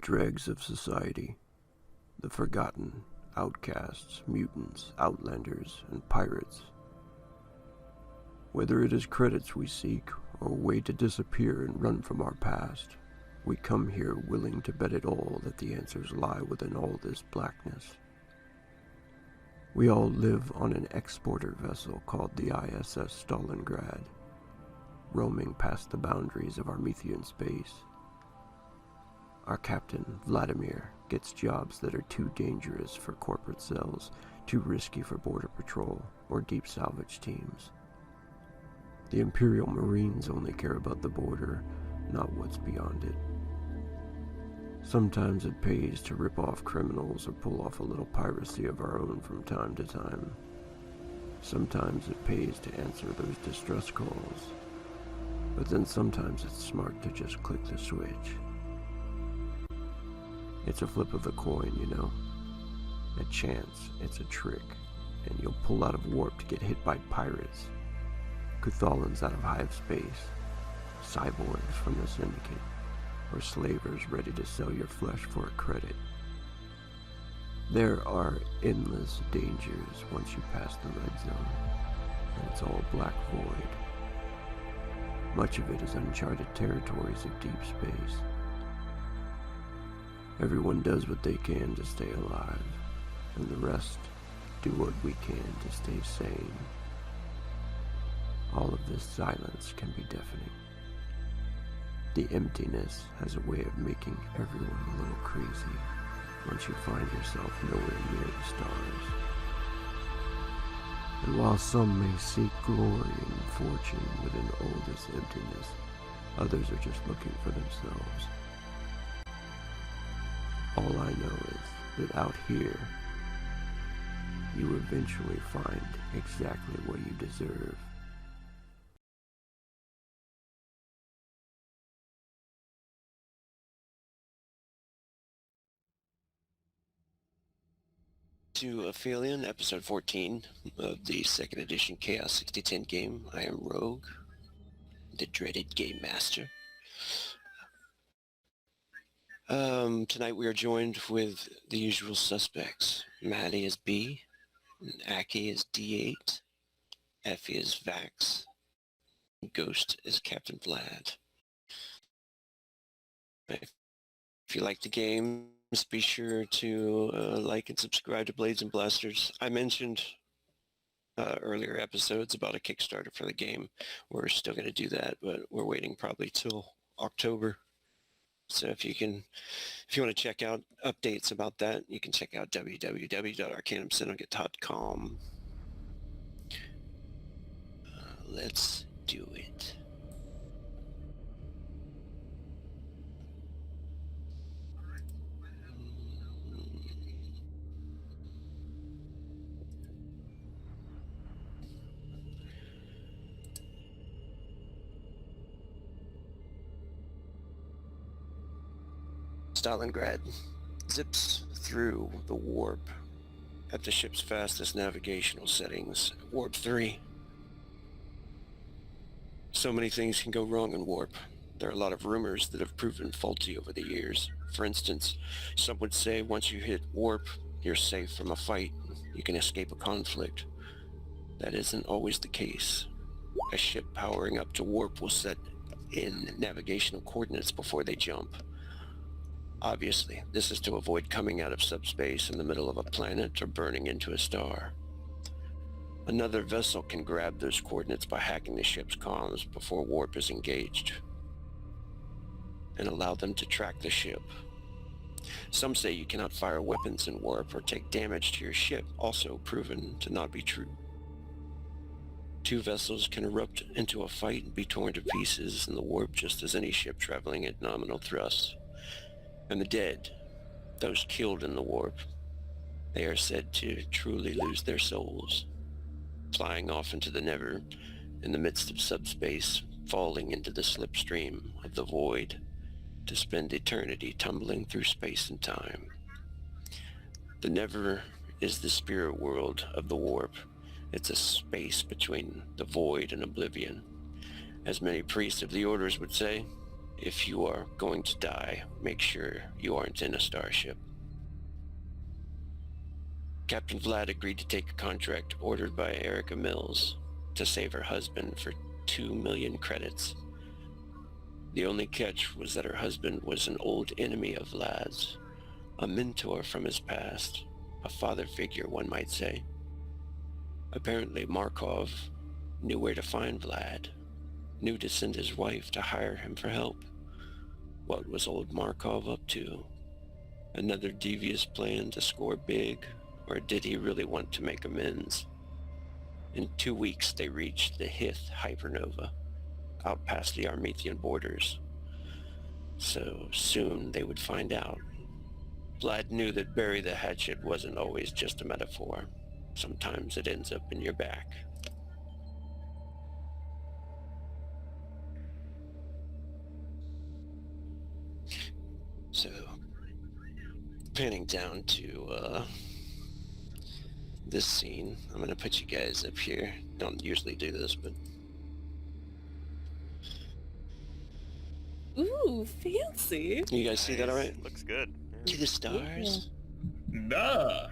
dregs of society, the forgotten, outcasts, mutants, outlanders, and pirates. Whether it is credits we seek, or a way to disappear and run from our past, we come here willing to bet it all that the answers lie within all this blackness. We all live on an exporter vessel called the ISS Stalingrad, roaming past the boundaries of Armethian space. Our captain, Vladimir, gets jobs that are too dangerous for corporate cells, too risky for border patrol or deep salvage teams. The Imperial Marines only care about the border, not what's beyond it. Sometimes it pays to rip off criminals or pull off a little piracy of our own from time to time. Sometimes it pays to answer those distress calls. But then sometimes it's smart to just click the switch. It's a flip of the coin, you know. A chance, it's a trick, and you'll pull out of warp to get hit by pirates. Cuthalans out of hive space, cyborgs from the Syndicate, or slavers ready to sell your flesh for a credit. There are endless dangers once you pass the red zone, and it's all black void. Much of it is uncharted territories of deep space. Everyone does what they can to stay alive, and the rest do what we can to stay sane. All of this silence can be deafening. The emptiness has a way of making everyone a little crazy once you find yourself nowhere near the stars. And while some may seek glory and fortune within all this emptiness, others are just looking for themselves. All I know is that out here, you eventually find exactly what you deserve. To Aphelion, episode 14 of the second edition Chaos 6010 game. I am Rogue, the dreaded Game Master. Tonight we are joined with the usual suspects. Maddie is B, and Aki is D8, Effie is Vax, and Ghost is Captain Vlad. If you like the game, be sure to like and subscribe to Blades and Blasters. I mentioned earlier episodes about a Kickstarter for the game. We're still going to do that, but we're waiting probably till October. So if you want to check out updates about that, you can check out www.arcanumsyndicate.com. Let's do it. Stalingrad zips through the warp at the ship's fastest navigational settings, warp 3. So many things can go wrong in warp. There are a lot of rumors that have proven faulty over the years. For instance, some would say once you hit warp, you're safe from a fight. You can escape a conflict. That isn't always the case. A ship powering up to warp will set in navigational coordinates before they jump. Obviously, this is to avoid coming out of subspace in the middle of a planet or burning into a star. Another vessel can grab those coordinates by hacking the ship's comms before warp is engaged and allow them to track the ship. Some say you cannot fire weapons in warp or take damage to your ship, also proven to not be true. Two vessels can erupt into a fight and be torn to pieces in the warp just as any ship traveling at nominal thrust. And the dead, those killed in the warp, they are said to truly lose their souls, flying off into the never in the midst of subspace, falling into the slipstream of the void to spend eternity tumbling through space and time. The never is the spirit world of the warp. It's a space between the void and oblivion. As many priests of the orders would say, If you are going to die, make sure you aren't in a starship. Captain Vlad agreed to take a contract ordered by Erica Mills to save her husband for 2 million credits. The only catch was that her husband was an old enemy of Vlad's, a mentor from his past, a father figure, one might say. Apparently Markov knew where to find Vlad, knew to send his wife to hire him for help. What was old Markov up to? Another devious plan to score big, or did he really want to make amends? In 2 weeks they reached the Hith Hypernova, out past the Armethian borders. So soon they would find out. Vlad knew that bury the hatchet wasn't always just a metaphor. Sometimes it ends up in your back. So, panning down to this scene, I'm gonna put you guys up here. Don't usually do this, but Ooh, fancy. you guys see that all right? Looks good. To the stars. Duh.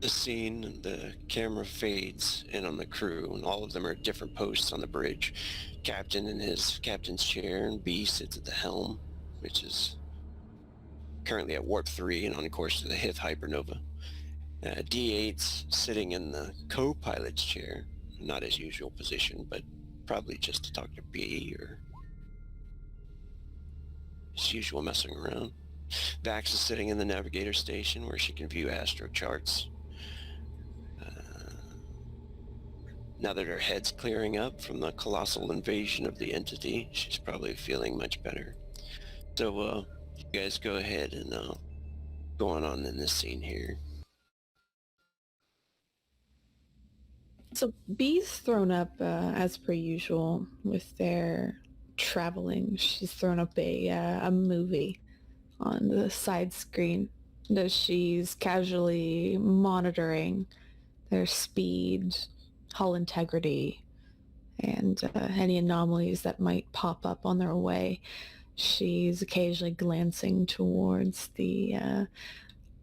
The scene, the camera fades in on the crew, and all of them are at different posts on the bridge. Captain in his captain's chair, and B sits at the helm, which currently at warp 3 and on course to the Hith Hypernova. D8's sitting in the co-pilot's chair, not his usual position, but probably just to talk to B or his usual messing around. Vax is sitting in the navigator station where she can view astro charts. Now that her head's clearing up from the colossal invasion of the entity, she's probably feeling much better. So, you guys go ahead and go on in this scene here. So B's thrown up as per usual with their traveling. She's thrown up a movie on the side screen that she's casually monitoring their speed, hull integrity, and any anomalies that might pop up on their way. She's occasionally glancing towards the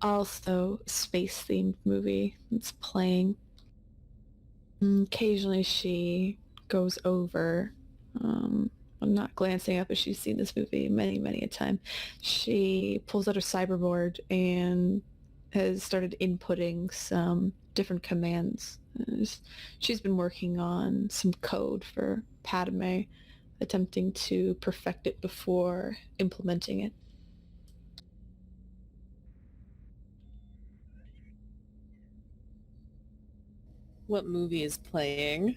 also space-themed movie that's playing. Occasionally she goes over, I'm not glancing up as she's seen this movie many, many a time. She pulls out her cyberboard and has started inputting some different commands. She's been working on some code for Padme, attempting to perfect it before implementing it. What movie is playing?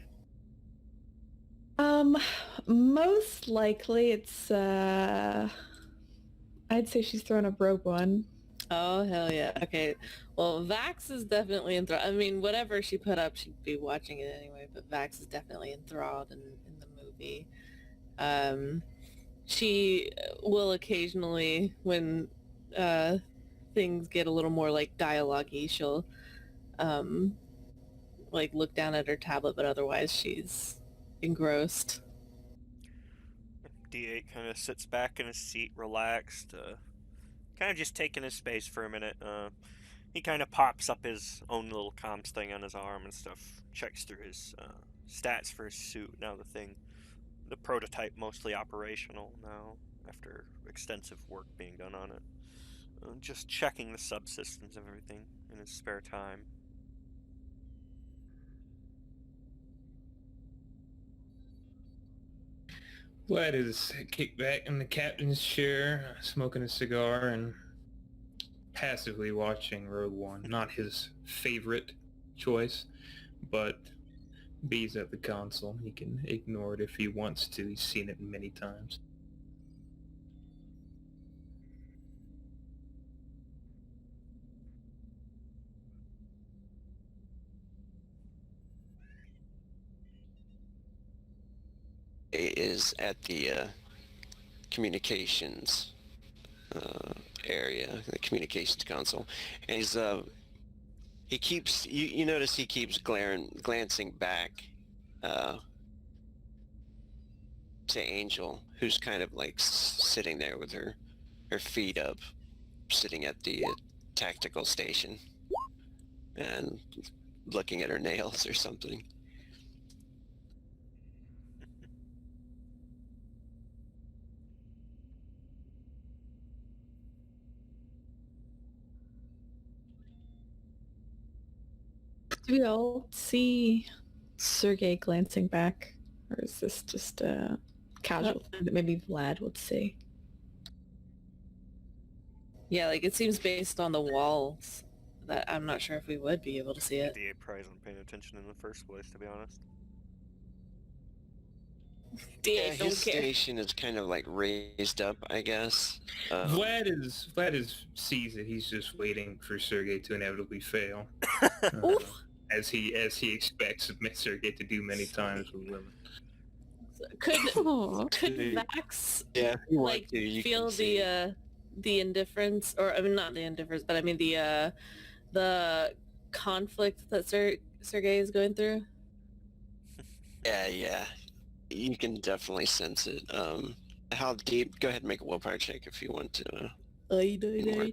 Most likely it's, I'd say she's thrown up Rogue One. Oh, hell yeah. Okay. Well, Vax is definitely enthralled. I mean, whatever she put up, she'd be watching it anyway, but Vax is definitely enthralled in the movie. She will occasionally, when things get a little more like dialogue-y, she'll like look down at her tablet, but otherwise she's engrossed. D8 kind of sits back in his seat, relaxed, kind of just taking his space for a minute. He kind of pops up his own little comms thing on his arm and stuff, checks through his stats for his suit. Now the prototype mostly operational now, after extensive work being done on it. Just checking the subsystems of everything in his spare time. Vlad is kicked back in the captain's chair, smoking a cigar and passively watching Rogue One. Not his favorite choice, but B's at the console. He can ignore it if he wants to. He's seen it many times. Is at the communications area, the communications console, and he keeps, you notice he keeps glancing back to Angel, who's kind of like sitting there with her feet up, sitting at the tactical station and looking at her nails or something. Do we all see Sergei glancing back? Or is this just a casual thing that maybe Vlad would see? Yeah, like it seems based on the walls that I'm not sure if we would be able to see it. The prize on paying attention in the first place, to be honest. DA Yeah, don't his care. station is kind of like raised up, I guess. Vlad is sees it. He's just waiting for Sergei to inevitably fail, as he expects Sergei to do many times with women. Could Vax Yeah, if you want like to, you feel can see. the indifference, or I mean not the indifference, but I mean the conflict that Sergei is going through? Yeah, you can definitely sense it. How deep? Go ahead and make a willpower check if you want to. More.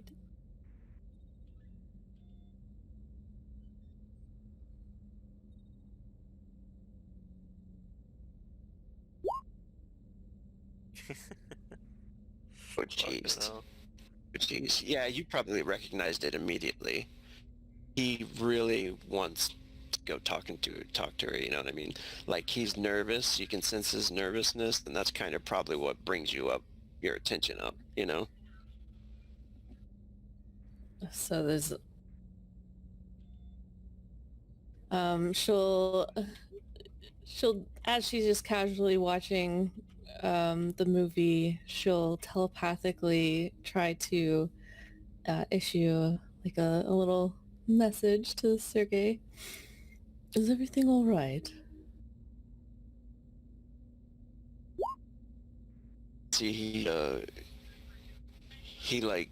Oh jeez. No. Jeez. Yeah, you probably recognized it immediately. He really wants to go talk to her, you know what I mean? Like, he's nervous, you can sense his nervousness, and that's kind of probably what brings your attention up, you know? So there's she'll as she's just casually watching the movie, she'll telepathically try to issue like a little message to Sergei. Is everything all right? See, he like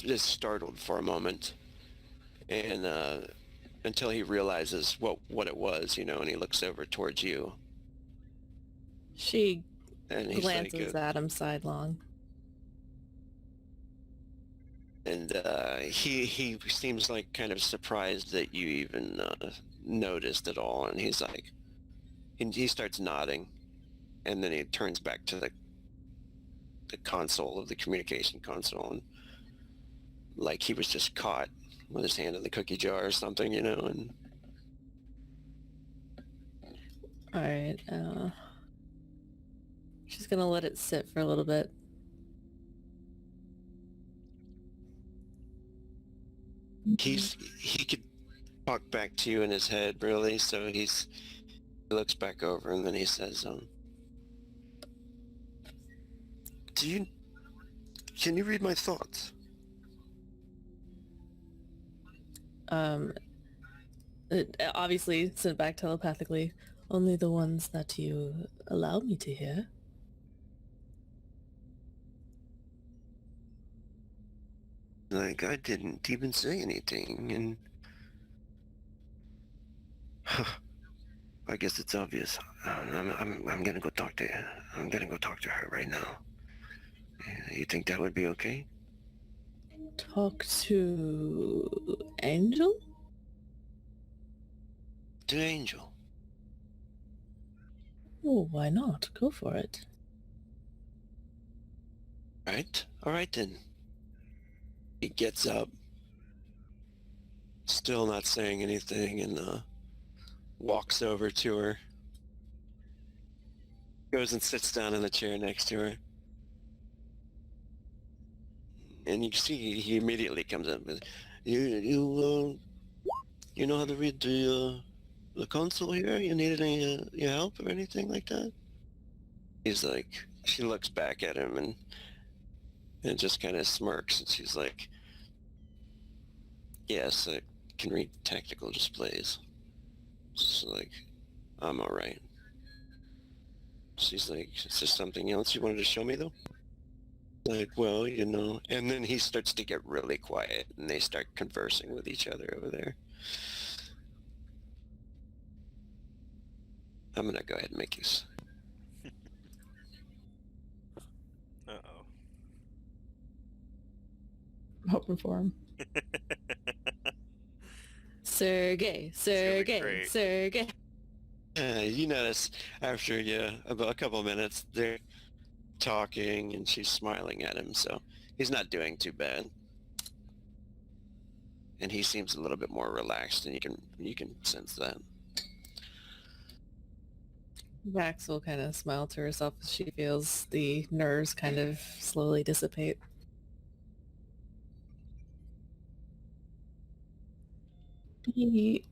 is startled for a moment, and until he realizes what it was, you know, and he looks over towards you, She and he's glances like, at him sidelong. and he seems like kind of surprised that you even noticed at all, and he's like, he starts nodding, and then he turns back to the console of the communication console, and like he was just caught with his hand in the cookie jar or something, you know, and All right. She's gonna let it sit for a little bit. he could talk back to you in his head, really, so he looks back over, and then he says, can you read my thoughts? It obviously sent back telepathically. Only the ones that you allow me to hear. Like, I didn't even say anything, and I guess it's obvious. I'm gonna go talk to her right now. You think that would be okay? Talk to Angel? To Angel. Oh, why not? Go for it. Right? All right then. He gets up, still not saying anything, and walks over to her. Goes and sits down in the chair next to her. And you see he immediately comes up with, you know how to read the console here? You need any your help or anything like that? He's like, she looks back at him and just kind of smirks, and she's like, yes, I can read tactical displays. She's like, I'm alright. She's like, is there something else you wanted to show me, though? Like, well, and then he starts to get really quiet, and they start conversing with each other over there. I'm gonna go ahead and make this. Uh-oh. I'm hoping for him. Sergey, Sergey, great. Sergey. You notice after about a couple minutes, they're talking, and she's smiling at him, so he's not doing too bad. And he seems a little bit more relaxed, and you can sense that. Vax will kind of smile to herself as she feels the nerves kind of slowly dissipate. He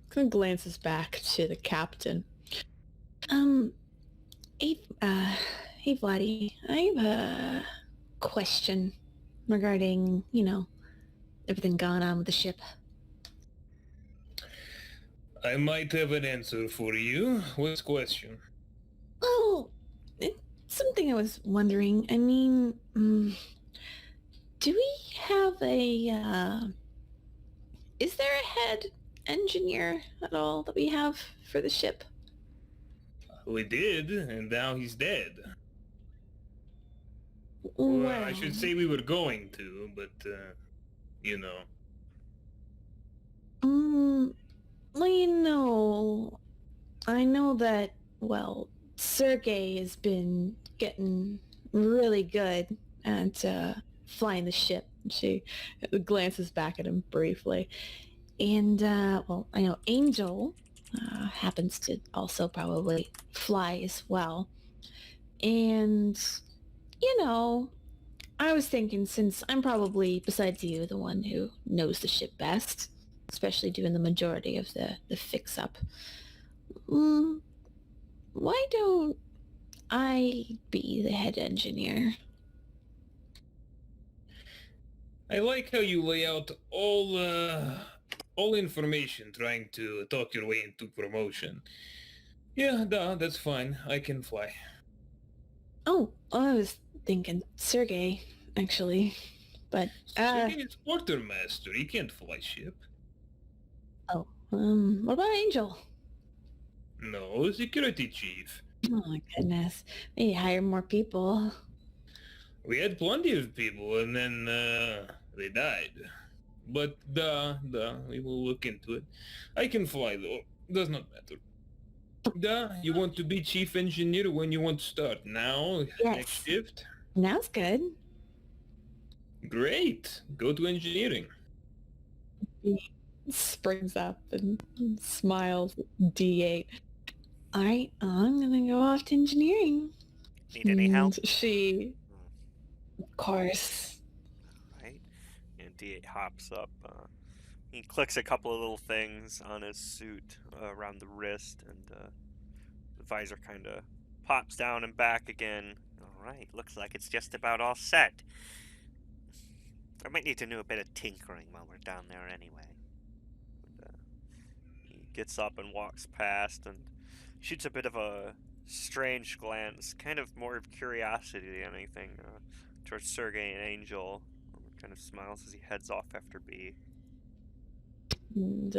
kind of glances back to the captain. Hey, hey, Vladdy, I have a question regarding, everything going on with the ship. I might have an answer for you. What's the question? Well, it's something I was wondering. I mean, do we have is there a head engineer at all that we have for the ship? We did, and now he's dead. Well, Well, I should say we were going to, but, well, I know that, Sergey has been getting really good at flying the ship. She glances back at him briefly. And, I know Angel happens to also probably fly as well. And, I was thinking, since I'm probably, besides you, the one who knows the ship best, especially doing the majority of the fix-up, why don't I be the head engineer? I like how you lay out all information trying to talk your way into promotion. Yeah, that's fine. I can fly. Oh, I was thinking Sergey, actually. But, Sergey is quartermaster. He can't fly ship. what about Angel? No, security chief. Oh my goodness. Maybe hire more people. We had plenty of people, and then they died. But we will look into it. I can fly though. Does not matter. You want to be chief engineer when you want to start? Now? Yes. Next shift? Now's good. Great. Go to engineering. He springs up and smiles. D8. All right, I'm gonna go off to engineering. Need any help? And she, of course. Right. And D8 hops up. He clicks a couple of little things on his suit around the wrist, and the visor kind of pops down and back again. All right, looks like it's just about all set. I might need to do a bit of tinkering while we're down there anyway. And, he gets up and walks past and shoots a bit of a strange glance, kind of more of curiosity than anything, towards Sergey and Angel. Kind of smiles as he heads off after B. And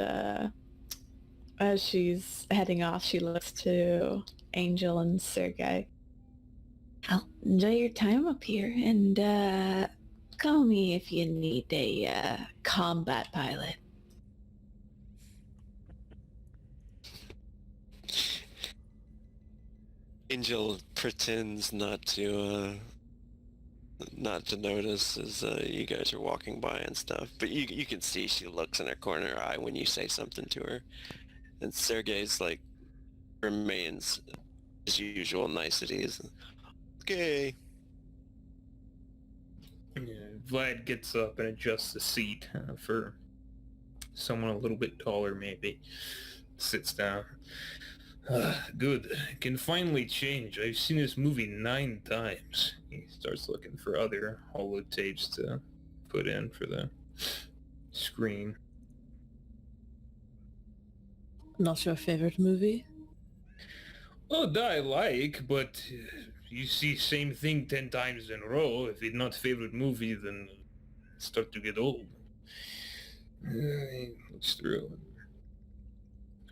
as she's heading off, she looks to Angel and Sergey. Well, enjoy your time up here, and call me if you need a combat pilot. Angel pretends not to notice as you guys are walking by and stuff, but you can see she looks in her corner eye when you say something to her, and Sergey's like remains as usual niceties. Okay. Yeah, Vlad gets up and adjusts the seat for someone a little bit taller, maybe. Sits down. Good. Can finally change. I've seen this movie 9 times. He starts looking for other holotapes to put in for the screen. Not your favorite movie? Oh, that I like, but, you see same thing 10 times in a row. If it's not favorite movie, then it start to get old. It's true.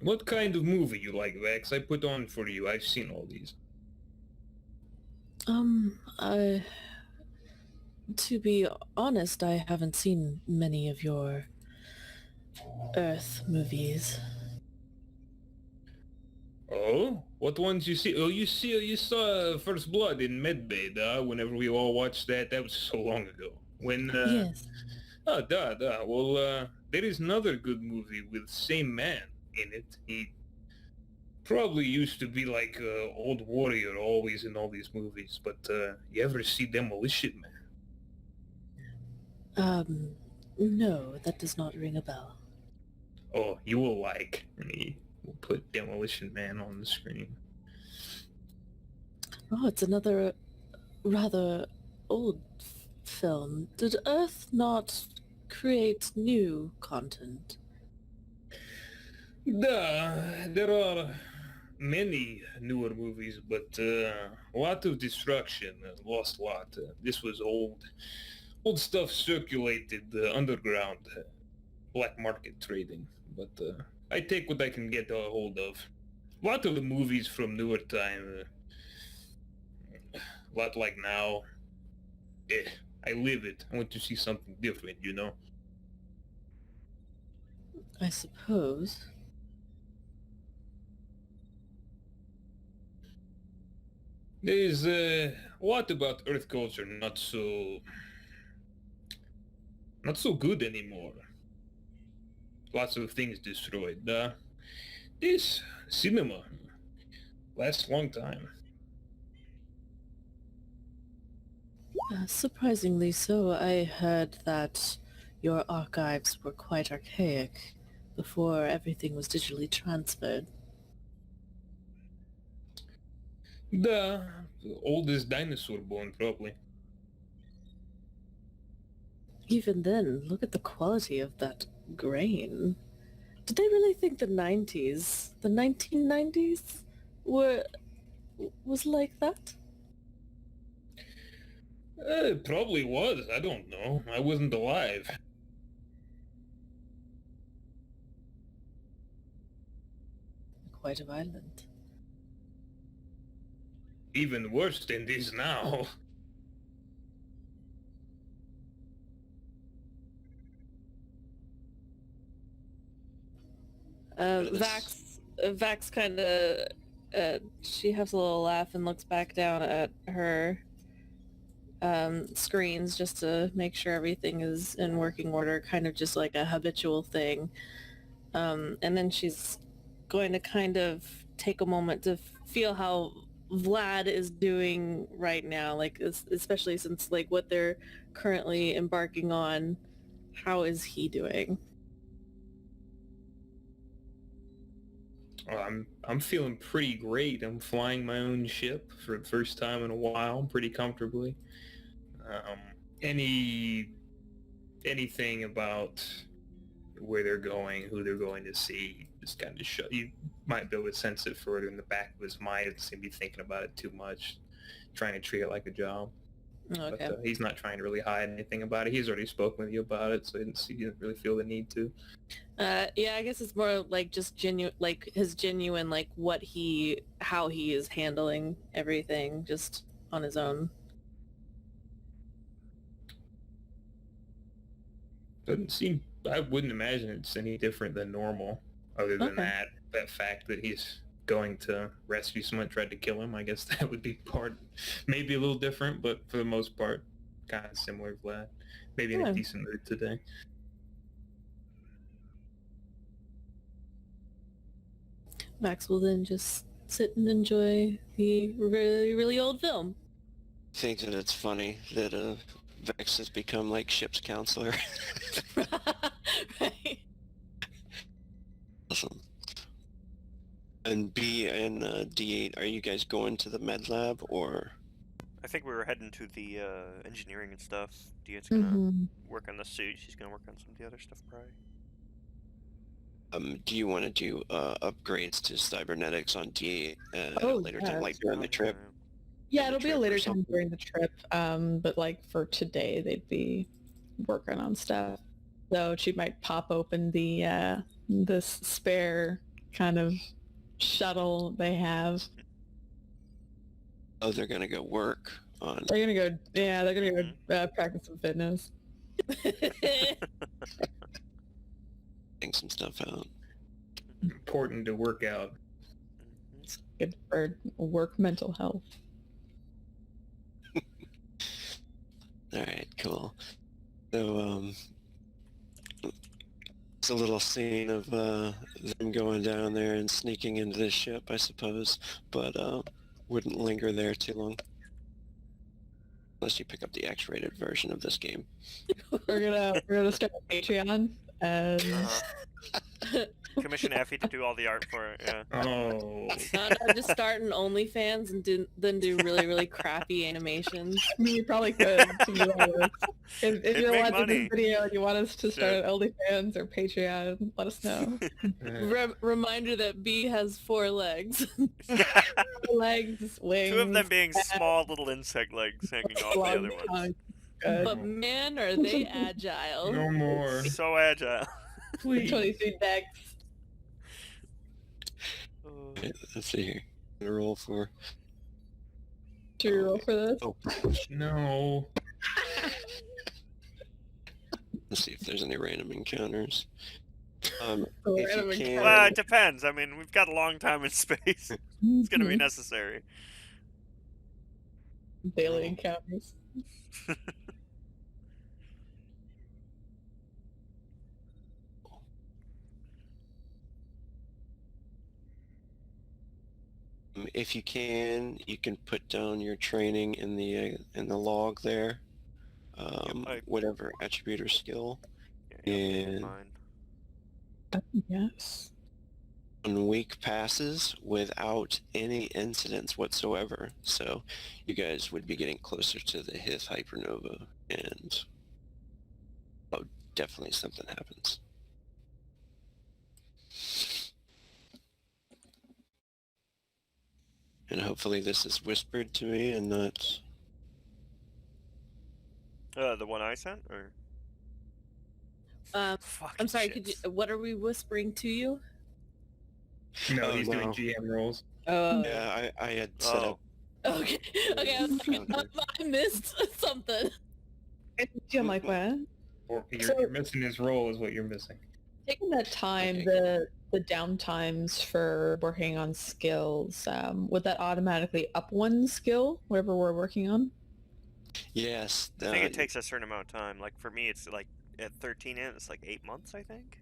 What kind of movie you like, Vex? I put on for you. I've seen all these. To be honest, I haven't seen many of your Earth movies. Oh? What ones you see? Oh, you saw First Blood in Medbay, whenever we all watched that. That was so long ago. When, Yes. Oh, duh. Well, there is another good movie with same man in it. He probably used to be like old warrior always in all these movies, but you ever see Demolition Man? No, that does not ring a bell. Oh, you will like. And he will put Demolition Man on the screen. Oh, it's another rather old film. Did Earth not create new content? There are many newer movies, but a lot of destruction, lost a lot. This was old stuff circulated underground, black market trading. But I take what I can get a hold of. A lot of the movies from newer time, a lot like now. I live it. I want to see something different, you know? I suppose. There's a lot about Earth culture not so good anymore. Lots of things destroyed. This cinema lasts a long time. Surprisingly so. I heard that your archives were quite archaic before everything was digitally transferred. The oldest dinosaur born, probably. Even then, look at the quality of that grain. Did they really think the 1990s, was like that? It probably was. I don't know. I wasn't alive. Quite violent. Even worse than this now. Vax kind of, she has a little laugh and looks back down at her screens just to make sure everything is in working order, kind of just like a habitual thing. And then she's going to kind of take a moment to feel how Vlad is doing right now, like especially since like what they're currently embarking on. How is he doing? I'm feeling pretty great. I'm flying my own ship for the first time in a while, pretty comfortably. Anything about where they're going, who they're going to see, just kind of show. You might be able to sense it further in the back of his mind. He doesn't seem to be thinking about it too much, trying to treat it like a job. Okay. But he's not trying to really hide anything about it. He's already spoken with you about it, so he didn't really feel the need to. Yeah, I guess it's more like just genuine, like his genuine, like how he is handling everything just on his own. Doesn't seem. I wouldn't imagine it's any different than normal, other than Okay. that fact that he's going to rescue someone that tried to kill him. I guess that would be maybe a little different, but for the most part, kind of similar. Vlad, maybe in Yeah. a decent mood today. Max will then just sit and enjoy the really, really old film. I think that it's funny that Vex has become like ship's counselor. Right. Awesome. And B and D8, are you guys going to the med lab or? I think we were heading to the engineering and stuff. Diet's gonna work on the suit. She's gonna work on some of the other stuff, probably. Do you want to do upgrades to cybernetics on D8 at a later time, like during the trip? Yeah, the it'll be a trip or later time something? during the trip. But like for today, they'd be working on stuff. So she might pop open the this spare kind of shuttle they have. Oh, they're gonna go work on They're gonna go. Yeah, they're gonna Mhm. go practice some fitness. getting some stuff out. Important to work out. It's good for work mental health. All right, cool. So, it's a little scene of them going down there and sneaking into the ship, I suppose, but wouldn't linger there too long. Unless you pick up the X-rated version of this game. We're gonna start a Patreon and Commission Effie to do all the art for it. Yeah. Oh. Not just start an OnlyFans and then do really, really crappy animations. I mean, you probably could, to be honest. If It'd you're make watching money. this video and you want us to start an OnlyFans or Patreon, let us know. Reminder that B has 4 legs. Legs, wings. 2 of them being small little insect legs hanging off the long other ones. tongue. Good. But man, are they agile. No more. So agile. Please. 23 decks. Okay, let's see here. I'm gonna roll for. Should we roll for this? Oh, No. let's see if there's any random encounters. Oh, if random you can, encounter. Well, it depends. I mean, we've got a long time in space. It's gonna be necessary. Daily encounters. if you can put down your training in the log there. I- Whatever attribute or skill. Yeah, And mine. Yes. 1 week passes without any incidents whatsoever. So you guys would be getting closer to the Hith Hypernova, and oh, definitely something happens. And hopefully this is whispered to me and not... The one I sent, or I'm fucking sorry, shit. could you, what are we whispering to you? No, Oh, he's doing no. GM rolls. Oh. Yeah, I had set Oh, up... Okay. Okay, I was like, I missed something. I'm like, what? Or So- you're missing his roll is what you're missing. Taking that time, Okay. the down times for working on skills, would that automatically up one skill, whatever we're working on? Yes. I think it takes a certain amount of time. Like for me, it's like at 13 in, it's like 8 months, I think.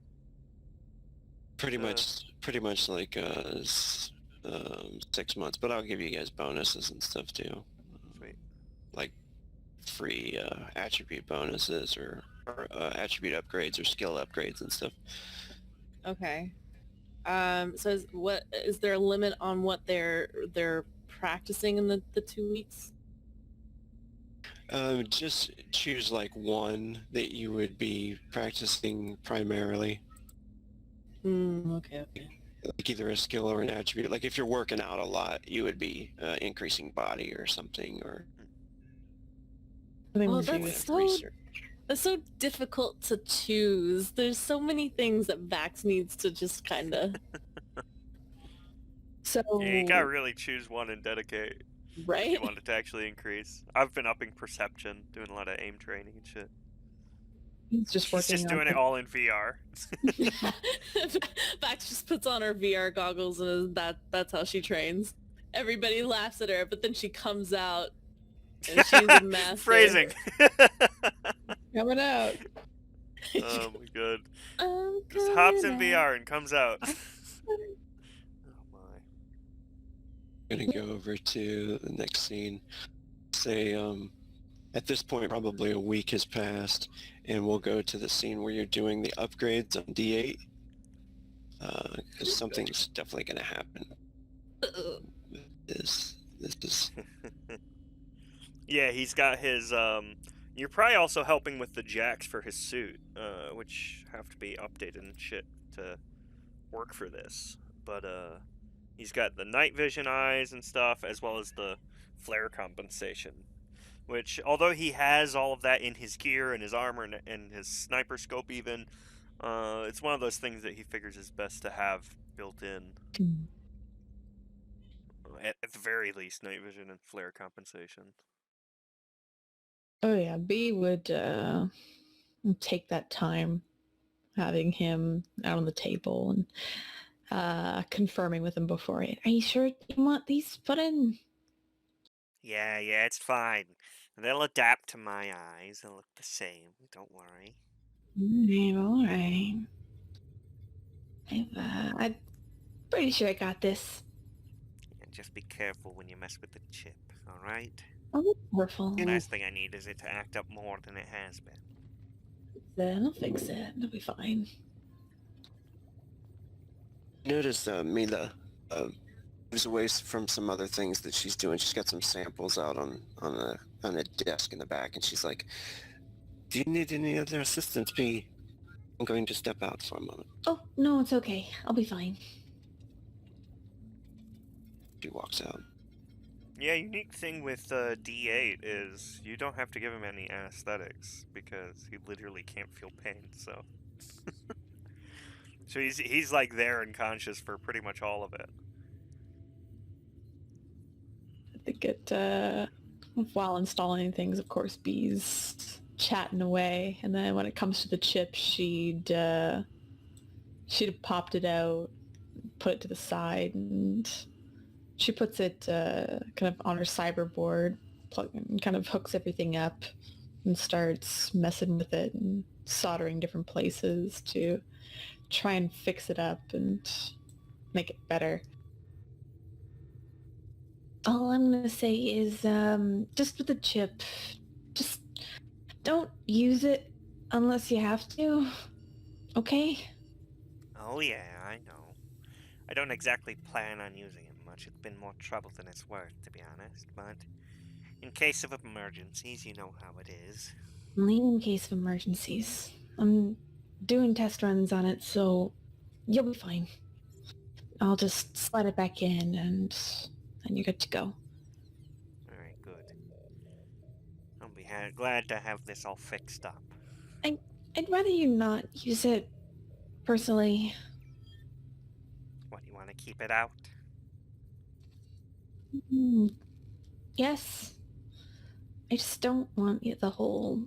pretty much like 6 months, but I'll give you guys bonuses and stuff too. Sweet. Like free attribute bonuses or attribute upgrades or skill upgrades and stuff. Okay. So is there a limit on what they're practicing in the 2 weeks? Just choose like one that you would be practicing primarily, Okay. like either a skill or an attribute. Like if you're working out a lot, you would be increasing body or something, or I think Well, we should that's use- so research. That's so difficult to choose. There's so many things that Vax needs to just kind of So Yeah, you gotta really choose one and dedicate if right. you want it to actually increase. I've been upping perception, doing a lot of aim training and shit. he's just He's working just on doing it all in VR. Vax just puts on her VR goggles and that's how she trains. Everybody laughs at her, but then she comes out and she's a master. Phrasing. coming out. Oh my god. I'm Just hops in coming VR and comes out. out. Oh my. Gonna go over to the next scene. Say, at this point, probably a week has passed, and we'll go to the scene where you're doing the upgrades on D8. Because something's definitely gonna happen. This is... Yeah, he's got his, you're probably also helping with the jacks for his suit, which have to be updated and shit to work for this. But, he's got the night vision eyes and stuff, as well as the flare compensation. Which, although he has all of that in his gear and his armor and his sniper scope even, it's one of those things that he figures is best to have built in. At the very least, night vision and flare compensation. Oh yeah, B would take that time having him out on the table and confirming with him before it. Are you sure you want these put in? Yeah, it's fine. They'll adapt to my eyes. They'll look the same. Don't worry. All right. I'm pretty sure I got this. And just be careful when you mess with the chip, alright? I'll be careful. Last thing I need is it to act up more than it has been. Then I'll fix it. It'll be fine. Notice Mila moves away from some other things that she's doing. She's got some samples out on a desk in the back, and she's like, "Do you need any other assistance, B? I'm going to step out for a moment." Oh, no, it's okay. I'll be fine. She walks out. Yeah, unique thing with D8 is you don't have to give him any anesthetics because he literally can't feel pain, so... So he's like there and conscious for pretty much all of it. I think it, while installing things, of course, B's chatting away, and then when it comes to the chip, she'd have popped it out, put it to the side, and she puts it kind of on her cyberboard, and kind of hooks everything up and starts messing with it and soldering different places to try and fix it up and make it better. All I'm going to say is just with the chip, just don't use it unless you have to, okay? Oh yeah, I know. I don't exactly plan on using it much. It's been more trouble than it's worth, to be honest, but in case of emergencies, you know how it is. Only in case of emergencies. I'm doing test runs on it, so you'll be fine. I'll just slide it back in and you're good to go. Alright, good. I'll be glad to have this all fixed up. I'd rather you not use it, personally. What, you want to keep it out? Yes. I just don't want the whole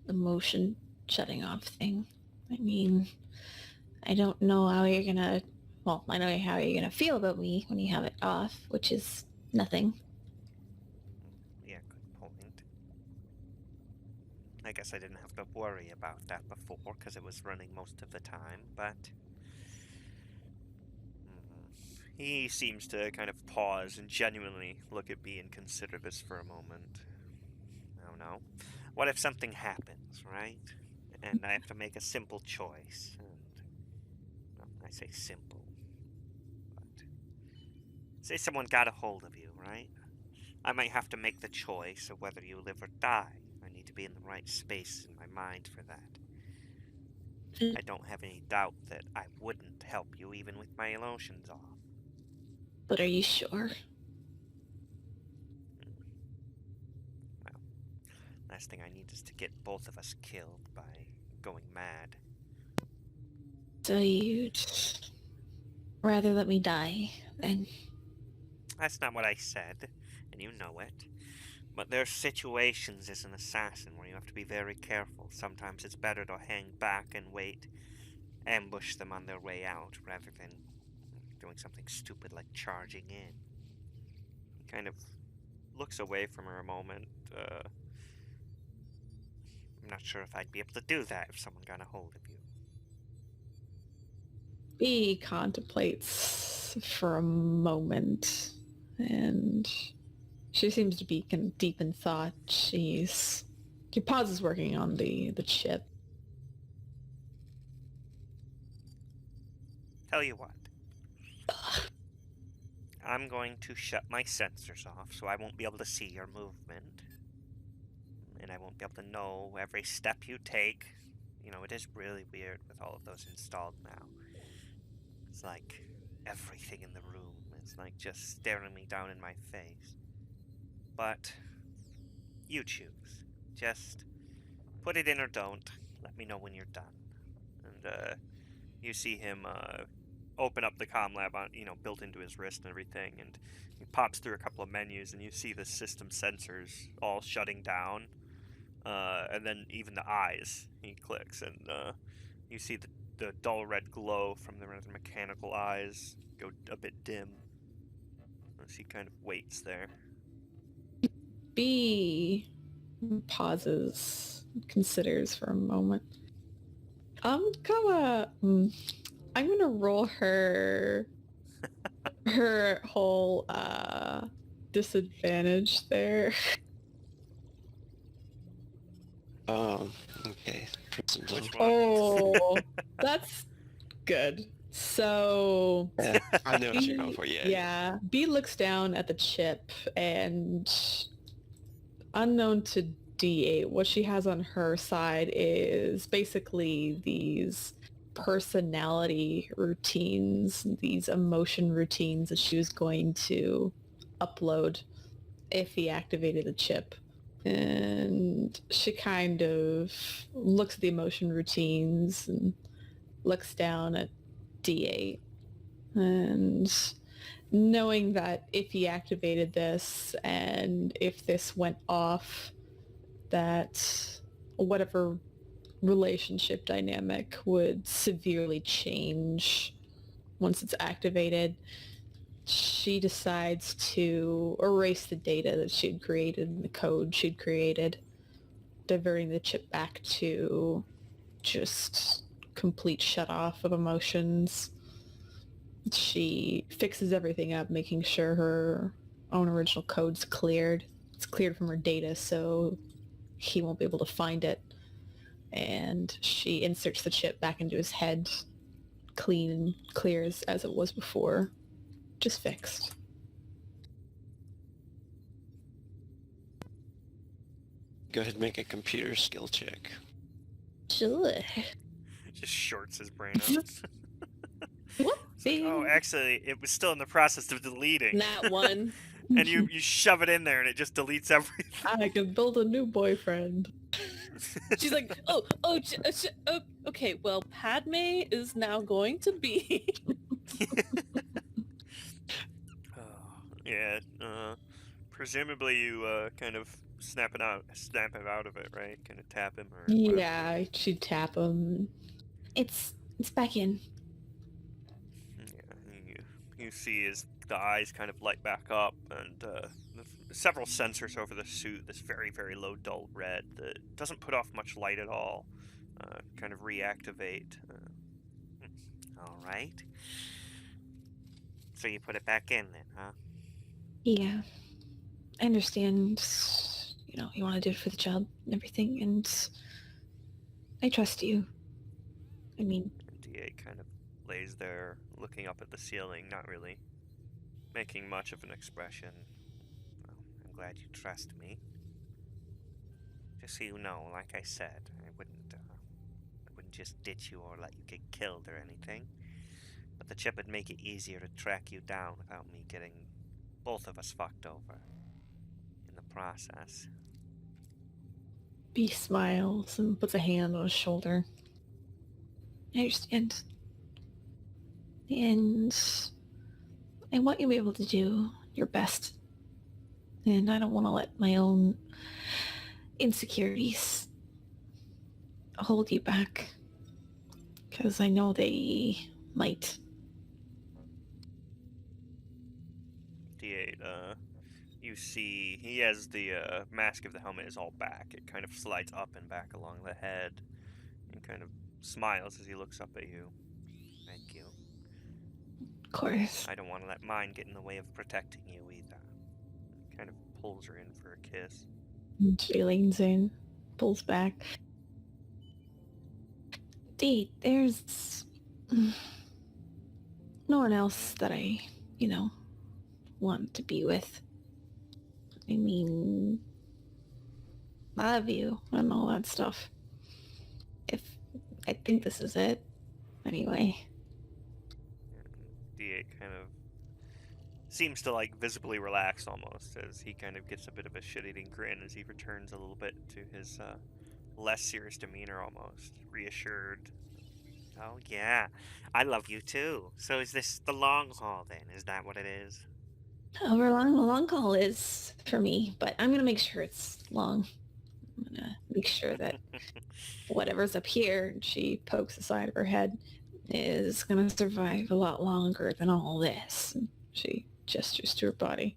emotion shutting off thing. I mean, I don't know how you're gonna... Well, I know how you're gonna feel about me when you have it off, which is nothing. Yeah, good point. I guess I didn't have to worry about that before, because it was running most of the time, but... He seems to kind of pause and genuinely look at me and consider this for a moment. I don't know. What if something happens, right? And I have to make a simple choice. And, well, I say simple, but say someone got a hold of you, right? I might have to make the choice of whether you live or die. I need to be in the right space in my mind for that. I don't have any doubt that I wouldn't help you even with my emotions off. But are you sure? Well, last thing I need is to get both of us killed by going mad. So you'd rather let me die, then? That's not what I said, and you know it. But there are situations as an assassin where you have to be very careful. Sometimes it's better to hang back and wait, ambush them on their way out, rather than doing something stupid like charging in. He kind of looks away from her a moment. I'm not sure if I'd be able to do that if someone got a hold of you. B contemplates for a moment, and she seems to be kind of deep in thought. She pauses working on the chip. Tell you what. I'm going to shut my sensors off so I won't be able to see your movement. And I won't be able to know every step you take. You know, it is really weird with all of those installed now. It's like everything in the room is like just staring me down in my face. but you choose. Just put it in or don't. Let me know when you're done. And you see him open up the comm lab on, built into his wrist and everything, and he pops through a couple of menus, and you see the system sensors all shutting down, and then even the eyes. He clicks, and you see the dull red glow from the mechanical eyes go a bit dim as he kind of waits there. B pauses, considers for a moment. I'm gonna roll her whole disadvantage there. Okay. Which one? Oh, that's good. So Yeah, I know what you're going for, yeah. B looks down at the chip, and unknown to D8, what she has on her side is basically these personality routines, these emotion routines that she was going to upload if he activated the chip. And she kind of looks at the emotion routines and looks down at D8. And knowing that if he activated this and if this went off, that whatever relationship dynamic would severely change once it's activated, she decides to erase the data that she'd created and the code she'd created, diverting the chip back to just complete shut off of emotions. She fixes everything up, making sure her own original code's cleared. It's cleared from her data, so he won't be able to find it. And she inserts the chip back into his head, clean and clear as it was before. Just fixed. Go ahead and make a computer skill check. Sure. Just shorts his brain out. Whoopsie. Oh, actually, it was still in the process of deleting. That one. And you shove it in there, and it just deletes everything. I can build a new boyfriend. She's like, okay, well, Padme is now going to be... Yeah, presumably you kind of snap it out of it, right? Kind of tap him or whatever. Yeah, she'd tap him. It's back in. Yeah, you see the eyes kind of light back up, and several sensors over the suit, this very, very low dull red that doesn't put off much light at all, kind of reactivate. All right. So you put it back in then, huh? Yeah. I understand, you want to do it for the job and everything, and I trust you. I mean... D8 kind of lays there, looking up at the ceiling, not really making much of an expression. Well, I'm glad you trust me. Just so you know, like I said, I wouldn't just ditch you or let you get killed or anything. But the chip would make it easier to track you down without me getting both of us fucked over in the process. B smiles and puts a hand on his shoulder. I understand. And I want you to be able to do your best. And I don't want to let my own insecurities hold you back. Because I know they might. D8, you see he has the mask of the helmet is all back. It kind of slides up and back along the head and kind of smiles as he looks up at you. Thank you. Of course. I don't want to let mine get in the way of protecting you either. Kind of pulls her in for a kiss. And she leans in, pulls back. D, there's no one else that I, want to be with. I mean, I love you and all that stuff. I think this is it. Anyway. D8 kind of seems to like visibly relax almost as he kind of gets a bit of a shit-eating grin as he returns a little bit to his less serious demeanor, almost reassured. Oh yeah, I love you too. So is this the long haul then? Is that what it is? However long the long haul is for me, but I'm gonna make sure it's long. I'm gonna make sure that whatever's up here, and she pokes the side of her head, is gonna survive a lot longer than all this. And she gestures to her body.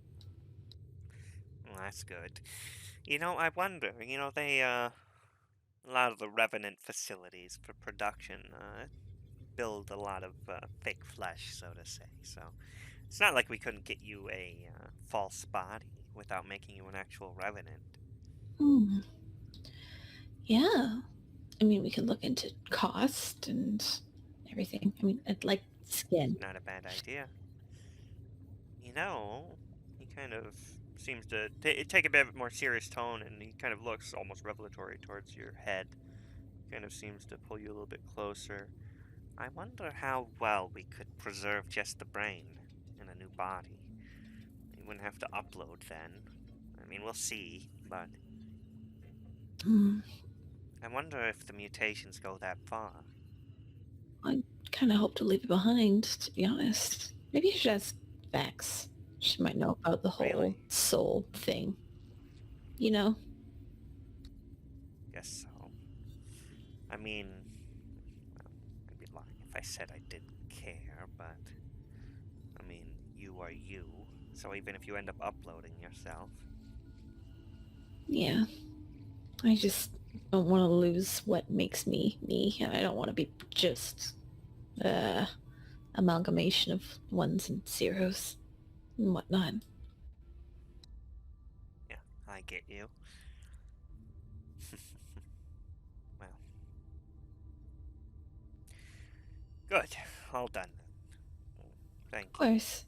Well, that's good. You know, I wonder, they, a lot of the Revenant facilities for production, build a lot of, fake flesh, so to say, so it's not like we couldn't get you a, false body without making you an actual Revenant. Hmm. Yeah. I mean, we could look into cost and everything. I mean, I'd like skin. Not a bad idea. You know, he kind of seems to take a bit more serious tone, and he kind of looks almost revelatory towards your head. Kind of seems to pull you a little bit closer. I wonder how well we could preserve just the brain in a new body. You wouldn't have to upload then. I mean, we'll see, but Hmm. I wonder if the mutations go that far. I kind of hope to leave it behind, to be honest. Maybe I should ask Vex. She might know about the whole Really? soul thing. You know? Guess so. I mean, well, I'd be lying if I said I didn't care, but I mean, you are you, so even if you end up uploading yourself. Yeah. I just don't want to lose what makes me me. I don't want to be just amalgamation of ones and zeros and whatnot. Yeah, I get you. Well, good. All done then. Thank Of you. course.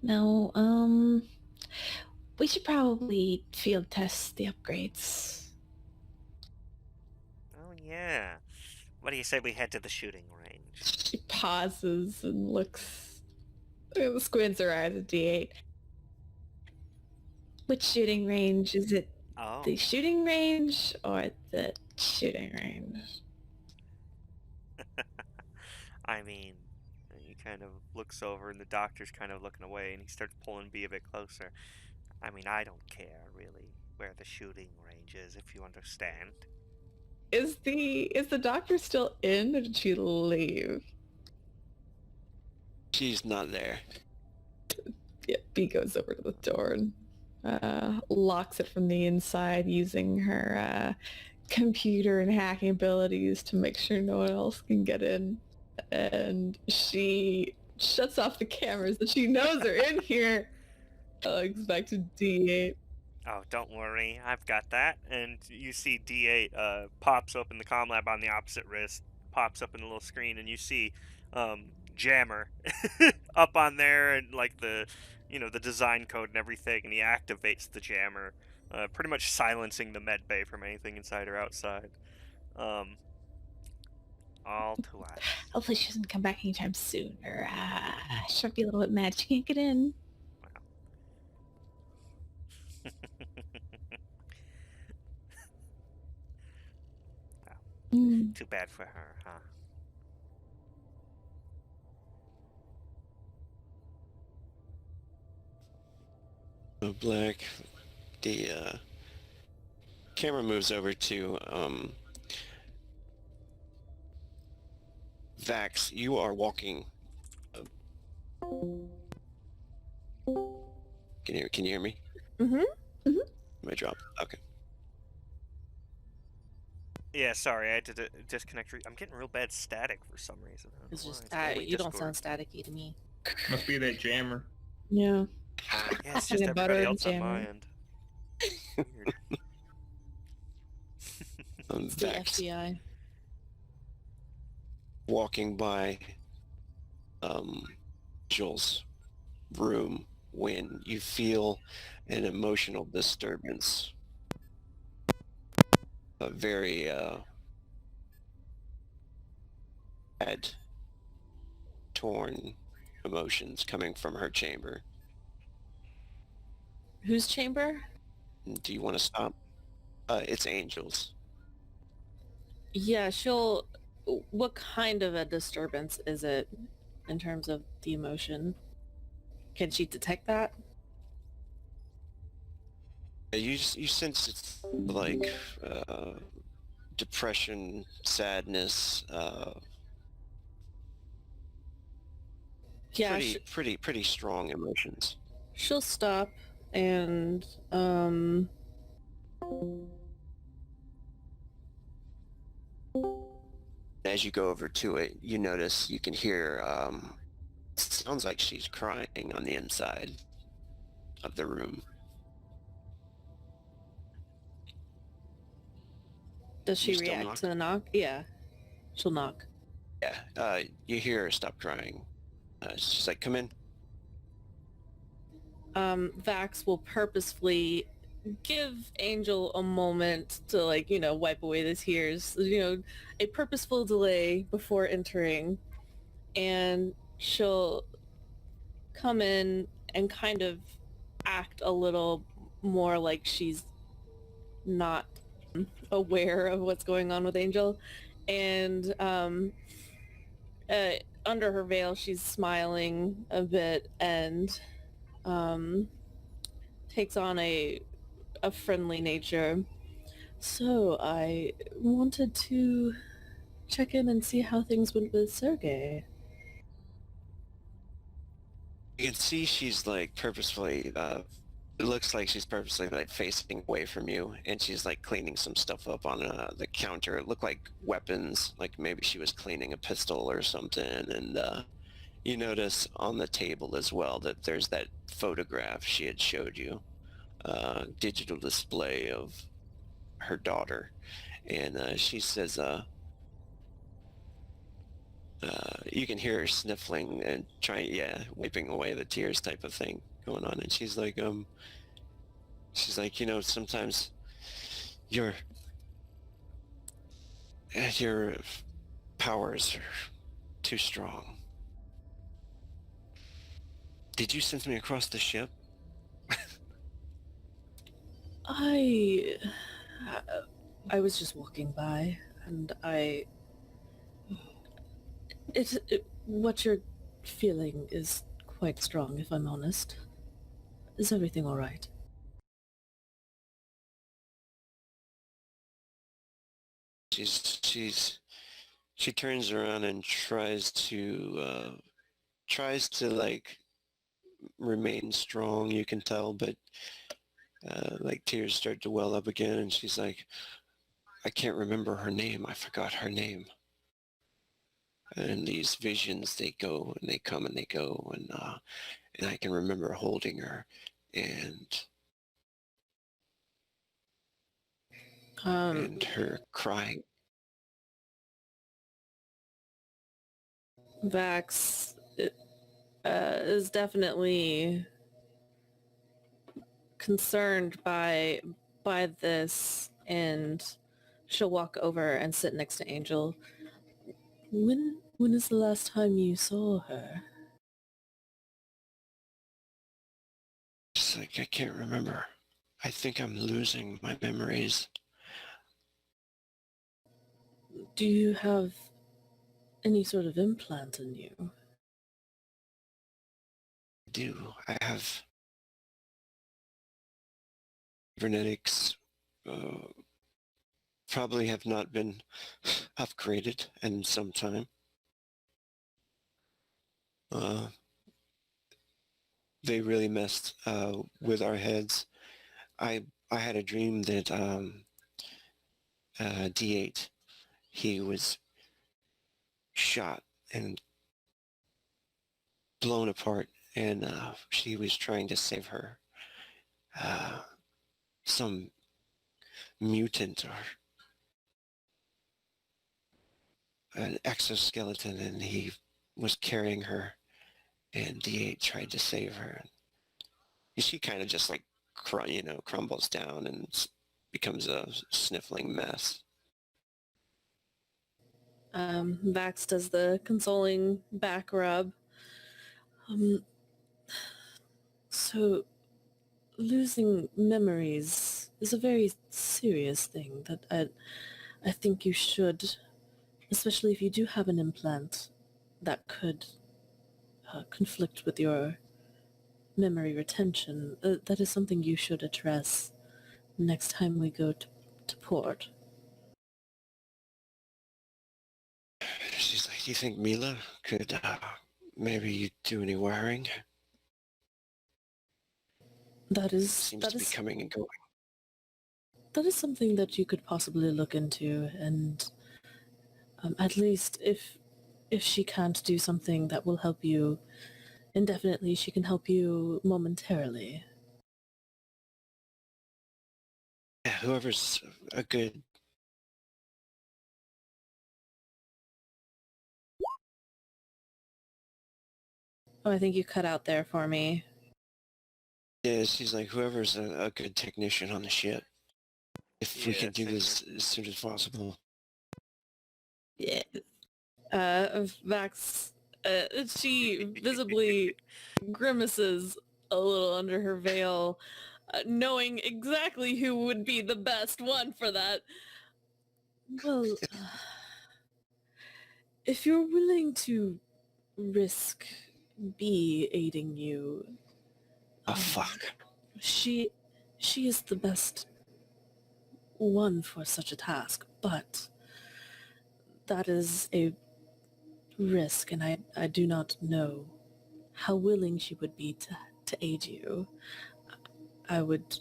Now, we should probably field test the upgrades. Oh yeah. What do you say we head to the shooting range? She pauses and squints her eyes at D8. Which shooting range? Is it Oh, the shooting range or the shooting range? I mean, he kind of looks over and the doctor's kind of looking away and he starts pulling B a bit closer. I mean, I don't care really where the shooting range is, if you understand. Is the doctor still in, or did she leave? She's not there. Yeah, B goes over to the door and locks it from the inside using her computer and hacking abilities to make sure no one else can get in. And she shuts off the cameras that she knows are in here. Expect a D8. Oh, don't worry, I've got that. And you see D8 pops up in the comm lab on the opposite wrist, pops up in the little screen, and you see Jammer up on there, and like the design code and everything, and he activates the Jammer, pretty much silencing the med bay from anything inside or outside. All to us. Hopefully she doesn't come back anytime soon, or she'll be a little bit mad she can't get in. Too bad for her, huh? So Black, the camera moves over to Vax. You are walking. Can you hear me? Mm-hmm. My drop. Okay. Yeah, sorry, I had to disconnect. I'm getting real bad static for some reason. I don't It's know why. just probably you don't Discord. sound staticky to me. Must be that jammer. Yeah. Yeah, it's just Peanut butter everybody and else on my jammer. end. Weird. It's the Vax FBI. walking by Joel's room when you feel an emotional disturbance. A very bad, torn emotions coming from her chamber. Whose chamber? Do you want to stop? It's Angel's. Yeah, she'll... What kind of a disturbance is it in terms of the emotion? Can she detect that? You sense it's like depression, sadness, Yeah, pretty strong emotions. she'll stop and As you go over to it, you notice you can hear, sounds like she's crying on the inside of the room. does she You still react knock? to the knock? Yeah, she'll knock. Yeah, you hear her stop crying. She's like, come in. Vax will purposefully give Angel a moment to, like, you know, wipe away the tears, you know, a purposeful delay before entering, and she'll come in and kind of act a little more like she's not aware of what's going on with Angel, and under her veil she's smiling a bit and takes on a friendly nature. So I wanted to check in and see how things went with Sergey. You can see she's like purposefully, it looks like she's purposely like facing away from you, and she's like cleaning some stuff up on the counter. It looked like weapons, like maybe she was cleaning a pistol or something. And you notice on the table as well that there's that photograph she had showed you, digital display of her daughter. And she says, you can hear her sniffling and trying, wiping away the tears type of thing going on. And she's like, you know, sometimes your powers are too strong. Did you send me across the ship? I was just walking by, and what you're feeling is quite strong, if I'm honest. Is everything all right? She turns around and tries to like remain strong, you can tell, but like tears start to well up again, and she's like, I can't remember her name. I forgot her name. And these visions, they go and they come and they go, and I can remember holding her and her crying. Vax is definitely concerned by this, and she'll walk over and sit next to Angel. When is the last time you saw her? It's like, I can't remember. I think I'm losing my memories. Do you have any sort of implant in you? I do. I have cybernetics, probably have not been upgraded in some time. They really messed with our heads. I had a dream that D8, he was shot and blown apart, and she was trying to save her. Some mutant or an exoskeleton, and he was carrying her, and D8 tried to save her. And she kind of just like, crumbles down and becomes a sniffling mess. Vax does the consoling back rub. Um, so losing memories is a very serious thing that I think you should, especially if you do have an implant that could conflict with your memory retention. That is something you should address next time we go to port. She's like, do you think Mila could maybe do any wiring? Seems to be coming and going. That is something that you could possibly look into, and at least if she can't do something that will help you indefinitely, she can help you momentarily. Yeah, whoever's a good... Oh, I think you cut out there for me. Yeah, she's like, whoever's a good technician on the ship. If we can do this as soon as possible. Yeah. Vax, she visibly grimaces a little under her veil, knowing exactly who would be the best one for that. Well, if you're willing to risk B aiding you, Oh, fuck. she is the best one for such a task, but that is a risk, and I do not know how willing she would be to aid you. I would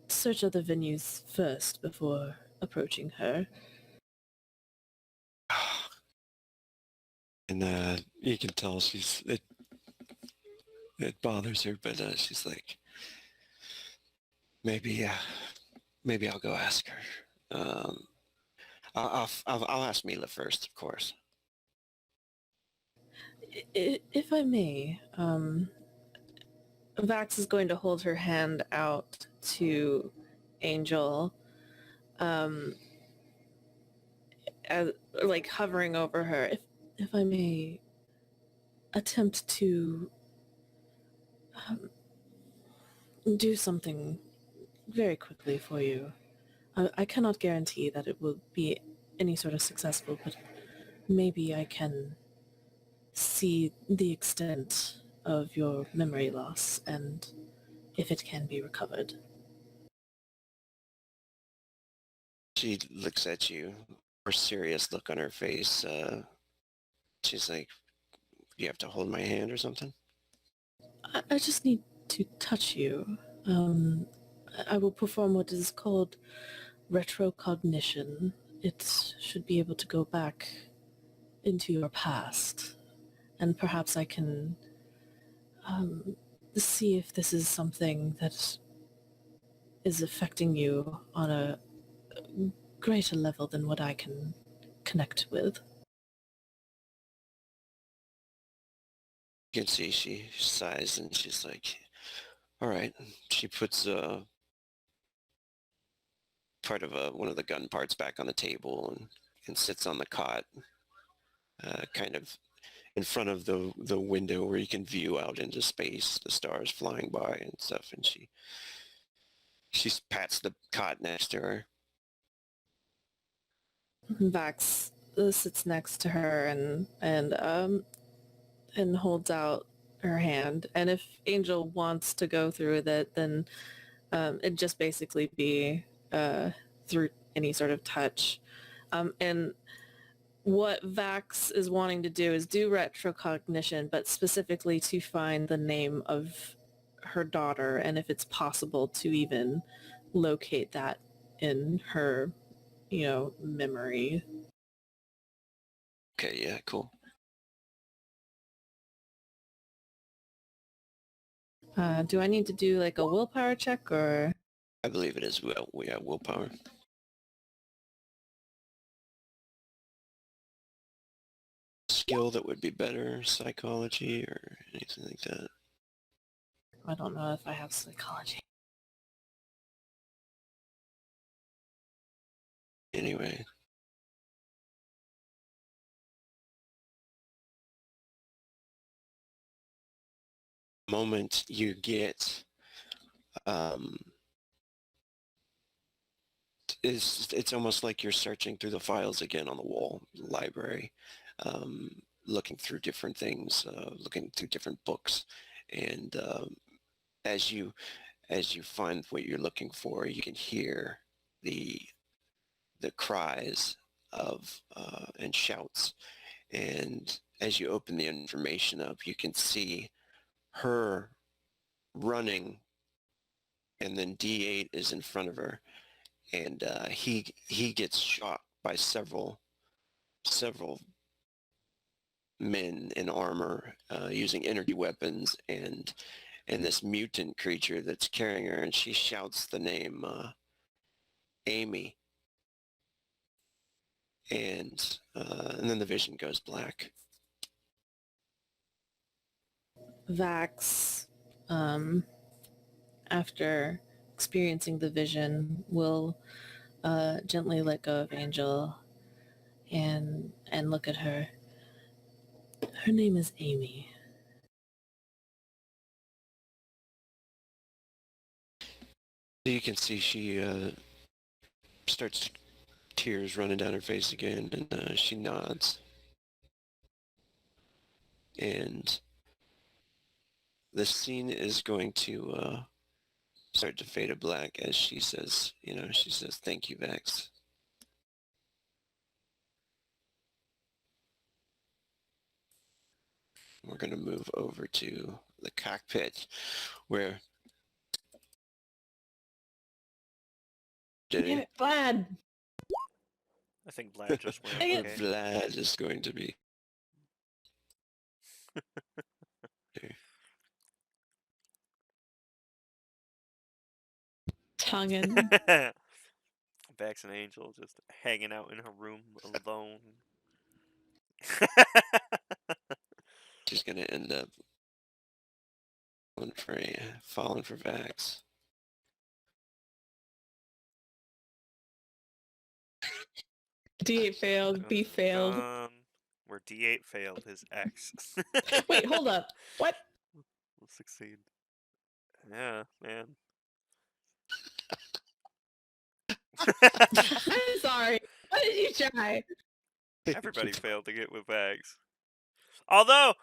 search other venues first before approaching her. And you can tell it bothers her, but she's like, maybe I'll go ask her. I'll ask Mila first, of course. If I may, Vax is going to hold her hand out to Angel, as, like hovering over her. If I may attempt to do something very quickly for you. I cannot guarantee that it will be any sort of successful, but maybe I can see the extent of your memory loss and if it can be recovered. She looks at you, a serious look on her face. She's like, you have to hold my hand or something? I just need to touch you. I will perform what is called retrocognition. It should be able to go back into your past, and perhaps I can see if this is something that is affecting you on a greater level than what I can connect with. You can see she sighs and she's like, all right. She puts part of one of the gun parts back on the table and sits on the cot, kind of in front of the window where you can view out into space, the stars flying by and stuff. And she pats the cot next to her. Vax sits next to her and holds out her hand. And if Angel wants to go through with it, then it'd just basically be through any sort of touch. And what Vax is wanting to do is do retrocognition, but specifically to find the name of her daughter, and if it's possible to even locate that in her, memory. Okay, yeah, cool. Do I need to do like a willpower check, or? I believe it is willpower. Skill that would be better, psychology or anything like that. I don't know if I have psychology. Anyway. moment you get it's almost like you're searching through the files again on the wall, library, looking through different things, looking through different books, and as you find what you're looking for, you can hear the cries of and shouts, and as you open the information up, you can see her running, and then D8 is in front of her, and he gets shot by several men in armor using energy weapons, and this mutant creature that's carrying her, and she shouts the name Amy, and then the vision goes black. Vax, after experiencing the vision, will gently let go of Angel and look at her. Her name is Amy. You can see she starts tears running down her face again, and she nods. And the scene is going to start to fade to black as she says, "Thank you, Vax." We're going to move over to the cockpit where... Damn it, Vlad! I think Vlad just went. Dang it. Okay. Vlad is going to be... Tonguing. Vax and Angel just hanging out in her room alone. She's going to end up falling for Vax. D8 failed, B failed. Where D8 failed, his X. Wait, hold up. What? Will succeed. Yeah, man. I'm sorry. What did you try? Everybody failed to get with Vax. Although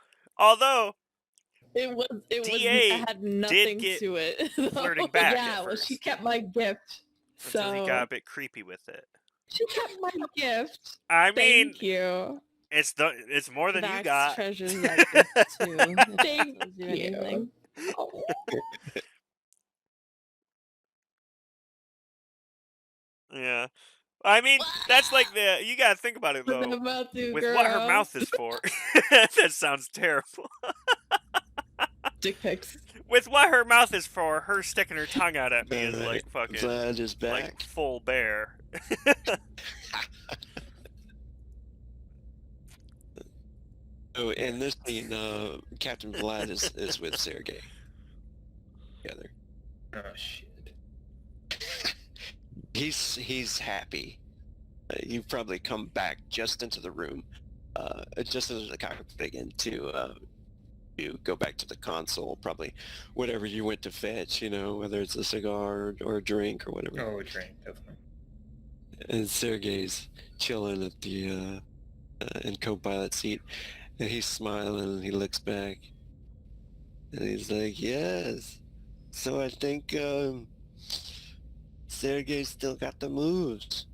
It was D8 had nothing get to it. flirting back Yeah, at well, first, she kept my gift. until he So got a bit creepy with it. she kept my gift. I mean, Thank you. it's more than you Vax got. treasures that gift too. if it Thank tells you you. anything. Oh. Yeah. I mean, that's like you gotta think about it What though. about you, With girl? what her mouth is for. That sounds terrible. Dick pics. With what her mouth is for, her sticking her tongue out at me is like fucking Vlad is back. like full bear. Oh, in this scene, Captain Vlad is with Sergei. Together. Oh shit. He's happy. You've probably come back just into the room, just into the cockpit again to go back to the console, probably whatever you went to fetch, whether it's a cigar or a drink or whatever. Oh, a drink, definitely. And Sergei's chilling at the in co-pilot seat, and he's smiling and he looks back, and he's like, "Yes, so I think Sergei's still got the moves."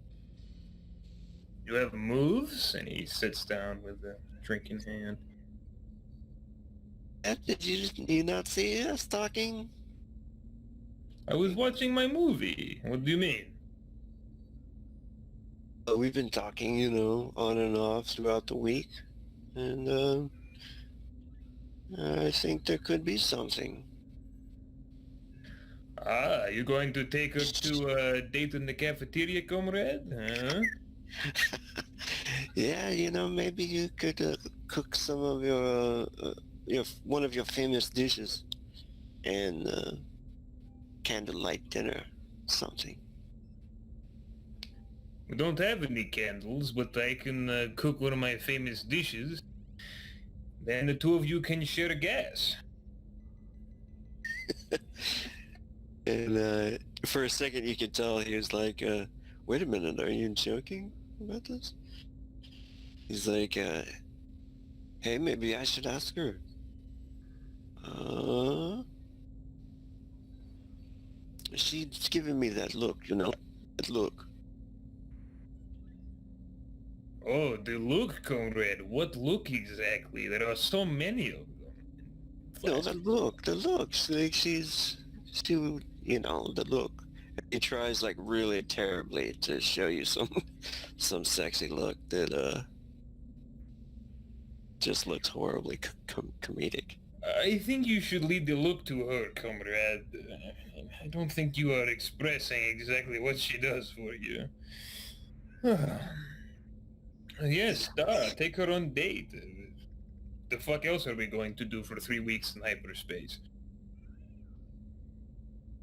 You have moves? And he sits down with the drink in hand. Did you not see us talking? I was watching my movie. What do you mean? We've been talking, on and off throughout the week, and I think there could be something. Ah, you going to take her to a date in the cafeteria, comrade? Huh? Yeah, maybe you could cook some of your one of your famous dishes, and candlelight dinner, something. We don't have any candles, but I can cook one of my famous dishes. Then the two of you can share gas. And for a second you could tell he was like, wait a minute, are you joking about this? He's like, hey, maybe I should ask her. She's giving me that look, that look. Oh, the look, comrade. What look exactly? There are so many of them. No, the look. Like she, the look. He tries like really terribly to show you some sexy look that just looks horribly comedic. I think you should lead the look to her, comrade. I don't think you are expressing exactly what she does for you. Yes, Star, take her on date. The fuck else are we going to do for 3 weeks in hyperspace?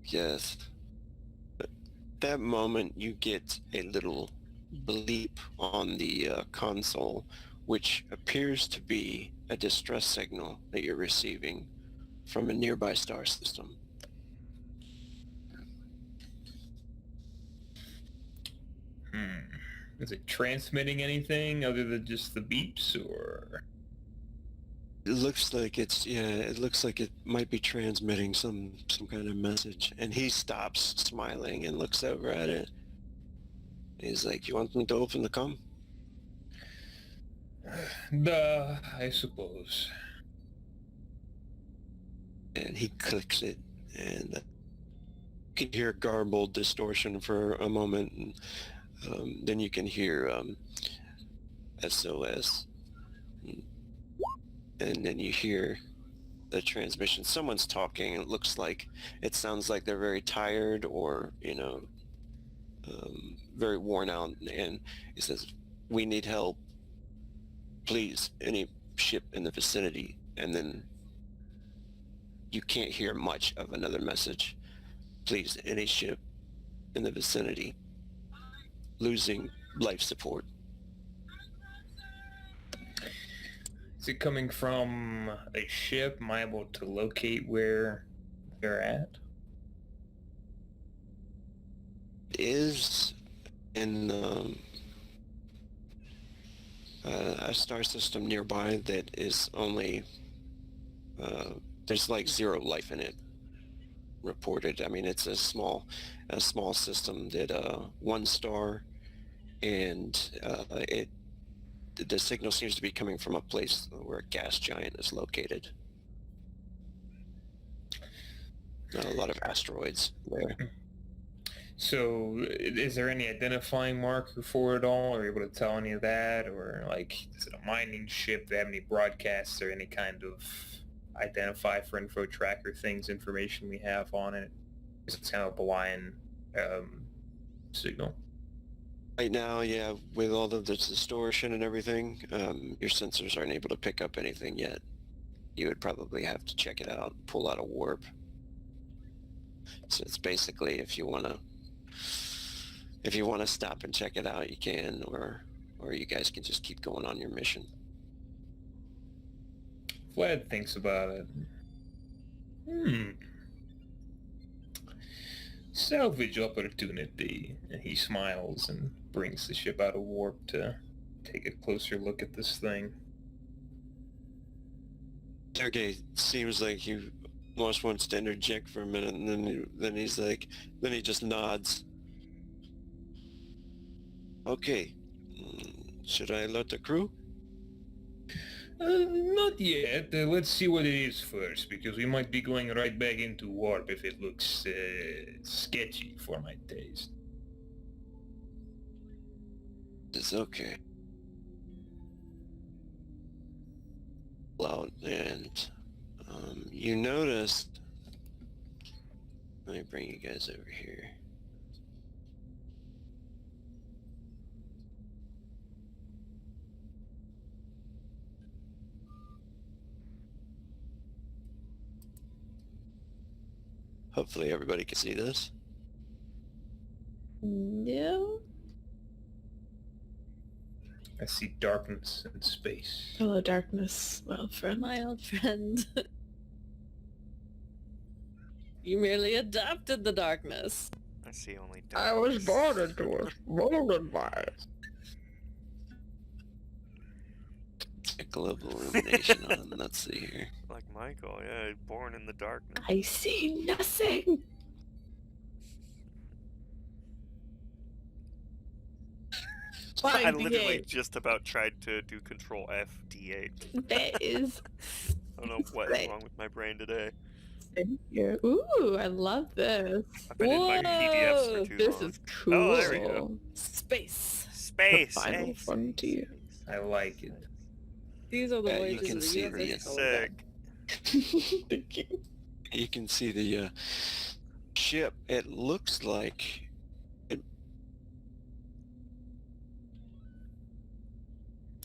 Yes. At that moment, you get a little bleep on the console, which appears to be a distress signal that you're receiving from a nearby star system. Is it transmitting anything other than just the beeps, or? It looks like it looks like it might be transmitting some kind of message. And he stops smiling and looks over at it. He's like, you want me to open the comm? Duh, I suppose. And he clicks it, and you can hear garbled distortion for a moment, and then you can hear SOS. And then you hear the transmission. Someone's talking. It sounds like they're very tired or, very worn out. And he says, we need help. Please, any ship in the vicinity. And then you can't hear much of another message. Please, any ship in the vicinity. Losing life support. Is it coming from a ship? Am I able to locate where they're at? It is in a star system nearby that is only there's like zero life in it reported. I mean, it's a small system that one star, and the signal seems to be coming from a place where a gas giant is located. A lot of asteroids there. So, is there any identifying marker for it all? Are you able to tell any of that? Or, like, is it a mining ship? Do they have any broadcasts or any kind of identify for info tracker things, information we have on it? It's kind of a blind signal. Right now, yeah, with all of the distortion and everything, your sensors aren't able to pick up anything yet. You would probably have to check it out, pull out a warp. So it's basically, if you want to stop and check it out, you can, or you guys can just keep going on your mission. Vlad thinks about it. Salvage opportunity. And he smiles and brings the ship out of warp to take a closer look at this thing. Sergey seems like he almost wants to interject for a minute, and then he's like, then he just nods. Okay, should I alert the crew? Not yet. Let's see what it is first, because we might be going right back into warp if it looks sketchy for my taste. It's okay. Loud, and you noticed. Let me bring you guys over here. Hopefully everybody can see this. No. I see darkness in space. Hello, darkness, my old friend. My old friend. You merely adopted the darkness. I see only I was darkness. born into a golden light. A global illumination on. Let's see here. Like Michael, yeah, born in the darkness. I see nothing. I Find the literally game. just about tried to do Control F D8. That is I don't know what is wrong with my brain today. here. Ooh, I love this. I've been in my PDFs for too This long. is cool. Oh, there we go. Space. Space. The final space, frontier. space. I like it. These are the Yeah, you voices can of the see universe. the Sick. Thank you. You can see the ship. It looks like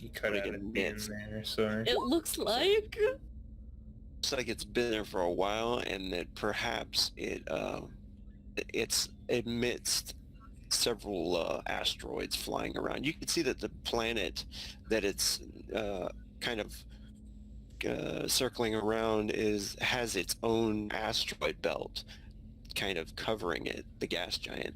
You cut out a Friggin' bin bits. there, sorry. It looks like it's been there for a while, and that perhaps it amidst several asteroids flying around. You can see that the planet that it's kind of circling around has its own asteroid belt kind of covering it, the gas giant,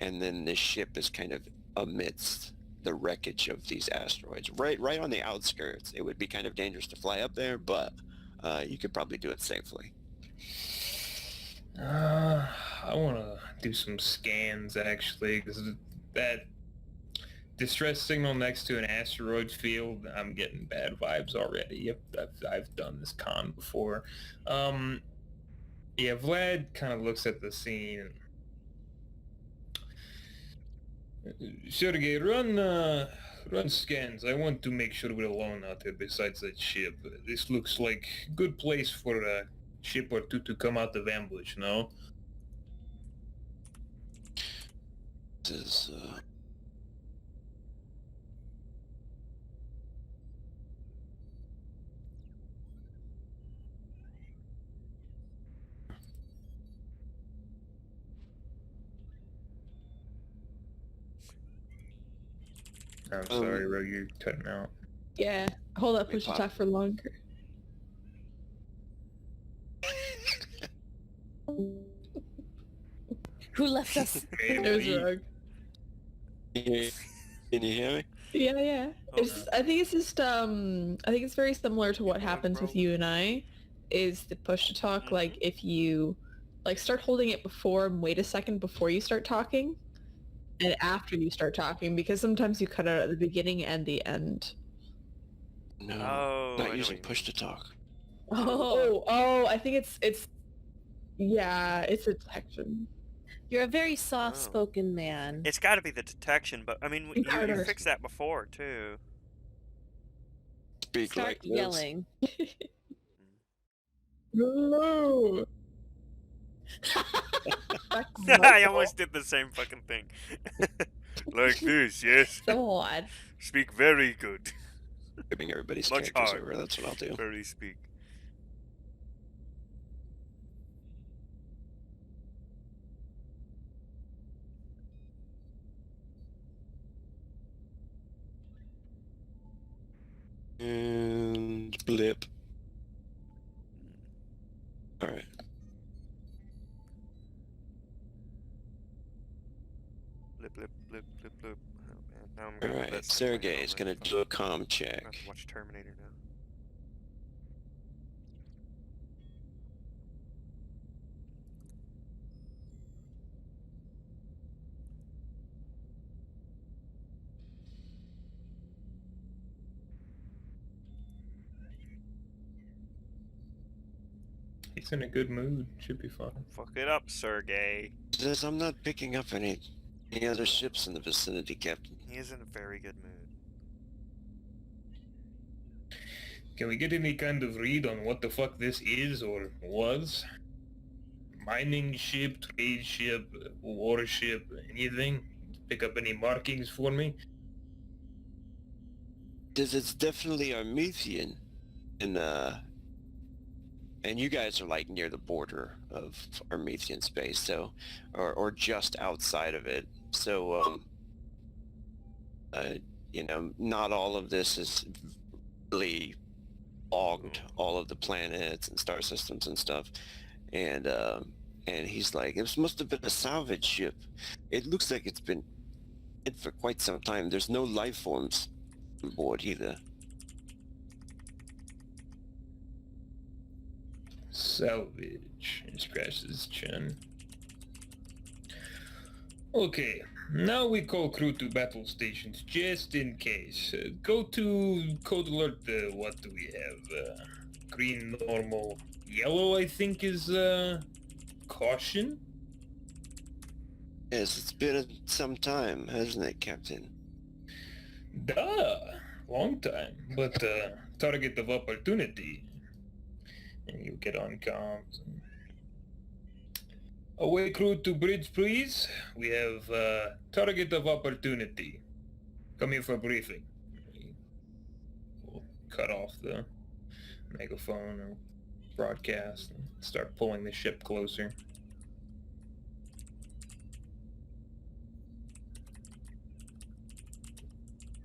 and then this ship is kind of amidst the wreckage of these asteroids, right on the outskirts. It would be kind of dangerous to fly up there, but you could probably do it safely. I want to do some scans, actually, because that distress signal next to an asteroid field, I'm getting bad vibes already. Yep, I've done this con before. Yeah, Vlad kind of looks at the scene. Sergey, run scans. I want to make sure we're alone out here besides that ship. This looks like a good place for a ship or two to come out of ambush, no? This is I'm sorry, Ro, you're cutting out. Yeah. Hold up, We we should pop- talk for longer. who left us. It was wrong. Can you hear me? Yeah, yeah. Oh, It's. I think it's just. I think it's very similar to what Yeah, happens with bro. you and I. Is the push to talk like if you, like, start holding it before and wait a second before you start talking, and after you start talking, because sometimes you cut out at the beginning and the end. No, Oh, I know not using what you push mean. to talk. Oh! I think it's. Yeah, it's a detection. You're a very soft-spoken man. It's got to be the detection, but I mean, you Harder. fixed that before too. Speak Start like this. yelling. No. I almost did the same fucking thing. Like this, yes. So odd. Speak very good. Giving everybody's Much characters harder. over. That's what I'll do. Very speak. And blip. All right. Blip, blip, blip, blip, blip. Oh, man. Now I'm All gonna right. put this Sergey is thing on going my to phone. do a comm I'm gonna check. have to watch Terminator now. He's in a good mood. Should be fine. Fuck it up, Sergey. Says I'm not picking up any other ships in the vicinity, Captain. He is in a very good mood. Can we get any kind of read on what the fuck this is or was? Mining ship, trade ship, warship, anything? Pick up any markings for me? It's definitely Armethian, and you guys are like near the border of Armethian space, so, or just outside of it. So, you know, not all of this is really logged, all of the planets and star systems and stuff, and And he's like, this must have been a salvage ship. It looks like it's been in for quite some time. There's no life forms on board either. Salvage. He scratches his chin. Okay, now we call crew to battle stations just in case. Go to code alert. What do we have? Green, normal, yellow. I think is caution. Yes, it's been some time, hasn't it, Captain? Duh, long time. But target of opportunity. And you get on comms. Away crew to bridge, please. We have target of opportunity. Come here for briefing. We'll cut off the megaphone or broadcast and start pulling the ship closer.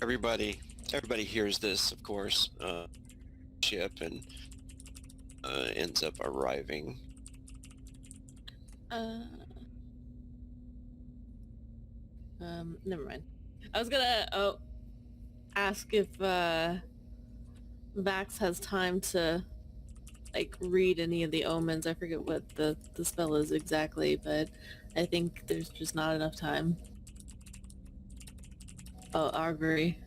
Everybody hears this, of course. Ship and ends up arriving. Never mind. I was gonna ask if Vax has time to like read any of the omens. I forget what the spell is exactly, but I think there's just not enough time. Oh, augury.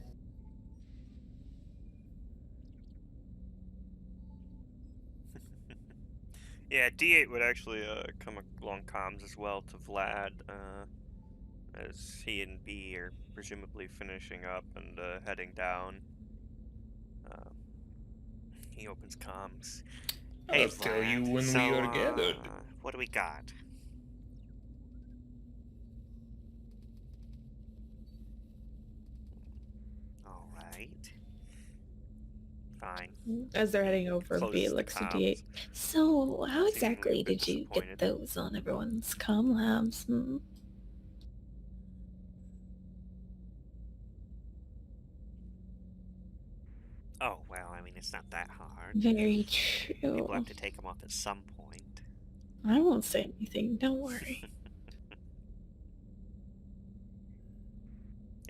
Yeah, D8 would actually come along comms as well to Vlad, as he and B are presumably finishing up and heading down. He opens comms. Hey, I'll tell Vlad, you when so, we are gathered. What do we got? All right. Fine. As they're heading over, Closes B the looks at comms. D8. So, how Seemingly exactly a bit did you disappointed. get those on everyone's comm labs? Hmm? Oh, well, I mean, it's not that hard. Very People true. have to take them off at some point. I won't say anything, don't worry.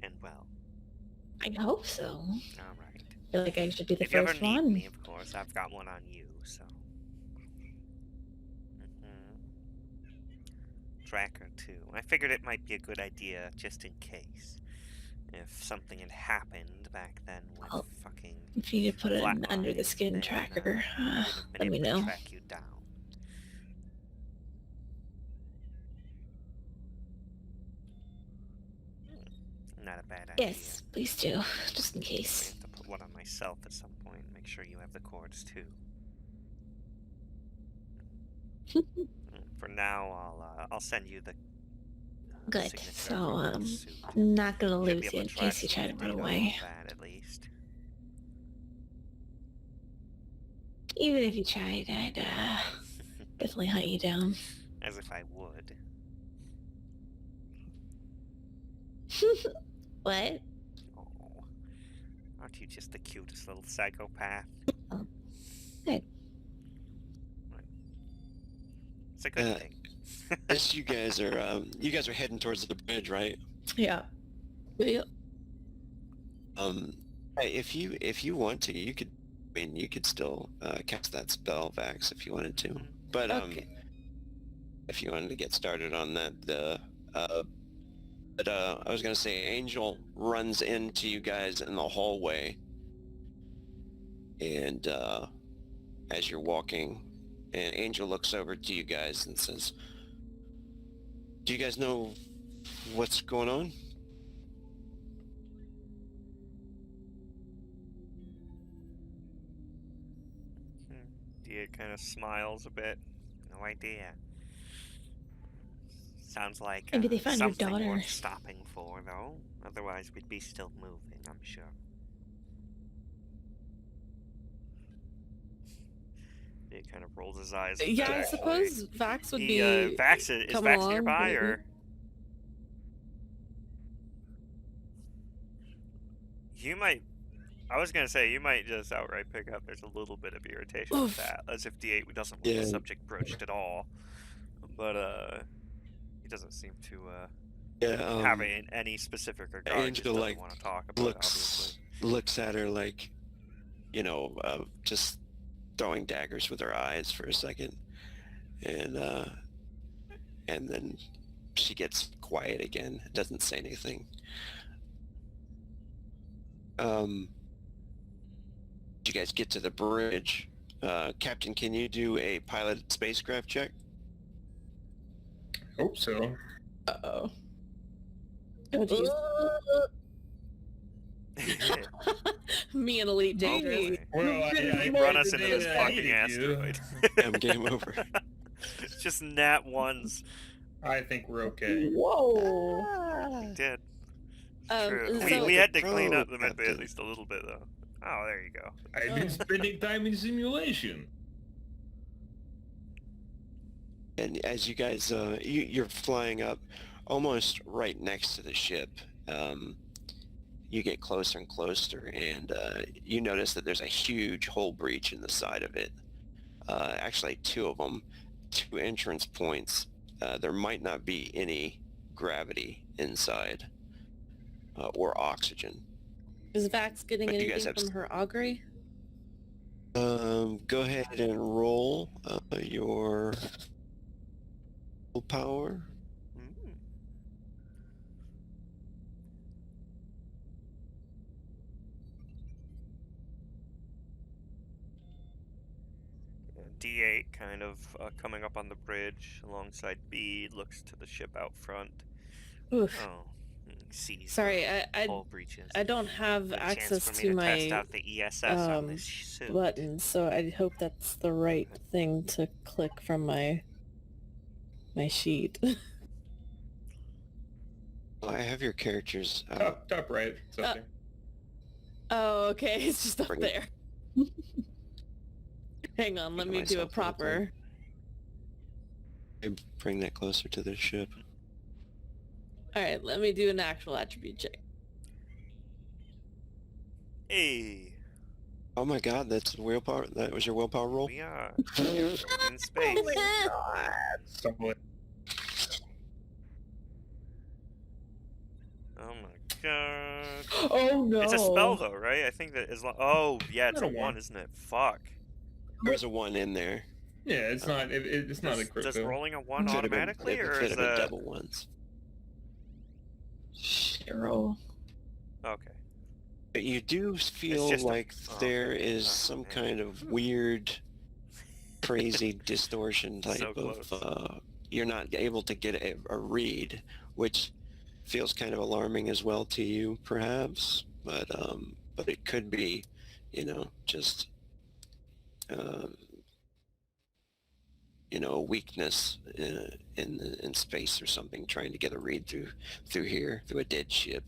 And, well, I hope so. all right. I feel like I should be the If you ever first need one. me, of course, I've got one on you, so. Tracker, too. I figured it might be a good idea, just in case. If something had happened back then with Well, fucking If you need to put an flatline, under the skin then, tracker, I would have been let me able to know. track you down. Not a bad idea. Yes, please do, just in I case. have to put one on myself at some point. Make sure you have the cords too. For now, I'll send you the Good. signature So, from the suit. I'm not gonna Should be lose able you in to case you track try to some run data on away. that, at least. Even if you tried, I'd definitely hunt you down. As if I would. What? Oh, aren't you just the cutest little psychopath? Oh, good. It's a good thing. As you guys are heading towards the bridge, right? Yeah. Yep. If you want to, you could still cast that spell, Vax, if you wanted to. But Okay. if you wanted to get started on that, I was gonna say, Angel runs into you guys in the hallway, and as you're walking, and Angel looks over to you guys and says, "Do you guys know what's going on?" D8 kind of smiles a bit. No idea. Sounds like Maybe they found your something daughter. worth stopping for, though. Otherwise, we'd be still moving, I'm sure. He kind of rolls his eyes. Yeah, I back. suppose Vax would He, be Vax is come Vax along, nearby, maybe. or you might. I was gonna say you might just outright pick up. There's a little bit of irritation with Oof. that, as if D8 doesn't want the Yeah. subject broached at all. but he doesn't seem to Yeah, have any specific regard. He just Angel, doesn't want to talk about it, obviously. looks at her like, just throwing daggers with her eyes for a second, and then she gets quiet again, doesn't say anything. You guys get to the bridge. Captain, can you do a piloted spacecraft check? Hope so. Uh-oh. Oh, jeez. Me and Elite Dangerous. Well, I Run us into this I fucking hated you. asteroid. Game over. It's just nat ones. I think we're okay. Whoa. We did. Um, True. so- We had to clean up the Captain. medbay at least a little bit, though. Oh, there you go. I've been spending time in simulation. And as you guys, you're flying up almost right next to the ship. You get closer and closer, and you notice that there's a huge hull breach in the side of it. Actually, two of them, 2 entrance points. There might not be any gravity inside or oxygen. Is Vax getting But you guys anything have from her augury? Go ahead and roll your power. Mm. D8 kind of coming up on the bridge alongside B, looks to the ship out front. Oof. Oh, sees Sorry, hull breaches. I don't have Good chance access for me to test my out the ESS on this suit. button, so I hope that's the right thing to click from my sheet. I have your characters. Top right. It's up there. Oh, okay, it's just up Bring there. Hang on, let me do a myself real quick. proper. Bring that closer to the ship. Alright, let me do an actual attribute check. Hey, Oh my God, that's willpower. That was your willpower roll. we are in space. Somewhat. Oh my god. Oh no. It's a spell though, right? I think that as long. Oh yeah, it's a Not a 1, one. isn't it? Fuck. There's a 1 in there. Yeah, it's not. It's not a Does critical. rolling a 1 Could have been- automatically, it or could is have been that double ones. Cheryl. okay? But you do feel just a- like oh, there okay. is Oh, some man. kind of weird, crazy distortion type So of. close. You're not able to get a read, which feels kind of alarming as well to you, perhaps. But it could be, just. A weakness in space or something, trying to get a read through here, through a dead ship.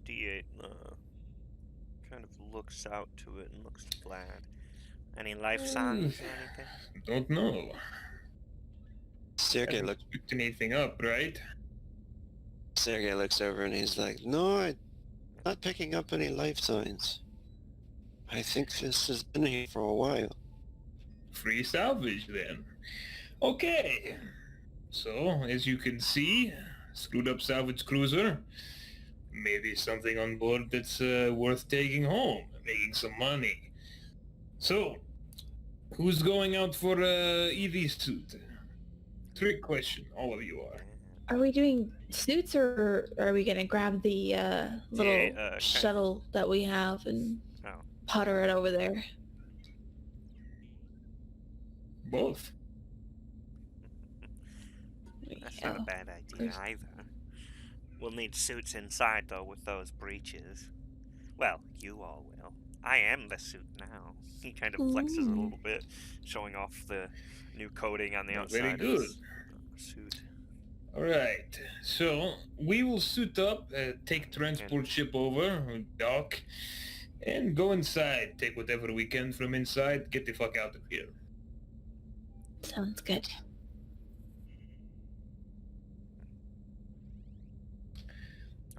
D8 kind of looks out to it and looks glad. Any life signs or anything? Don't know. Sergey Haven't picked anything up, right? looks over and he's like, "No, I'm not picking up any life signs. I think this has been here for a while." Free salvage then. Okay. So, as you can see, screwed up salvage cruiser. Maybe something on board that's worth taking home, making some money. So, who's going out for Evie's suit? Trick question, all of you are. Are we doing suits or are we gonna grab the little kinda- shuttle that we have and Oh. potter it over there? Both. That's not a bad idea either. We'll need suits inside though with those breaches. Well, you all will. I am the suit now. He kind of flexes a little bit, showing off the new coating on the outside Very of good. his suit. Alright, so we will suit up, take transport ship over, dock, and go inside. Take whatever we can from inside, get the fuck out of here. Sounds good.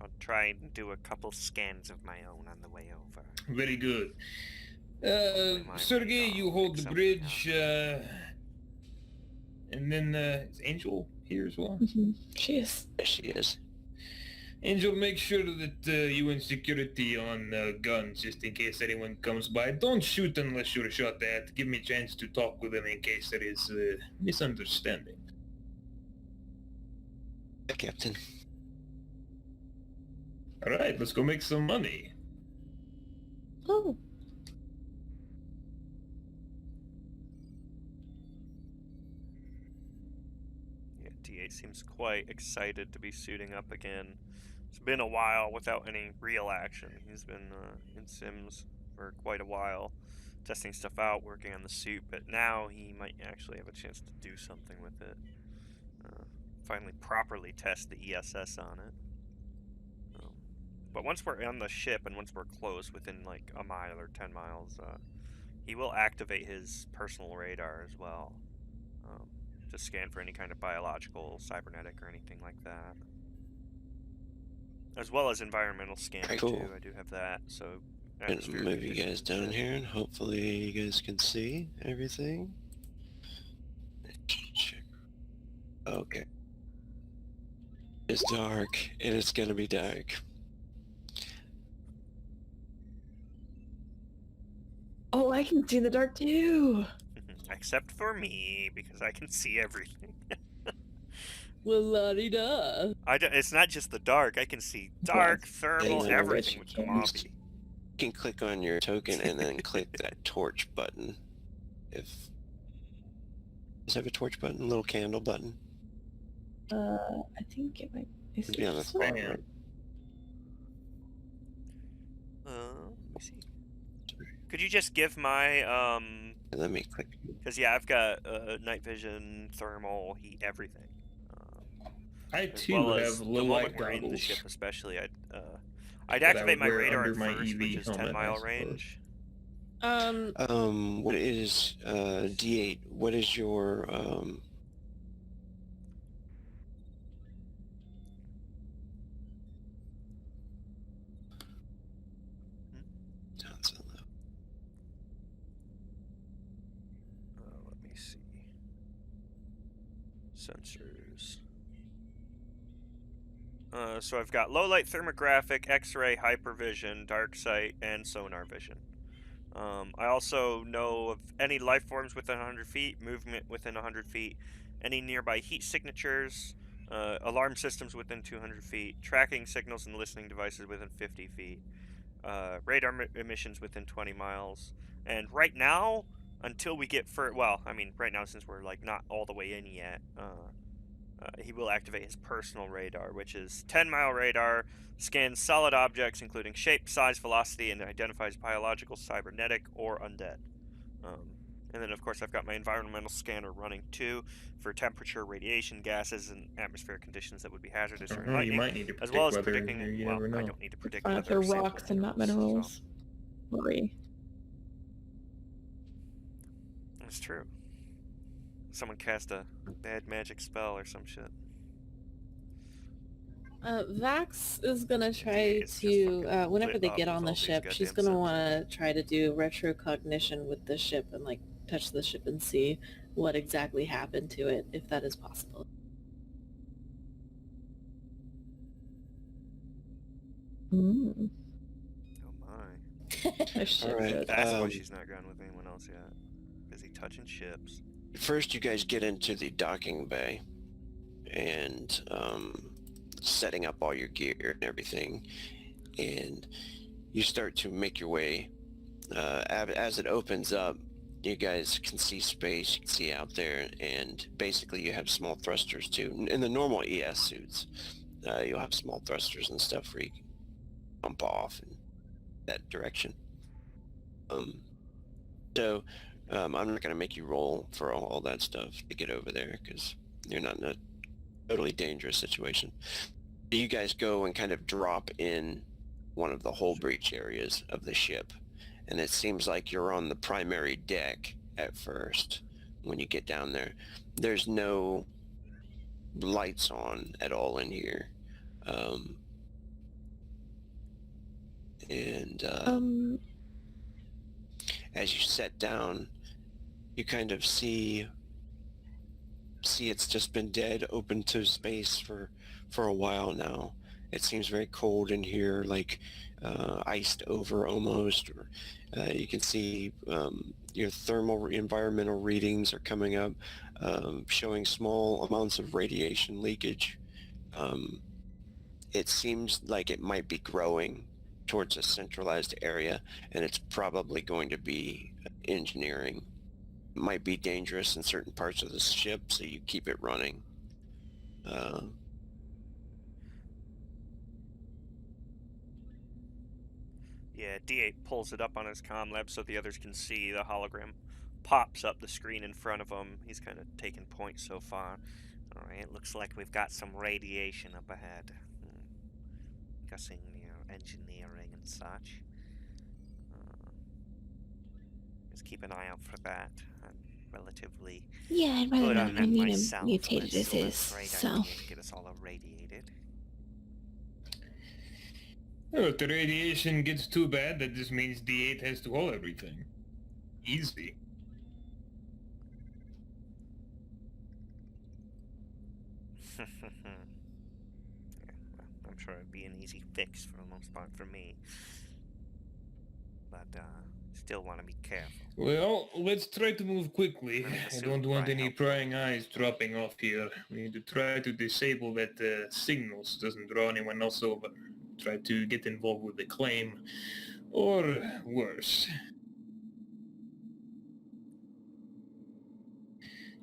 I'll try and do a couple scans of my own on the way over. Very good. my Sergey, radar you will hold pick the something bridge, and then is Angel here as well? Mhm. She is. Yes, she is. Angel, make sure that you and security on guns, just in case anyone comes by. Don't shoot unless you're shot at. Give me a chance to talk with them in case there is misunderstanding. Yeah, Captain. All right, let's go make some money. Oh. Yeah, D8 seems quite excited to be suiting up again. It's been a while without any real action. He's been in Sims for quite a while, testing stuff out, working on the suit, but now he might actually have a chance to do something with it. Finally properly test the ESS on it. But once we're on the ship and once we're close, within like a mile or 10 miles, he will activate his personal radar as well, to scan for any kind of biological, cybernetic, or anything like that. As well as environmental scanning Cool. too. I do have that. So I'm gonna atmospheric move you guys conditions down and here, and hopefully you guys can see everything. Okay. It's dark, and it's gonna be dark. Oh, I can see in the dark too. except for me, because I can see everything. Well, la-di-da. It's not just the dark. I can see dark, thermal, Hey, everything with the Rich. Mobby. You can click on your token and then click that torch button. Does it have a torch button? A little candle button? I think it might. Is It'd be on the it far Bam. right. Let me see. Could you just give my Let me click. because yeah, I've got night vision, thermal, heat, everything. I As too well as have the low moment light we're in the goggles. ship, especially, I'd That I activate would my wear radar under at my first, which EV is helmet, 10 I mile suppose. range. What is D8? What is your down so low. Let me see. Sensors. So I've got low light thermographic, X-ray, hypervision, dark sight, and sonar vision. I also know of any life forms within 100 feet, movement within 100 feet, any nearby heat signatures, alarm systems within 200 feet, tracking signals and listening devices within 50 feet, radar emissions within 20 miles. And right now, until we get right now since we're like not all the way in yet, he will activate his personal radar, which is 10-mile radar, scans solid objects including shape, size, velocity, and identifies biological, cybernetic, or undead. And then, of course, I've got my environmental scanner running too for temperature, radiation, gases, and atmospheric conditions that would be hazardous during You lightning, might need to as predict well as weather. predicting. You Well, never know. I don't need to predict Find out weather. they're sample rocks and not minerals, minerals. Worry. so that's true. Someone cast a bad magic spell or some shit. Vax is gonna try It's just to, fucking whenever lit they up get with on all the these ship, she's goddamn gonna want to try to do retrocognition with the ship and like touch the ship and see what exactly happened to it, if that is possible. Mm. Oh my. This ship Alright, is- That's why she's not gone with anyone else yet. Busy touching ships. First, you guys get into the docking bay and setting up all your gear and everything, and you start to make your way. As it opens up, you guys can see space, you can see out there, and basically you have small thrusters too. In the normal ES suits, you'll have small thrusters and stuff where you can bump off in that direction. So I'm not going to make you roll for all that stuff to get over there because you're not in a totally dangerous situation. You guys go and kind of drop in one of the hull breach areas of the ship, and it seems like you're on the primary deck at first when you get down there. There's no lights on at all in here. And as you set down, you kind of see it's just been dead, open to space for a while now. It seems very cold in here, like iced over almost. Or you can see your thermal environmental readings are coming up, showing small amounts of radiation leakage. It seems like it might be growing towards a centralized area, and it's probably going to be engineering. It might be dangerous in certain parts of the ship, so you keep it running. Yeah, D8 pulls it up on his comm lab so the others can see. The hologram pops up the screen in front of him. He's kind of taking points so far. Alright, looks like we've got some radiation up ahead. Guessing near engineering and such. Just keep an eye out for that. I'm relatively Yeah, I'd rather good not on that remain myself, mutated but as still a is, great so... idea to get us all irradiated. Oh, if the radiation gets too bad, that just means D8 has to haul everything. Easy. Yeah, well, I'm sure it'd be an easy fix for the most part for me. But, still want to be careful. Well, let's try to move quickly. I mean, I the suit don't would want probably any help. prying eyes dropping off here. We need to try to disable that signals. Doesn't draw anyone else over. Try to get involved with the claim. Or worse.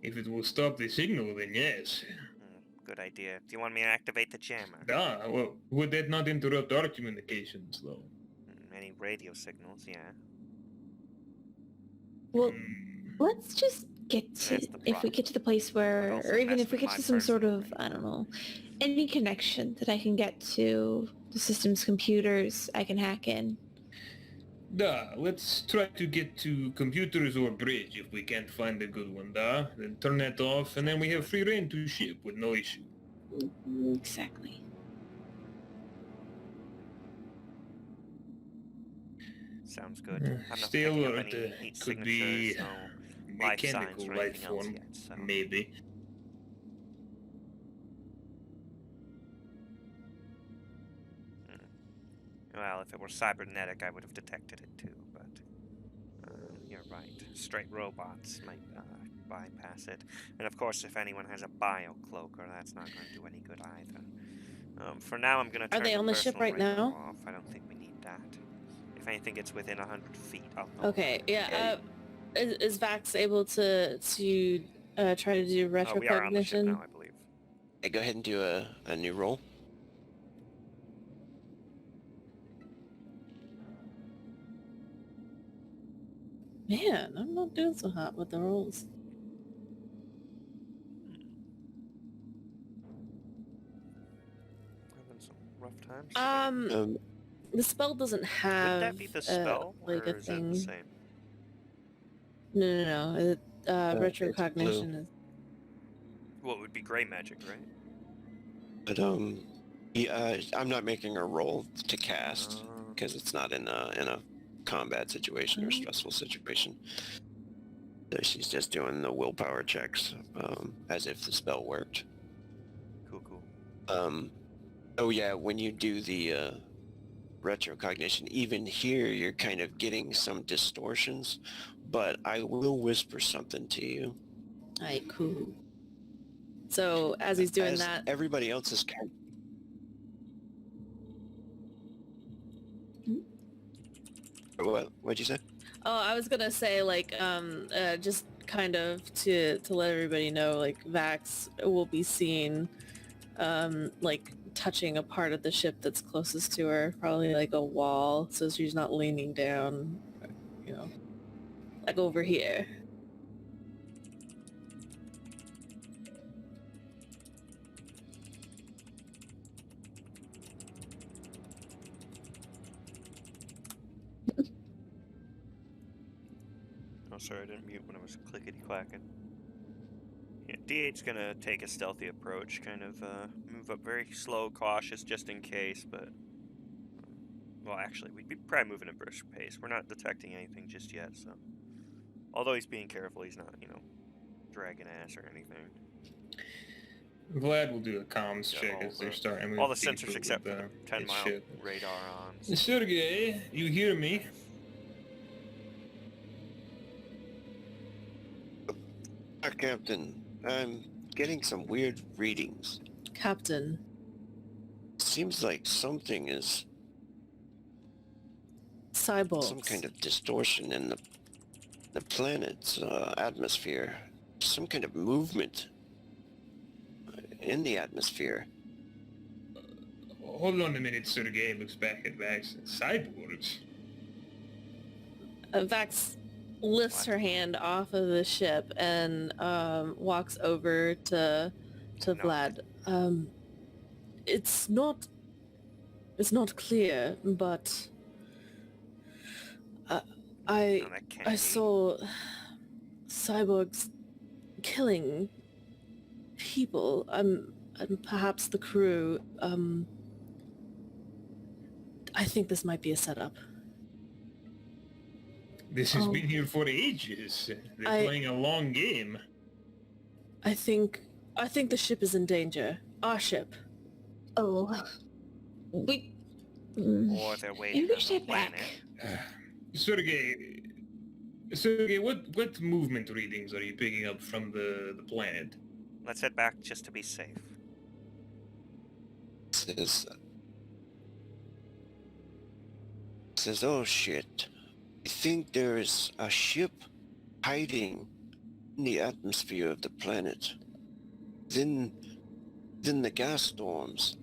If it will stop the signal, then yes. Good idea. Do you want me to activate the jammer? Well, would that not interrupt our communications, though? Any radio signals, yeah. Well, let's just get to... That's the If we problem. get to the place where... It also Or even has if we to be get my to some sort personal of, radio. I don't know, any connection that I can get to the system's computers, I can hack in. Let's try to get to computers or bridge if we can't find a good one, Then turn that off, and then we have free reign to ship with no issue. Exactly. Sounds good. I'm not Still, picking up or any it heat could be signatures, no life signs mechanical or life anything else form, yet, so... maybe. Well, if it were cybernetic, I would have detected it too, but you're right. Straight robots might bypass it. And of course, if anyone has a bio-cloaker, that's not going to do any good either. For now, I'm going to turn they on the ship personal right radio now? off. I don't think we need that. If anything gets within 100 feet, I'll know. Okay, yeah, is Vax able to try to do Oh, we are on the ship retrocognition? now, I believe. Hey, go ahead and do a new roll. Man, I'm not doing so hot with the rolls. Having some rough times. today. The spell doesn't Would have that be the spell, like or a is it the thing. same? No. It's Retrocognition is. Well, it would be gray magic, right? But yeah, I'm not making a roll to cast because it's not in a combat situation or stressful situation. So she's just doing the willpower checks as if the spell worked. Cool. Oh yeah, when you do the retrocognition, even here you're kind of getting some distortions, but I will whisper something to you. Alright, cool. So as he's doing As that, everybody else is kind What'd you say? oh, I was gonna say like just kind of to let everybody know, like Vax will be seen like touching a part of the ship that's closest to her, probably like a wall, so she's not leaning down, you know, like over here. Oh, sorry, I didn't mute when I was clickety-clacking. Yeah, D8's gonna take a stealthy approach, kind of move up very slow, cautious, just in case, but Well, actually, we'd be probably moving at brisk pace. We're not detecting anything just yet, so... Although he's being careful, he's not, dragging ass or anything. Vlad will do a comms Got check all as they're the- starting to move All the deeper sensors except for with, the 10-mile ship. radar on. So. Sergey, you hear me? Captain, I'm getting some weird readings. Captain, Seems like something is cyborgs. some kind of distortion in the planet's atmosphere. Some kind of movement in the atmosphere. Hold on a minute, Sergey looks back at Vax. Cyborgs? Vax lifts her hand off of the ship and walks over to Vlad. It's not clear, but I saw cyborgs killing people. And perhaps the crew. I think this might be a setup. This has been here for ages. They're playing a long game. I think the ship is in danger. Our ship. Oh. We... Or they're waiting Maybe on the step planet. back. Sergey, what movement readings are you picking up from the planet? Let's head back just to be safe. Says, oh shit. I think there's a ship hiding in the atmosphere of the planet. Then the gas storms.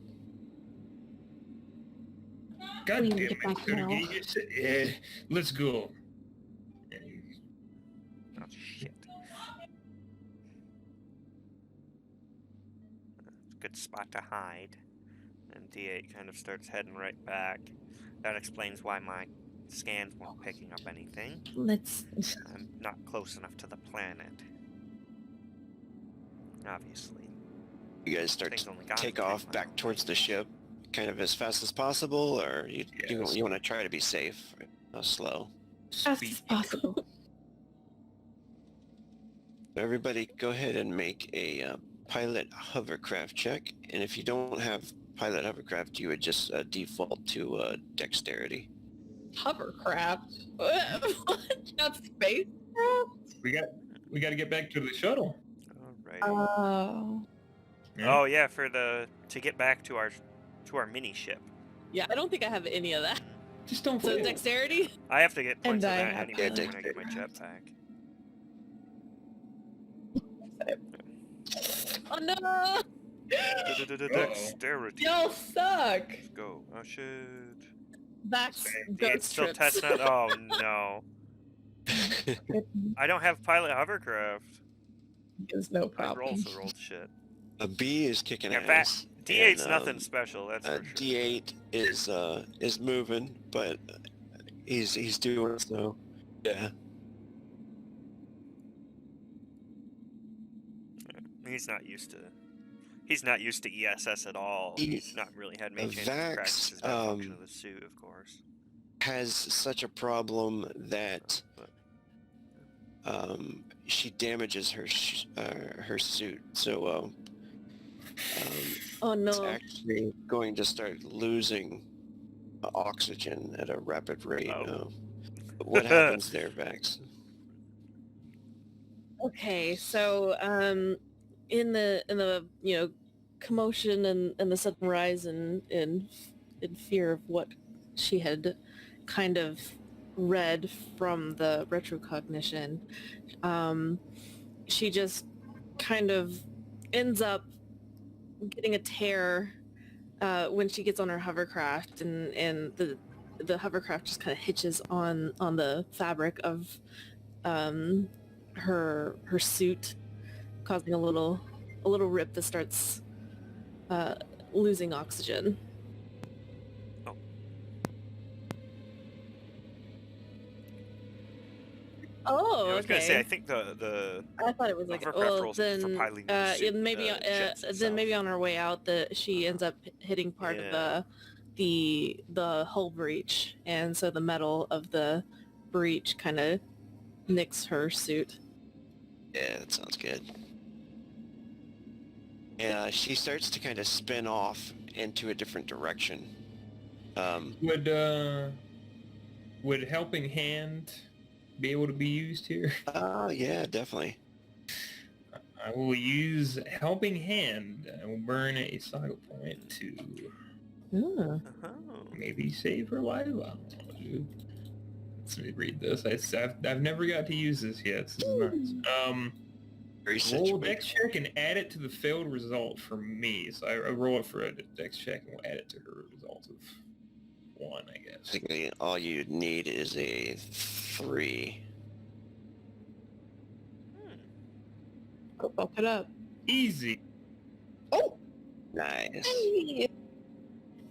God We damn need to it, get back now. Sergey. You said, let's go. Oh, shit. Good spot to hide. And D8 kind of starts heading right back. That explains why my scans weren't picking up anything. Let's... I'm not close enough to the planet. Obviously. You guys start Things to only got take 10 off miles back towards the ship, kind of as fast as possible, or you Yes. want to try to be safe, slow. Fast as possible. Everybody, go ahead and make a pilot hovercraft check, and if you don't have pilot hovercraft, you would just default to dexterity. Hovercraft? What? Not spacecraft? We got to get back to the shuttle. Alright. Oh. Yeah. Oh yeah, to get back to our mini ship. Yeah, I don't think I have any of that. Just don't So fall. dexterity? I have to get points And on I that have anyway to- when I get my jetpack. Oh no! Dexterity. Y'all suck! Let's go. Oh shit. Vax It's ghost still trips. testing out. Oh no. I don't have pilot hovercraft. There's no I problem. also rolled shit. A B is kicking Yeah, ass. D8's and, nothing special, that's for sure. D8 is moving, but he's doing so. Yeah. He's not used to ESS at all. He's not really had many chances to Vax, practice that function of the suit, of course. Has such a problem that she damages her suit. So Oh it's no. actually going to start losing oxygen at a rapid rate. Oh. What happens there, Vax? Okay, so in the commotion and the sudden rise in fear of what she had kind of read from the retrocognition, she just kind of ends up getting a tear when she gets on her hovercraft, and the hovercraft just kind of hitches on the fabric of her suit, causing a little rip that starts losing oxygen. Oh. Oh, I was gonna say, I okay. think the I thought it was like, hovercraft well, rolls for then piloting the suit, maybe jets then maybe itself. on her way out, she ends up hitting part of Yeah. the hull breach, and so the metal of the breach kind of nicks her suit. Yeah, that sounds good. Yeah, she starts to kind of spin off into a different direction. Would Helping Hand be able to be used here? Yeah, definitely. I will use Helping Hand. I will burn a saga point to Ooh. Oh. maybe save her life. I don't know, dude. Let me read this. I've never got to use this yet. This is nice. Very Roll a situated. dex check and add it to the failed result for me. So I roll it for a dex check and we'll add it to her result of 1, I guess. Basically, all you need is a 3. Go bump it up. Easy. Oh! Nice. Hey!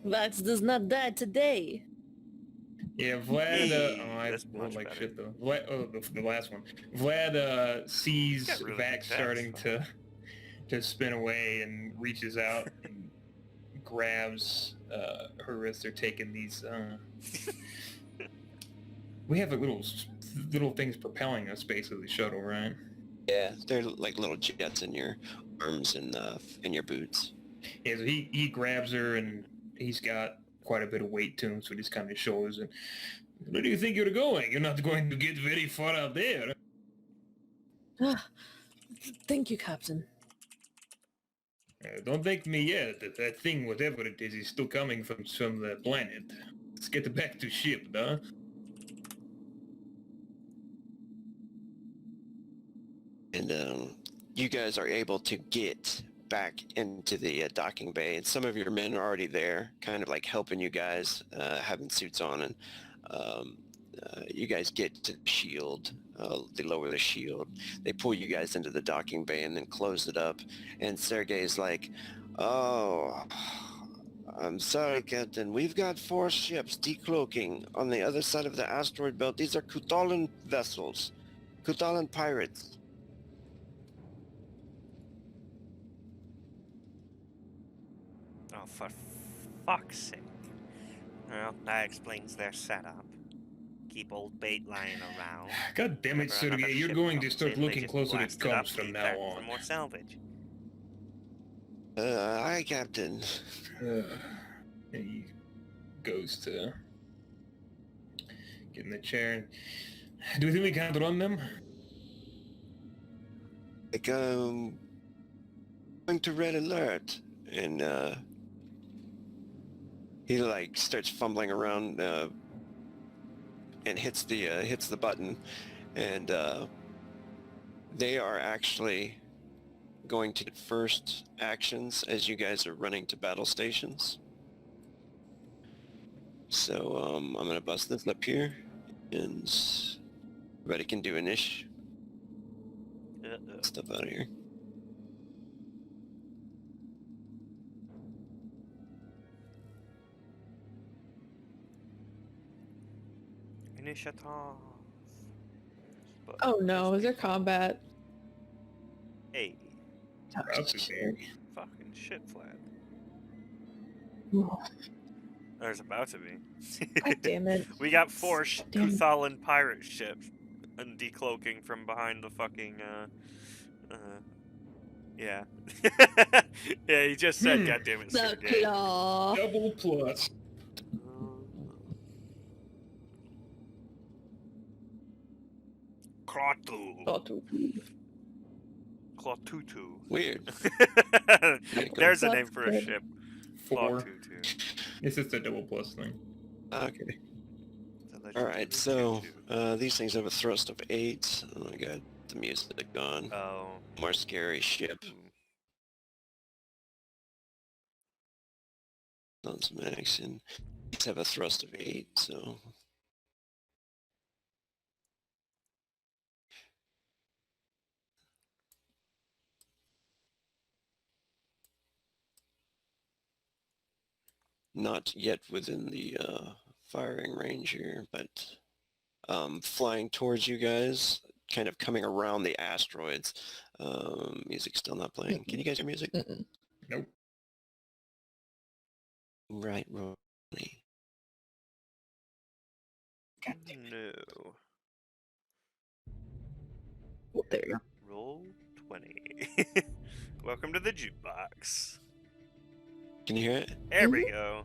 Vax does not die today. Yeah, Vlad. Hey, I that's rolled much like better. shit though. Vlad, the last one. Vlad sees Got really Vax good starting stats, to spin away and reaches out and grabs her wrist. They're taking these. We have like little things propelling us, basically shuttle, right? Yeah, they're like little jets in your arms and in your boots. Yeah, so he grabs her and he's got quite a bit of weight to him, so he just kind of shoulders and, where do you think you're going? You're not going to get very far out there. Thank you, Captain. Don't thank me yet. That thing, whatever it is still coming from the planet. Let's get back to ship, huh? And you guys are able to get back into the docking bay, and some of your men are already there, kind of like helping you guys, having suits on, and you guys get to the shield. They lower the shield. They pull you guys into the docking bay and then close it up. And Sergei's like, "Oh, I'm sorry, Captain. We've got 4 ships decloaking on the other side of the asteroid belt. These are Kutalan vessels, Kutalan pirates." Oh, for fuck's sake. Well, that explains their setup. Keep old bait lying around. God damn it, Whenever another Sergei, you're ship going to comes start in, they looking just closer to blast it up, guns from leave now back on. for more salvage. Aye, Captain. And he goes to get in the chair. Do you think we can't run them? Like, going to red alert. And he like starts fumbling around and hits the button, and they are actually going to get first actions as you guys are running to battle stations. So I'm gonna bust this up here, and everybody can do initiative stuff out of here. Initiative. But Oh no, is there combat? Hey, That's Shit. fucking shit, Vlad. Oh, There's about to be. God damn it. We got 4 Damn. Kuthalan pirate ships and decloaking from behind the fucking, yeah. Yeah, he just said, goddammit, The Sergey. claw. Double plus. Klotu. Klotu. Klotutu. Weird. There's a That's name for a good. ship. 4. Klotutu. It's just a double plus thing. Okay. The legend All of right. the So Tutu. these things have a thrust of 8. Oh my god, the music gone. Oh. More scary ship. On some action. These have a thrust of 8. So. Not yet within the firing range here, but flying towards you guys, kind of coming around the asteroids. Music's still not playing. Can you guys hear music? Mm-mm. Nope. Right, No. Oh, there you go. Roll 20. Welcome to the jukebox. Can you hear it? There we go.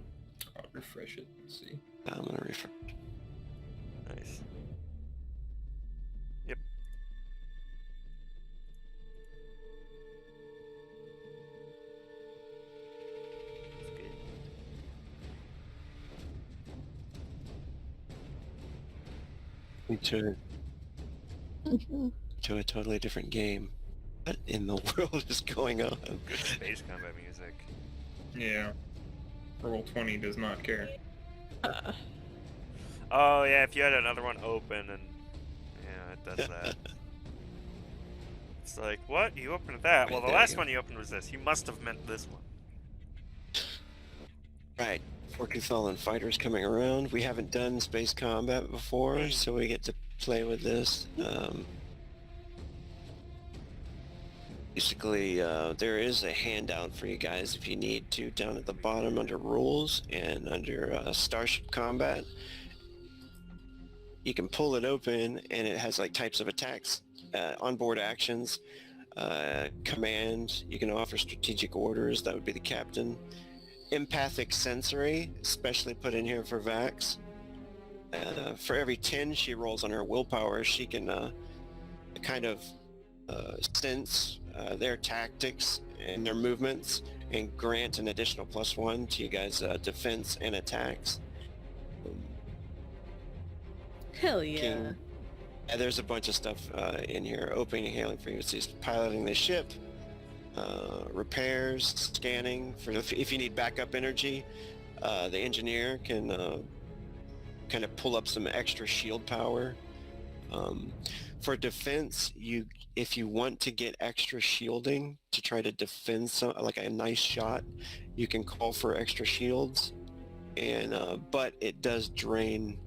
I'll refresh it and see. I'm gonna refresh. Nice. Yep. That's good. To a totally different game. What in the world is going on? Good space combat music. Yeah. Roll 20 does not care. Oh yeah, if you had another one open and yeah, it does that. It's like, what? You opened that? Well, Right, the there last you go. one you opened was this. You must have meant this one. Right. Fallen fighters coming around. We haven't done space combat before, so we get to play with this. Basically, there is a handout for you guys if you need to down at the bottom under rules and under Starship Combat. You can pull it open and it has like types of attacks, onboard actions, command. You can offer strategic orders. That would be the captain. Empathic sensory, especially put in here for Vax. For every 10 she rolls on her willpower, she can kind of sense their tactics and their movements and grant an additional +1 to you guys' defense and attacks. Hell yeah. King. There's a bunch of stuff in here. Opening and hailing frequencies, piloting the ship, repairs, scanning for if you need backup energy. The engineer can kind of pull up some extra shield power. For defense, if you want to get extra shielding to try to defend like a nice shot, you can call for extra shields, and but it does drain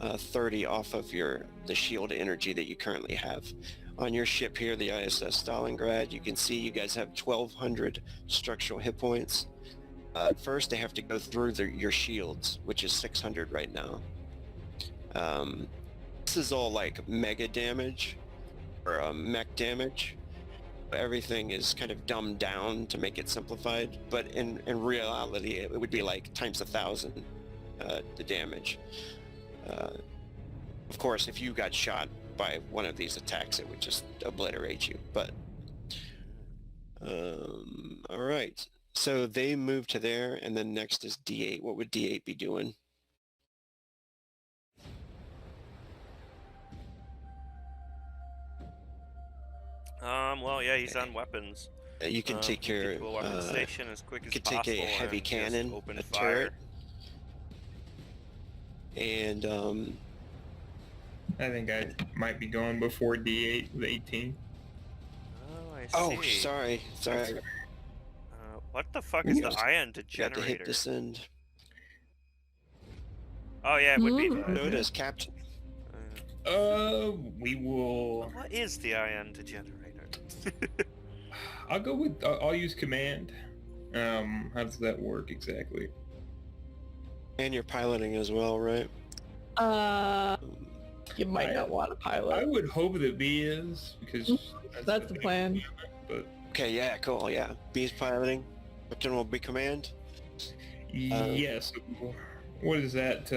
30 off of the shield energy that you currently have. On your ship here, the ISS Stalingrad, you can see you guys have 1,200 structural hit points. First, they have to go through your shields, which is 600 right now. This is all like mega damage or mech damage. Everything is kind of dumbed down to make it simplified, but in reality, it would be like times 1,000 the damage. Of course, if you got shot by one of these attacks, it would just obliterate you. But all right, so they move to there, and then next is D8. What would D8 be doing? Well, yeah, he's on weapons. You can take He your could do a weapon station as quick as could possible. take a heavy and just cannon, open a fire. turret, and I think I might be going before D8 with 18. Oh, I see. oh, sorry. What the fuck You is the gotta- ion You got to hit degenerator? descend. Oh yeah, it would be. Mm. Note as captain. We will... What is the ion degenerator? I'll go with... I'll use command. How does that work exactly? And you're piloting as well, right? You might not want to I pilot. would hope that B is, because... That's the plan. But Okay, yeah, cool, yeah. B's piloting. Captain will be command. yes. What does that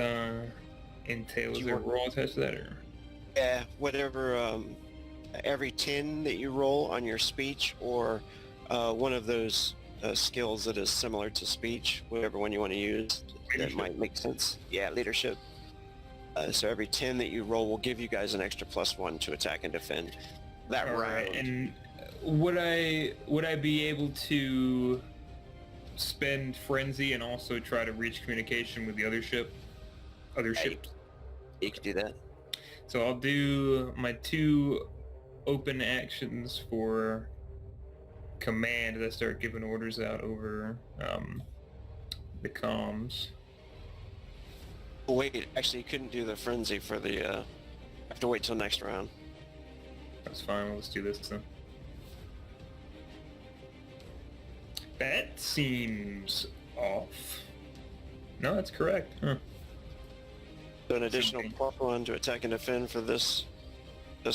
entail? Is Do you there a want- roll attached to that, or...? Yeah, whatever, every 10 that you roll on your speech, or one of those skills that is similar to speech, whatever one you want to use, that Leadership. might make sense. Yeah, leadership. So every 10 that you roll will give you guys an extra +1 to attack and defend that All round. right, and would I be able to spend frenzy and also try to reach communication with the other ships? You can do that. So I'll do my 2 open actions for command as I start giving orders out over the comms. Oh, wait, actually, you couldn't do the frenzy for the. Have to wait till next round. That's fine. Let's do this then. That seems off. No, that's correct. Huh. So an additional +1 to attack and defend for this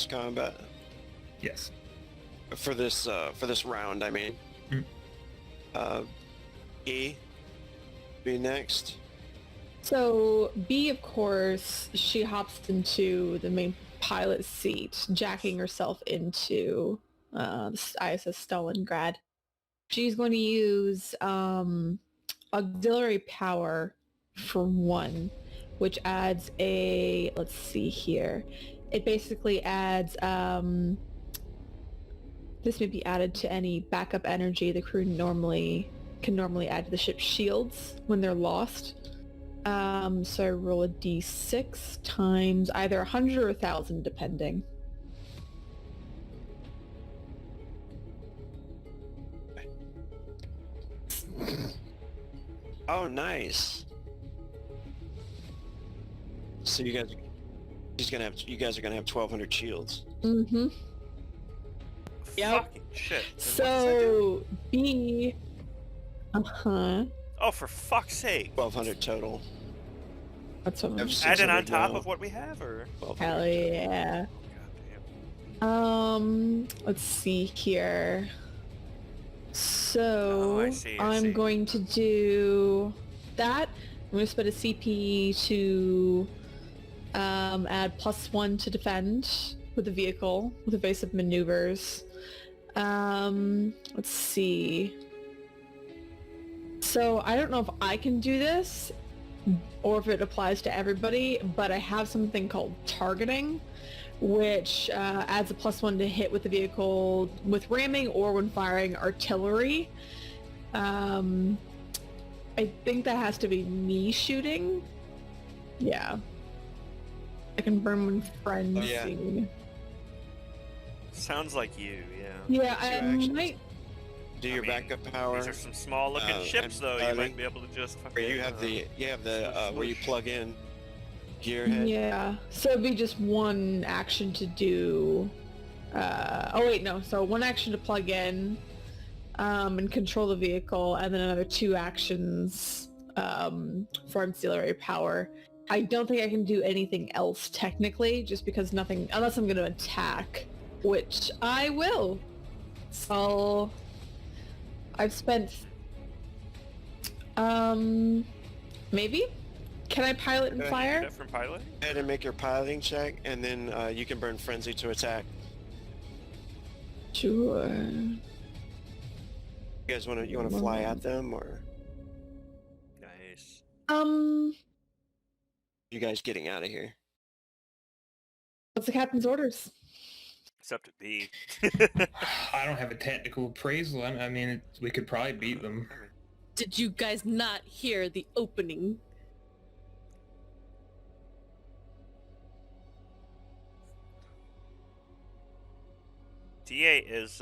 combat. Yes. For this round, I mean. E. Be next. So B, of course, she hops into the main pilot seat, jacking herself into the ISS Stalingrad. She's going to use auxiliary power for 1, which adds a, let's see here. It basically adds, this may be added to any backup energy the crew can normally add to the ship's shields when they're lost. So I roll a d6 times either 100 or 1,000, depending. Oh, nice. So you guys are gonna have 1,200 shields. Mm-hmm. Yep. Fucking shit. And So B. Uh-huh. oh, for fuck's sake. 1,200 total. That's what I'm... Have Add it on 600 top now. of what we have, or? 1,200 Hell total. yeah. Goddamn. Let's see here. So Oh, I see. I'm going to do that. I'm going to spend a CP to add +1 to defend with the vehicle with evasive maneuvers. Let's see. So I don't know if I can do this or if it applies to everybody, but I have something called targeting, which adds a +1 to hit with the vehicle with ramming or when firing artillery. I think that has to be me shooting. Yeah. I can burn when friends Oh, yeah. see me. Sounds like you, yeah. Yeah, Two I actions. might... Do your I mean, backup power. These are some small looking ships, and though. You piloting. might be able to just fucking... Where you have the where you plug in gearhead. Yeah, so it'd be just one action to do... oh wait, no. So one action to plug in and control the vehicle, and then another 2 actions for auxiliary power. I don't think I can do anything else technically, just because nothing... Unless I'm going to attack, which I will. So... I've spent... maybe? Can I pilot and Go ahead. fire? Different pilot? Go ahead and make your piloting check, and then you can burn frenzy to attack. Sure. You guys want to fly at them, or Nice. you guys getting out of here? What's the captain's orders? It's up to B. I don't have a tactical appraisal. I mean, we could probably beat them. Did you guys not hear the opening? D8 is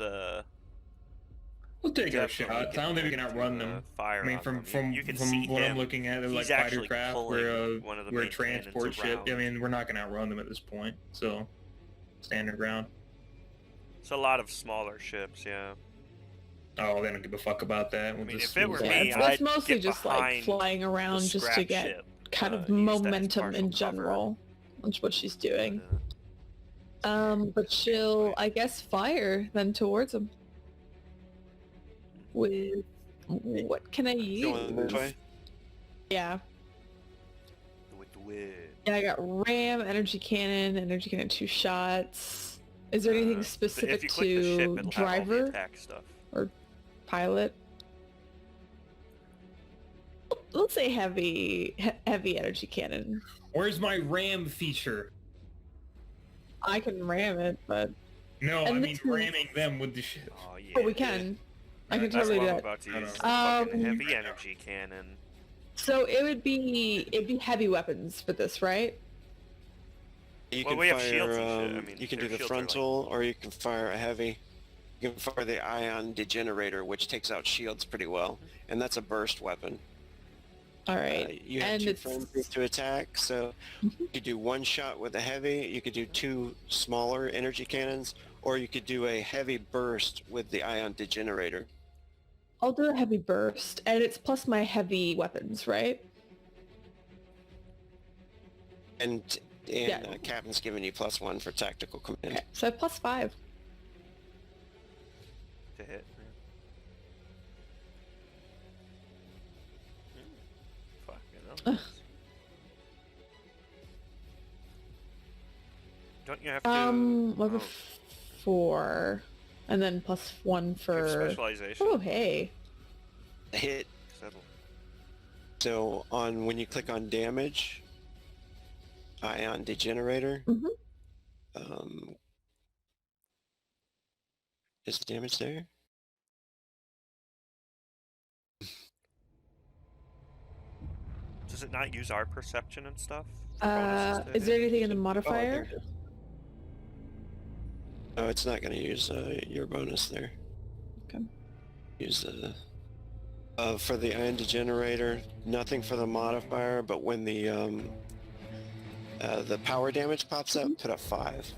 We'll take our definitely shots. I don't think we can getting outrun to, them. fire I mean, on from them. from You can from see what I'm him. looking at, they're He's like fighter actually craft. pulling We're one of the we're a main cannons transport ship. I around. mean, we're not gonna outrun them at this point. So, stand our ground. It's a lot of smaller ships, yeah. Oh, they don't give a fuck about that. We'll mean, just, if it were we'll- Yeah, me, it's I'd mostly get just like behind flying the around just to scrap get ship, kind of use that as momentum partial in cover. general. That's what she's doing. But, But she'll, I guess, fire then towards him. With what can I Going this use? way? Yeah, with the wind. yeah. I got ram, energy cannon 2 shots. Is there anything If specific you click the ship, to it'll have all the driver attack stuff. or pilot? Let's say heavy energy cannon. Where's my ram feature? I can ram it, but No, And I this mean is- ramming them with the ship. Oh yeah. but we can. I can That's totally what do I'm that. about to I use. don't The fucking heavy energy cannon. So it'd be heavy weapons for this, right? You Well, can we have fire. shields and shit. I mean, you can do their the shields are like- frontal, or you can fire a heavy. You can fire the ion degenerator, which takes out shields pretty well, and that's a burst weapon. All right. You have And 2 it's- frenzies to attack, so you could do 1 shot with a heavy. You could do 2 smaller energy cannons, or you could do a heavy burst with the ion degenerator. I'll do a heavy burst, and it's plus my heavy weapons, right? And Yeah. Captain's giving you +1 for tactical command. Okay, so I have +5. To hit. Fuck, you know. Don't you have to? Level 4, and then +1 for specialization. Oh, hey. Hit. Settle. So when you click on damage, ion degenerator. Is the damage there? Does it not use our perception and stuff? for bonuses to Is there hit? anything in the Oh, modifier? there it is. No, it's not going to use your bonus there. Okay. Use for the ion degenerator, nothing for the modifier, but when the power damage pops up, put a 5.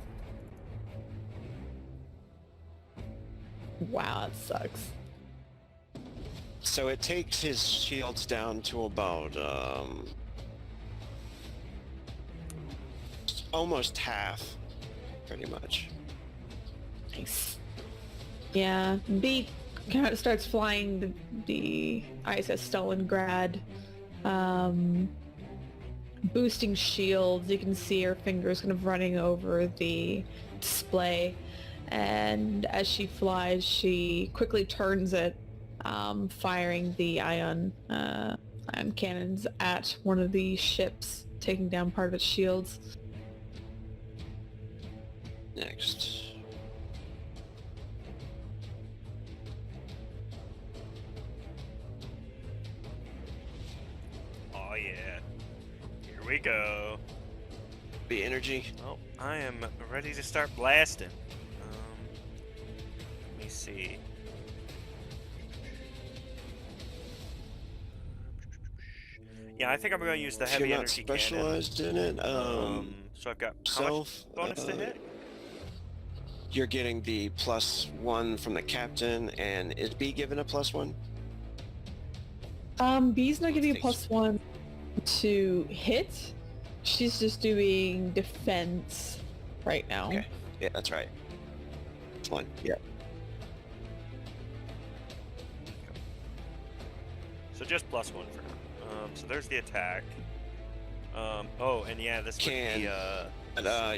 Wow, that sucks. So it takes his shields down to about almost half, pretty much. Nice. Yeah, B kind of starts flying the ISS Stalingrad, boosting shields. You can see her fingers kind of running over the display, and as she flies, she quickly turns it, firing the ion cannons at one of the ships, taking down part of its shields. Next. Oh yeah. Here we go. The energy. Oh, I am ready to start blasting. Let me see. Yeah, I think I'm going to use the If heavy you're not energy specialized in it, cannon. So I've got how much bonus to hit? You're getting the +1 from the captain, and is B given a +1? B's not giving a +1 to hit. She's just doing defense right now. Okay. Yeah, that's right. +1. Yeah. So just +1 for now. So there's the attack. Oh, and yeah, this would be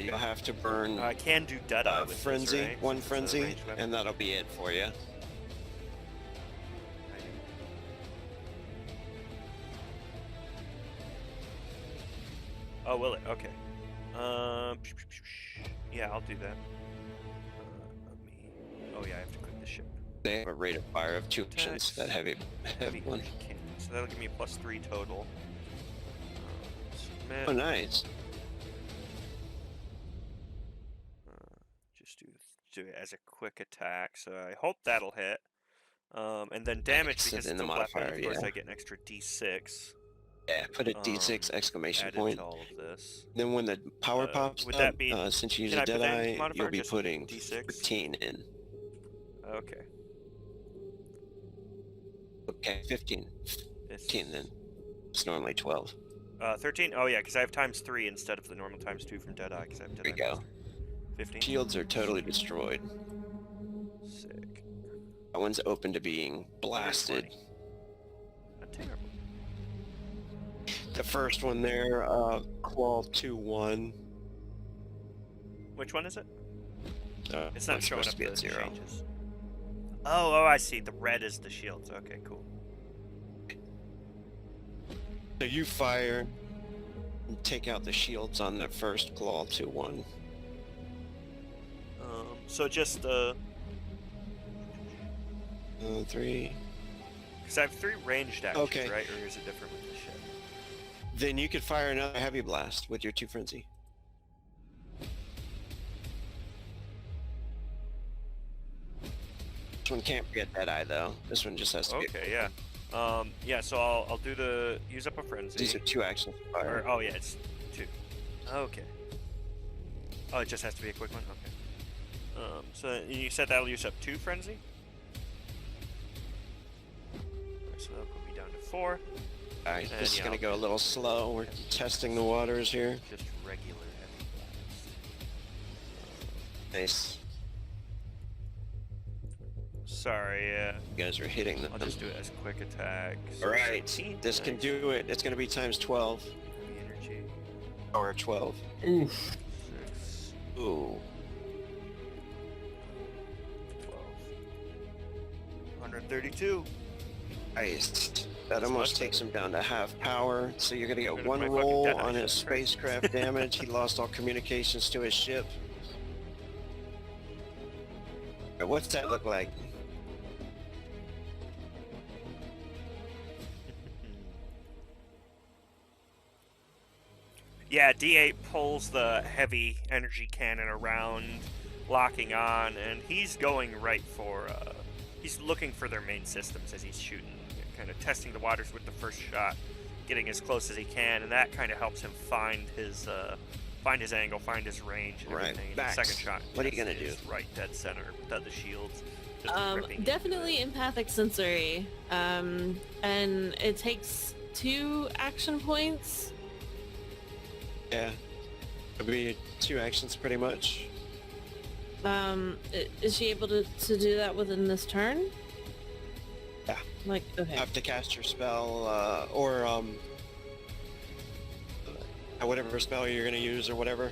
You'll have to burn I can do Deadeye with frenzy, this, right? one Since it's a frenzy, ranged weapon. and that'll be it for you. Oh, will it? Okay. Yeah, I'll do that. Oh yeah, I have to click the ship. They have a rate of fire of 2 actions, that heavy one. energy cannon. So that'll give me a +3 total. Submit. Oh, nice. Just do it as a quick attack. So I hope that'll hit. And then damage, Sit because in it's the a weapon, modifier, of course yeah. I get an extra D6. Yeah, put a D6 exclamation Added point. to all of this. Then when the power pops would up, that be- since you use can a I put that Deadeye, modifier you'll be just putting D6? 15 in. Okay. Okay, 15. 15 then. It's normally 12. 13? Oh yeah, because I have ×3 instead of the normal ×2 from Deadeye, because I have Deadeye. There we go. 15? Shields are totally destroyed. Sick. That one's open to being blasted. 20. Not terrible. The first one there, Qual 2-1. Which one is it? It's It's not showing supposed up to be the at 0. changes. Oh, I see. The red is the shields. Okay, cool. So you fire and take out the shields on the first Claw 2-1. So just 3. because I have 3 ranged actions, Okay. right? Or is it different with the ship? Then you could fire another heavy blast with your 2 frenzy. This one can't get Deadeye though. This one just has to be. Okay, yeah. Yeah. So I'll do the use up a frenzy. These are 2 actions to fire. Or, oh yeah, it's 2. Okay. Oh, it just has to be a quick one. Okay. So you said that'll use up 2 frenzy. So that'll put me down to 4. Alright, And, this is you gonna know, go a little slow. We're testing the waters here. just regular heavy blast. Nice. Sorry, You guys are hitting them. I'll just do it as quick attack. So Alright, 16, this can nice. do it. It's gonna be times 12. Heavy energy. Or 12. Oof. 6, Ooh. 12. 132. Nice. That That's almost much takes better. him down to half power, so you're gonna Rid get of one my fucking roll dash, on his that's right. spacecraft damage. He lost all communications to his ship. Alright, what's that look like? Yeah, D8 pulls the heavy energy cannon around, locking on, and he's going right for, he's looking for their main systems as he's shooting, kind of testing the waters with the first shot, getting as close as he can, and that kind of helps him find his angle, find his range, and Right, everything. Max, The second shot, what are you gonna is do? right dead center, without the shields. Just ripping into Definitely it. empathic sensory. And it takes 2 action points. Yeah. It'll be 2 actions pretty much. Is she able to do that within this turn? Yeah. Like, okay. Have to cast your spell, or whatever spell you're gonna use or whatever.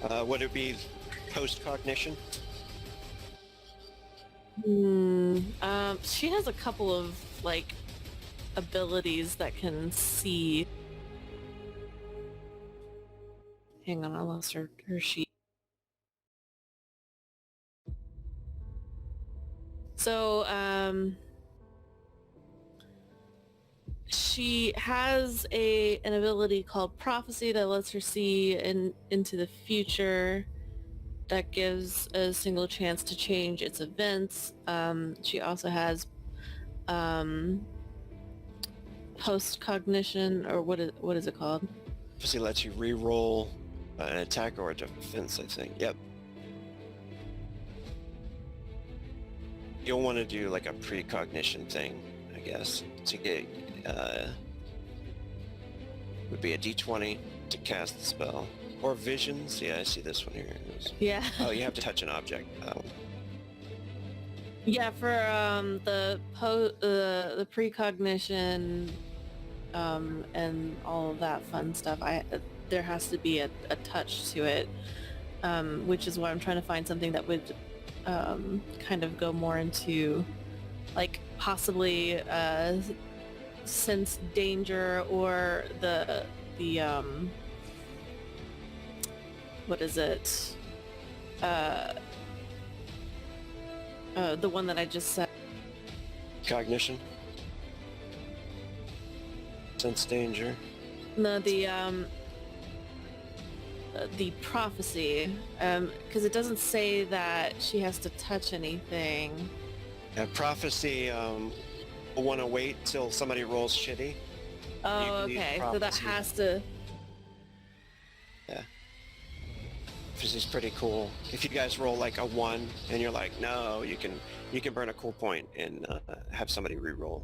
Would it be post-cognition? She has a couple of, like, abilities that can see. Hang on, I lost her sheet. So, she has an ability called Prophecy that lets her see into the future. That gives a single chance to change its events. She also has post-cognition, or what is it called? Obviously lets you re-roll an attack or a defense, I think. Yep. You'll want to do like a precognition thing, I guess, to get, would be a d20 to cast the spell. Or visions, yeah, I see this one here. Yeah. Oh, you have to touch an object. Yeah, for the precognition and all of that fun stuff, there has to be a touch to it, which is why I'm trying to find something that would kind of go more into, like, possibly sense danger, or the what is it? The one that I just said. Cognition. Sense danger. No, the prophecy, because it doesn't say that she has to touch anything. Yeah, prophecy, will want to wait till somebody rolls shitty. Oh, You need okay. So that prophecy. has to. Yeah. Prophecy's pretty cool. If you guys roll like a 1 and you're like, no, you can burn a cool point and have somebody re-roll.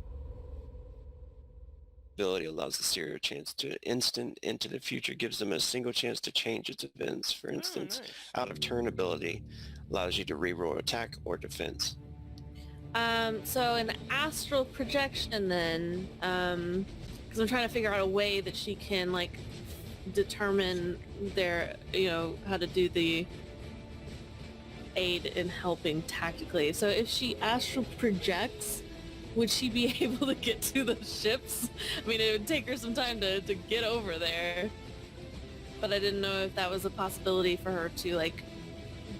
Ability allows the seer a chance to instant into the future, gives them a single chance to change its events. For instance, nice. out of turn ability allows you to re-roll attack or defense. So an astral projection then, because I'm trying to figure out a way that she can, like, determine how to do the aid in helping tactically. So if she astral projects, would she be able to get to the ships? I mean, it would take her some time to get over there, but I didn't know if that was a possibility for her to, like,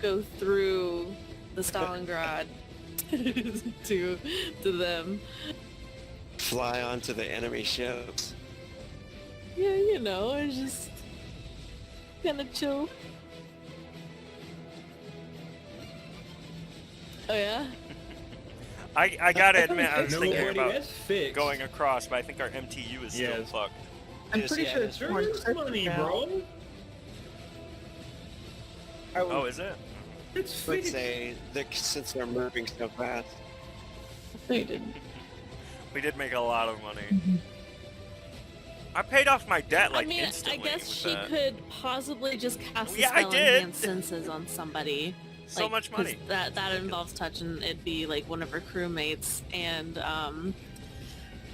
go through the Stalingrad to them. Fly onto the enemy ships. Yeah, it's just kind of chill. Oh yeah? I gotta admit, I was No, thinking buddy, about that's fixed. going across, but I think our MTU is still Yes. fucked. I'm Yes, pretty yeah, sure it's it's more yours money, bro. Oh, is it? It's Let's fixed. say, since they're moving so fast. No, you didn't. We did make a lot of money. Mm-hmm. I paid off my debt like I mean, instantly. I guess with she that. could possibly just cast the Yeah, I spell did. Enhance Senses on somebody. So like, much 'cause money. That involves touch, and it'd be like one of her crewmates, and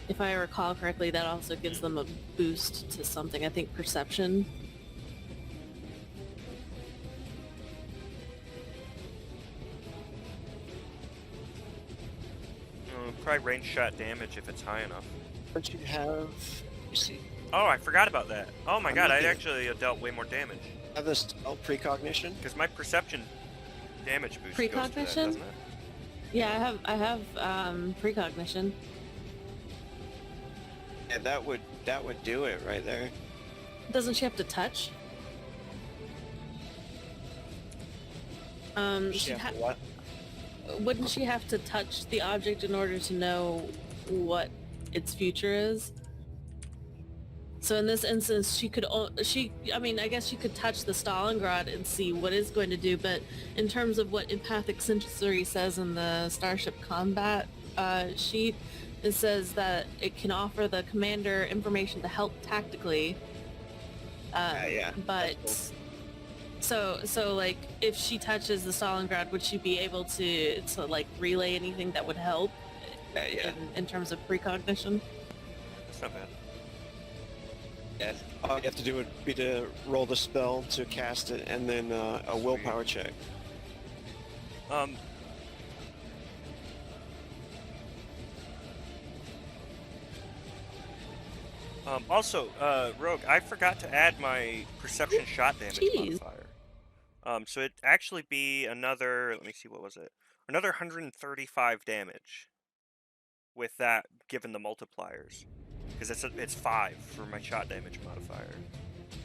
if I recall correctly, that also gives them a boost to something. I think perception. Probably range shot damage if it's high enough. Don't you have? You see, Oh, I forgot about that. Oh my I'm god, I looking. actually dealt way more damage. have this spell precognition? Because my perception damage boost goes to that, Precognition? doesn't it? Yeah, I have precognition. Yeah, that would do it right there. Doesn't she have to touch? She'd Yeah, what? Wouldn't she have to touch the object in order to know what its future is? So in this instance, she could, I mean, I guess she could touch the Stalingrad and see what it's going to do, but in terms of what empathic sensory says in the Starship Combat sheet, it says that it can offer the commander information to help tactically. Yeah. But so like, if she touches the Stalingrad, would she be able to like relay anything that would help Yeah. in terms of precognition? That's not bad. Yeah. All you have to do would be to roll the spell to cast it, and then a willpower check. Also, Rogue, I forgot to add my perception shot damage Jeez. modifier. So it'd actually be another, let me see, what was it? Another 135 damage with that, given the multipliers. Because it's 5 for my shot damage modifier.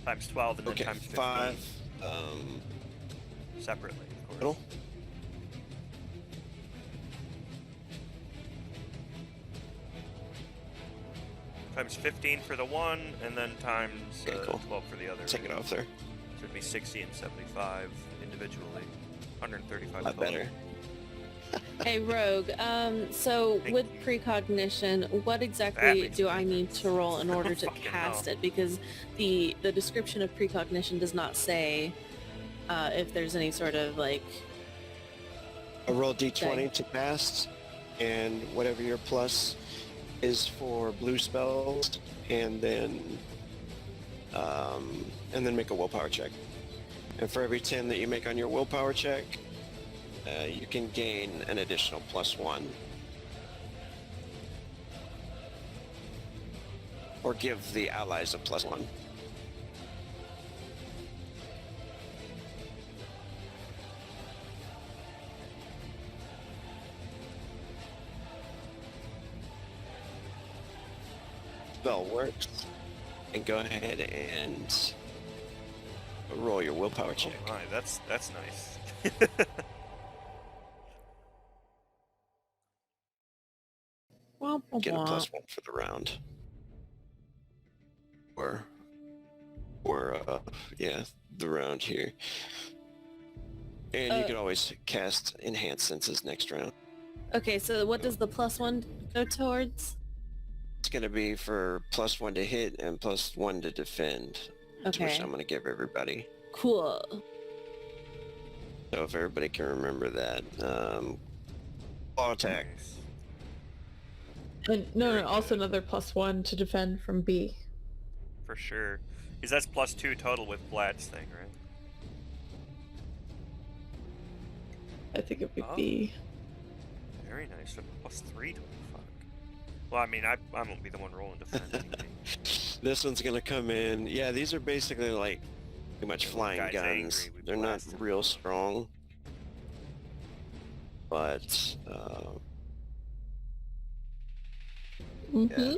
Times 12 and then Okay, times 15. 5. Separately, of course. Total? Times 15 for the one, and then times Okay, cool. 12 for the other. Take it off there. So it'd be 60 and 75 individually. 135 A lot total. better. Hey Rogue, so Thank with you. precognition, what That exactly makes do I need to roll in order to Fucking cast hell. it? Because the description of precognition does not say if there's any sort of like. A roll d20 Okay. to cast, and whatever your plus is for blue spells, and then make a willpower check. And for every 10 that you make on your willpower check, you can gain an additional +1. Or give the allies a +1. Spell works. And go ahead and roll your willpower check. Oh my, that's nice. Womp, womp, Get a womp. +1 for the round. Or the round here. And you could always cast Enhanced Senses next round. Okay, so what does the +1 go towards? It's going to be for +1 to hit and +1 to defend. To which Okay, I'm going to give everybody. cool. So if everybody can remember that. Claw attack. Nice. And no, also another +1 to defend from B. For sure. Because that's +2 total with Vlad's thing, right? I think it would Oh. be. Very nice. So +3 total. Fuck. Well, I mean, I won't be the one rolling defense. anyway. This one's going to come in. Yeah, these are basically like pretty much flying Guy's guns. angry, we They're not blast him. real strong. But Mm-hmm.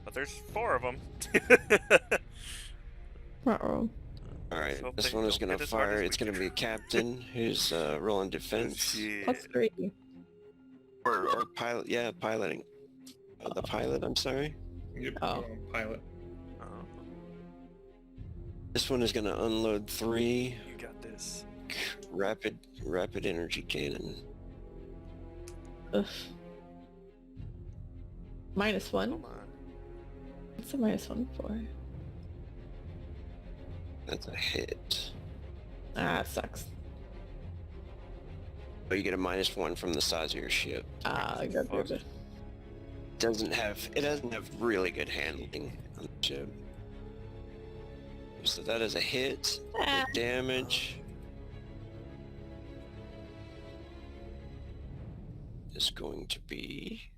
But there's 4 of them. Uh-oh. alright, So this they one is don't going hit to as hard as fire. we It's going to do. be Captain who's rolling defense. Shit. +3. Or pilot, yeah, piloting. The pilot, I'm sorry. Yep, Oh. pilot. Oh, This one is going to unload 3 you got this. rapid energy cannon. Ugh. -1? Come on. What's a -1 for? That's a hit. Ah, it sucks. But you get a -1 from the size of your ship. Ah, good. It doesn't have really good handling on the ship. So that is a hit. Ah. The damage is going to be...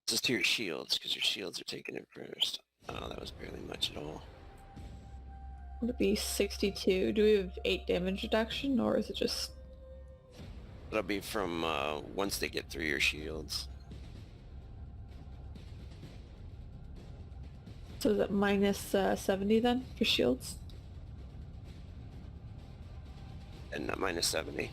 This is to your shields, because your shields are taking it first. Oh, that was barely much at all. Would it be 62? Do we have 8 damage reduction, or is it just... That'll be from once they get through your shields. So is it -70 then for shields? And not -70.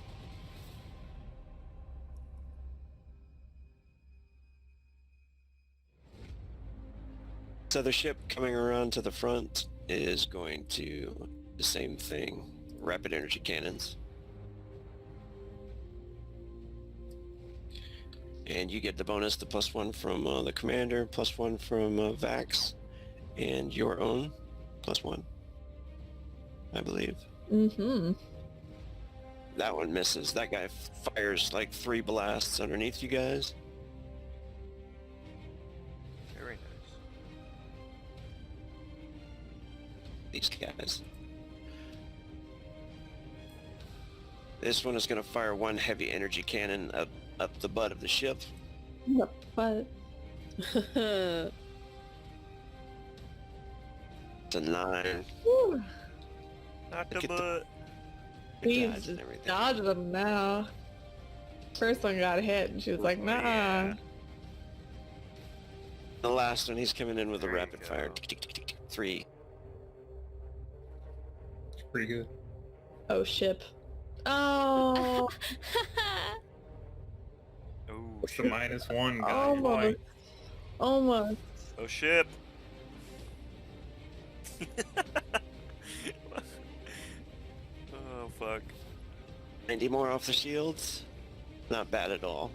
This other ship coming around to the front is going to do the same thing. Rapid energy cannons. And you get the bonus, the +1 from the commander, +1 from Vax, and your own +1, I believe. Mm-hmm. That one misses. That guy fires like 3 blasts underneath you guys. Very nice. These guys. This one is going to fire 1 heavy energy cannon up the butt of the ship. Yep, but... It's a 9. Whew. Not the Look at the- butt. He's Dodge just and everything. dodging them now. First one got hit, and she was like, nah. Yeah. The last one, he's coming in with a There you rapid fire. go. Tick, tick, tick, tick, tick. 3. Pretty good. Oh, ship. Oh, Oh, What's the shit. -1 guy? almost. Almost. Oh, ship. Oh, fuck. 90 more off the shields. Not bad at all.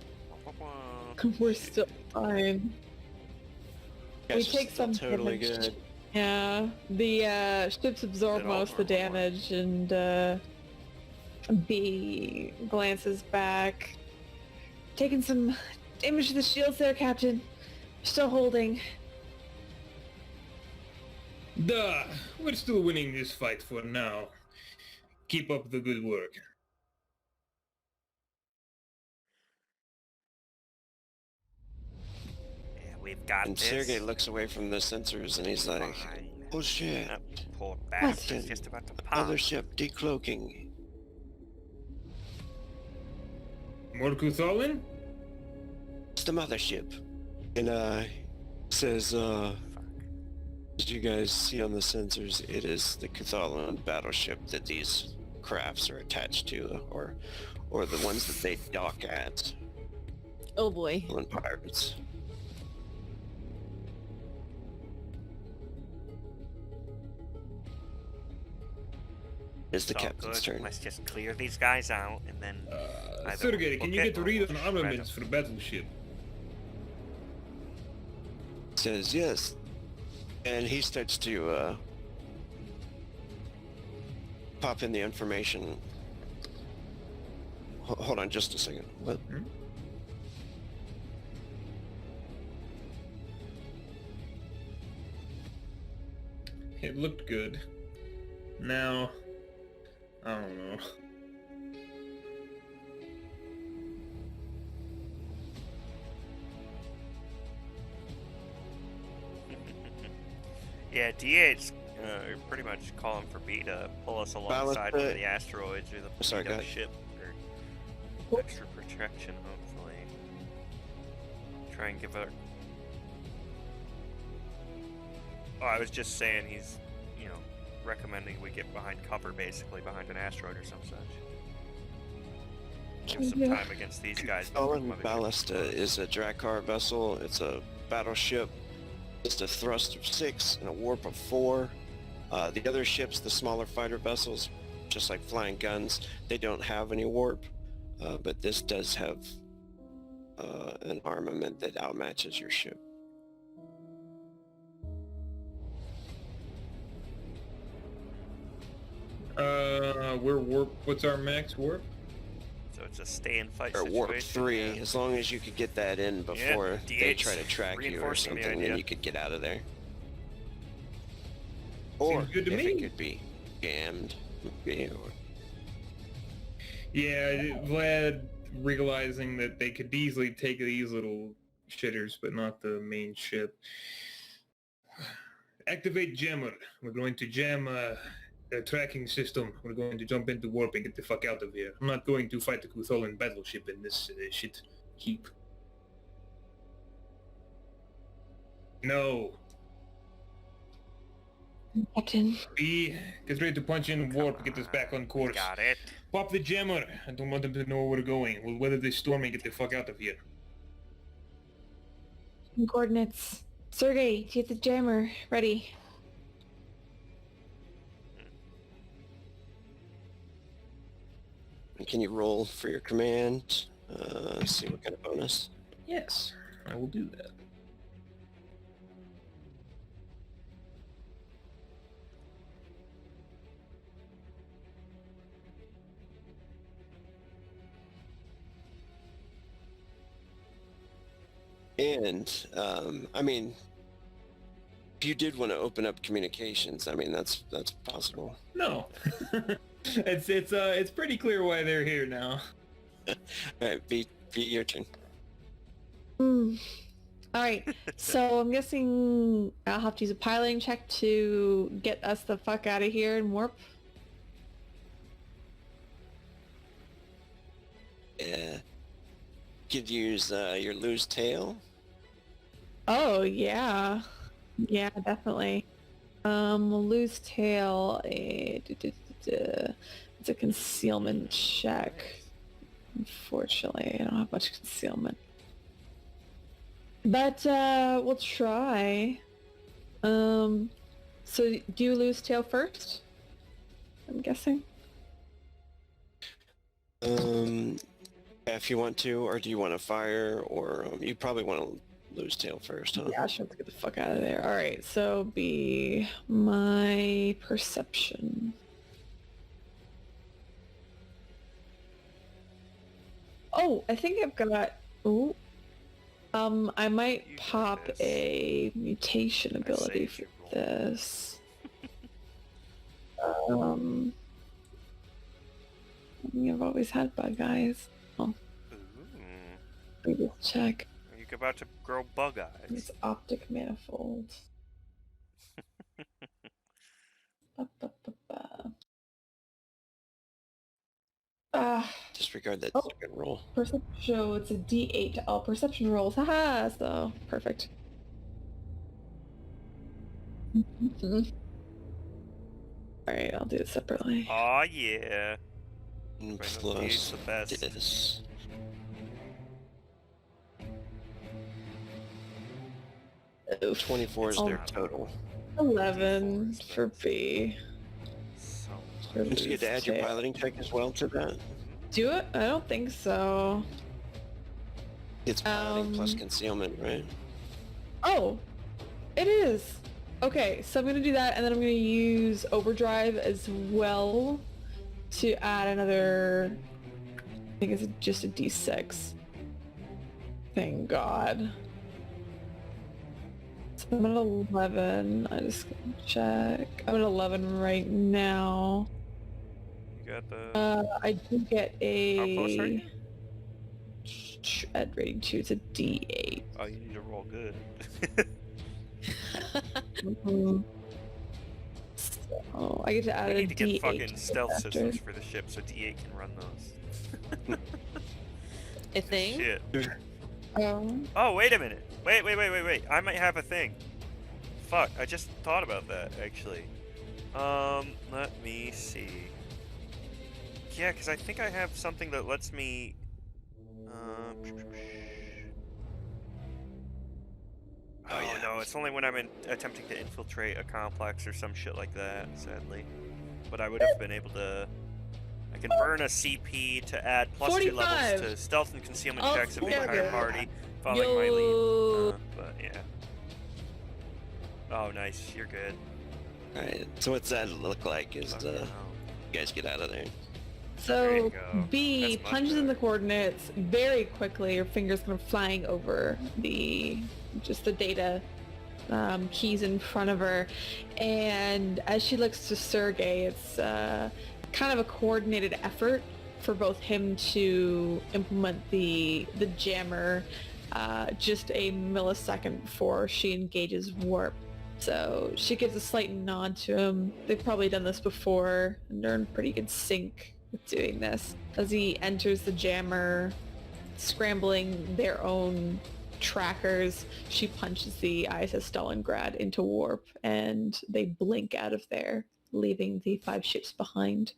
We're still fine. We Guys are take still some totally damage. good. Yeah, the ships absorb Is it all most of the normal or- damage, and B glances back. Taking some damage to the shields there, Captain. Still holding. Duh! We're still winning this fight for now. Keep up the good work. Yeah, we've got And this. Sergey looks away from the sensors and he's like, Fine. oh shit, That poor bastard's Captain, just about to pop. other ship decloaking. More Kuthalin? It's the mothership. And says, Fuck. as you guys see on the sensors, it is the Cthulhu battleship that these crafts are attached to, or the ones that they dock at. Oh boy. Cthulhu pirates. It's the It's all captain's good. turn. Let's just clear these guys out, and then either Sergey, we'll can book you it get a or read we'll on shred 'em. armaments for the battleship? Says yes, and he starts to pop in the information. Hold on just a second. What? It looked good. Now, I don't know. Yeah, D8's pretty much calling for B to pull us alongside one of the asteroids or the Sorry, beat up guys. ship for extra protection, hopefully. Try and give her... Oh, I was just saying he's, recommending we get behind cover, basically, behind an asteroid or some such. Give some Yeah. time against these guys. before Fallen mothership Ballista explodes. is a Drakkar vessel. It's a battleship. It's a thrust of 6 and a warp of 4. The other ships, the smaller fighter vessels, just like flying guns, they don't have any warp. but this does have an armament that outmatches your ship. We're warp. What's our max warp? So it's a stay and fight Or situation. warp 3, yeah. as long as you could get that in before they D8 try to track you or reinforcing the something, idea. then you could get out of there. Or Seems good to if me. it could be jammed. Yeah, or- Yeah, Vlad realizing that they could easily take these little shitters, but not the main ship. Activate jammer. We're going to jam the tracking system. We're going to jump into warp and get the fuck out of here. I'm not going to fight the Cthulhan battleship in this shit heap. No. Captain. B, get ready to punch in warp and get us back on course. Got it. Pop the jammer. I don't want them to know where we're going. We'll weather this storm and get the fuck out of here. Coordinates. Sergey, get the jammer. Ready. Can you roll for your command? See what kind of bonus. Yes, I will do that. And, I mean, if you did want to open up communications, I mean, that's possible. No. It's pretty clear why they're here now. Alright, be your turn. Alright, so I'm guessing I'll have to use a piloting check to get us the fuck out of here and warp. Yeah. Could use your lose tail. Oh, yeah. Yeah, definitely. Lose tail. It's a concealment check. Unfortunately, I don't have much concealment. But, we'll try. So do you lose tail first? I'm guessing. If you want to, or do you want to fire, or you probably want to lose tail first, huh? Yeah, I should have to get the fuck out of there. Alright, so be my perception. Oh, I think I've got... Ooh. I might You got pop this. a mutation I ability saved for your roll. this. I think I've always had bug eyes. Oh, Ooh. let me just check. Are you about to grow bug eyes? It's optic manifold. Ba-ba-ba-ba. Disregard that Oh. second roll. Perception, so it's a D8 to all perception rolls. Haha, so perfect. Alright, I'll do it separately. Aw, yeah. And Right, plus the best. this. Oof. 24 is Oh. their total. 11 for B. So For Don't you get to add your tail. piloting check as well to that? Do it? I don't think so. It's piloting plus Um, concealment, right? Oh, it is. Okay, so I'm gonna do that, and then I'm gonna use overdrive as well to add another. I think it's just a D6. Thank God. So I'm at 11. I just gonna check. I'm at 11 right now. you got the... I do get How close are a you? at rating 2. It's a D8. Oh, you need to roll good. Mhm. So I get to add I a need to get D8 fucking to stealth after. systems for the ship so D8 can run those. A thing? Shit. Oh, Oh, wait a minute. Wait. I might have a thing. Fuck, I just thought about that, actually. Let me see. Yeah, because I think I have something that lets me... Oh, yeah. No, it's only when I'm attempting to infiltrate a complex or some shit like that, sadly. But I would have been able to I can burn a CP to add +2 levels 45. to stealth and concealment All checks of the entire together. party, following my Yo. lead. But yeah. Oh, nice. You're good. Alright, so what's that look like as Fucking hell. you guys get out of there? There you So go. B That's much punches in the better. coordinates very quickly. Her fingers kind of flying over the data keys in front of her, and as she looks to Sergey, it's kind of a coordinated effort for both him to implement the jammer just a millisecond before she engages warp. So she gives a slight nod to him. They've probably done this before, and they're in pretty good sync with doing this. As he enters the jammer, scrambling their own trackers, she punches the ISS Stalingrad into warp, and they blink out of there, leaving the 5 ships behind.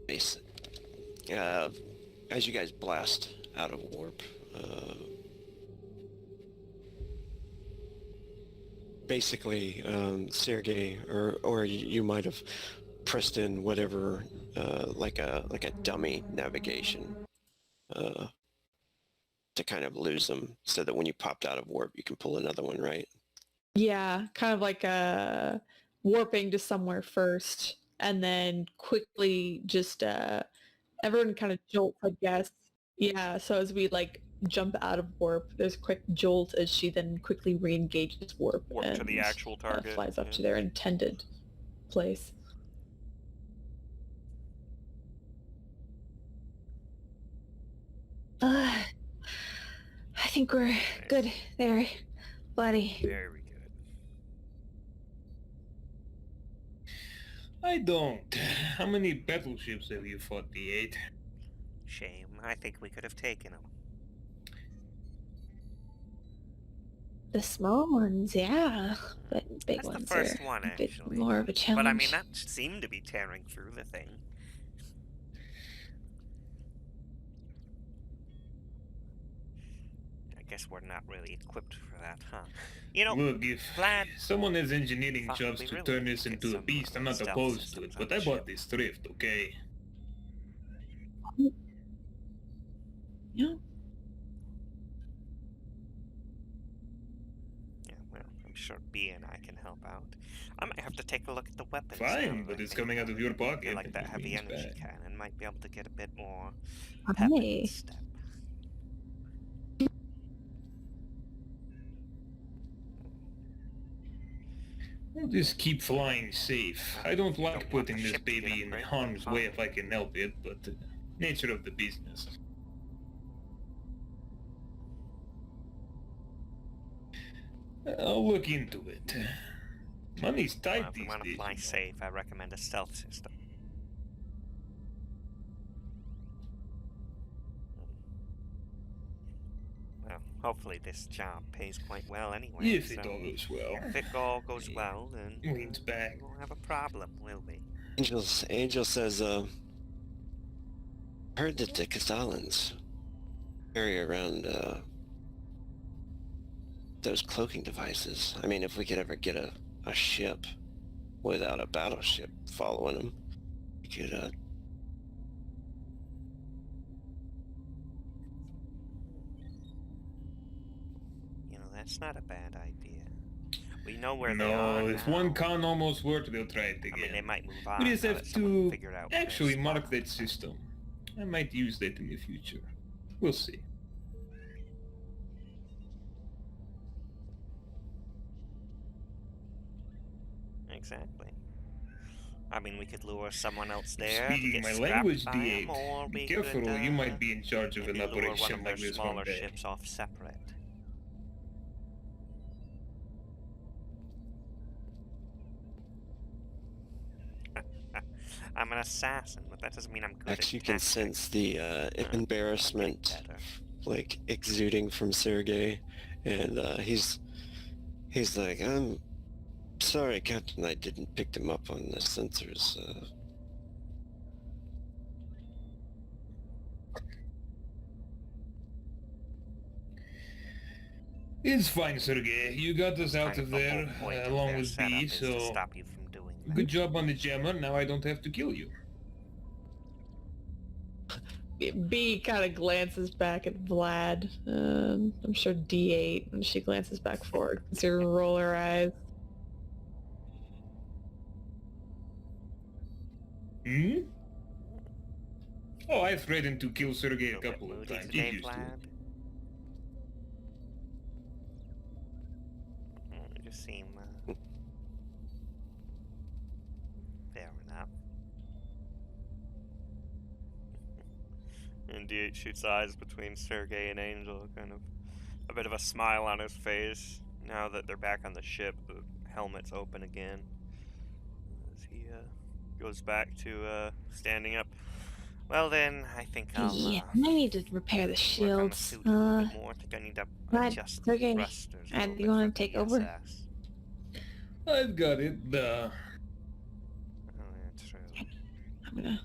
Nice. As you guys blast out of warp, basically, Sergey, or you might have pressed in whatever, like a dummy navigation, to kind of lose them, so that when you popped out of warp, you can pull another one, right? Yeah, kind of like warping to somewhere first, and then quickly just everyone kind of jolts, I guess. Yeah, so as we like jump out of warp, there's a quick jolt as she then quickly re-engages warp, Warp and to the actual target. flies up yeah. to their intended place. I think we're good there, buddy. Very good. I don't. How many battleships have you fought, D8? Shame. I think we could have taken him. The small ones, yeah, but big That's the ones first are one, a bit actually. more of a challenge. But I mean, that seemed to be tearing through the thing. I guess we're not really equipped for that, huh? You know, Look, if Vlad someone has engineering thought jobs we to really turn need this to get into a some, beast, I'm not stealth opposed to it, systems but on I the bought ship. this drift, okay? Yeah. Yeah, well, I'm sure B and I can help out. I might have to take a look at the weapons. Fine, now but that I it's think coming out about of it. your I feel pocket. like that It heavy means energy bad. cannon might be able to get a bit more pep in Hey. its step. I'll just keep flying safe. I don't You like don't want putting the this ship to get baby in upgraded, harm's then way fine. if I can help it, but nature of the business. I'll look into it. Money's Well, tight if we these want to days. fly safe, I recommend a stealth system. Well, hopefully this job pays quite well anyway. If it so all goes well. if it all goes well, then Leans back. we won't have a problem, will we? Angel says, heard that the Kazalans carry around, those cloaking devices. I mean, if we could ever get a ship without a battleship following them, we could, You know, that's not a bad idea. We know where they are No, if now. one can't almost work, they'll try it I mean, they again. might move on. We just now have that someone to figured out where actually they're mark spawned. that system. I might use that in the future. We'll see. Exactly. I mean, we could lure someone else there. to Speaking get my scrapped language, by 'em, D8. or Be we careful, could, you might be in charge of an maybe lure one operation of their like this one smaller day. ships off separate. I'm an assassin, but that doesn't mean I'm good actually at can tactics. sense the embarrassment Better. like exuding from Sergey, and he's like, I'm sorry, Captain, I didn't pick them up on the sensors. It's fine, Sergey. You got us out Kind of the whole there, point of along their with setup B, is to so stop you from doing that. good job on the jammer. Now I don't have to kill you. B kind of glances back at Vlad. I'm sure D8 when she glances back forward. You see her roll her eyes. Hmm? Oh, I threatened to kill Sergey a Little bit couple of moody times. today, He's used to it. Vlad. You just seem fair enough. And D8 shoots eyes between Sergey and Angel, kind of a bit of a smile on his face. Now that they're back on the ship, the helmet's open again. As he goes back to standing up. Well then, I think I'll Yeah, I need to repair the work on the shields. suit a little bit more. I think I need to Vlad, adjust the Sergey, thrusters a little do bit you want for to take over? PSS. I've got it. Duh. Oh, yeah, true. I'm gonna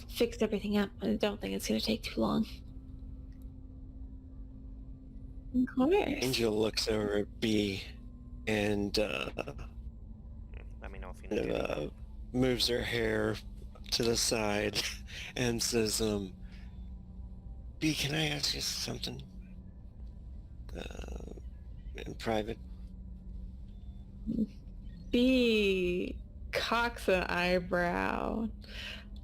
fix everything up. I don't think it's gonna take too long. Of course. Angel looks over at B and Let me know if you need anything. moves her hair to the side and says, B, can I ask you something? In private? B cocks an eyebrow,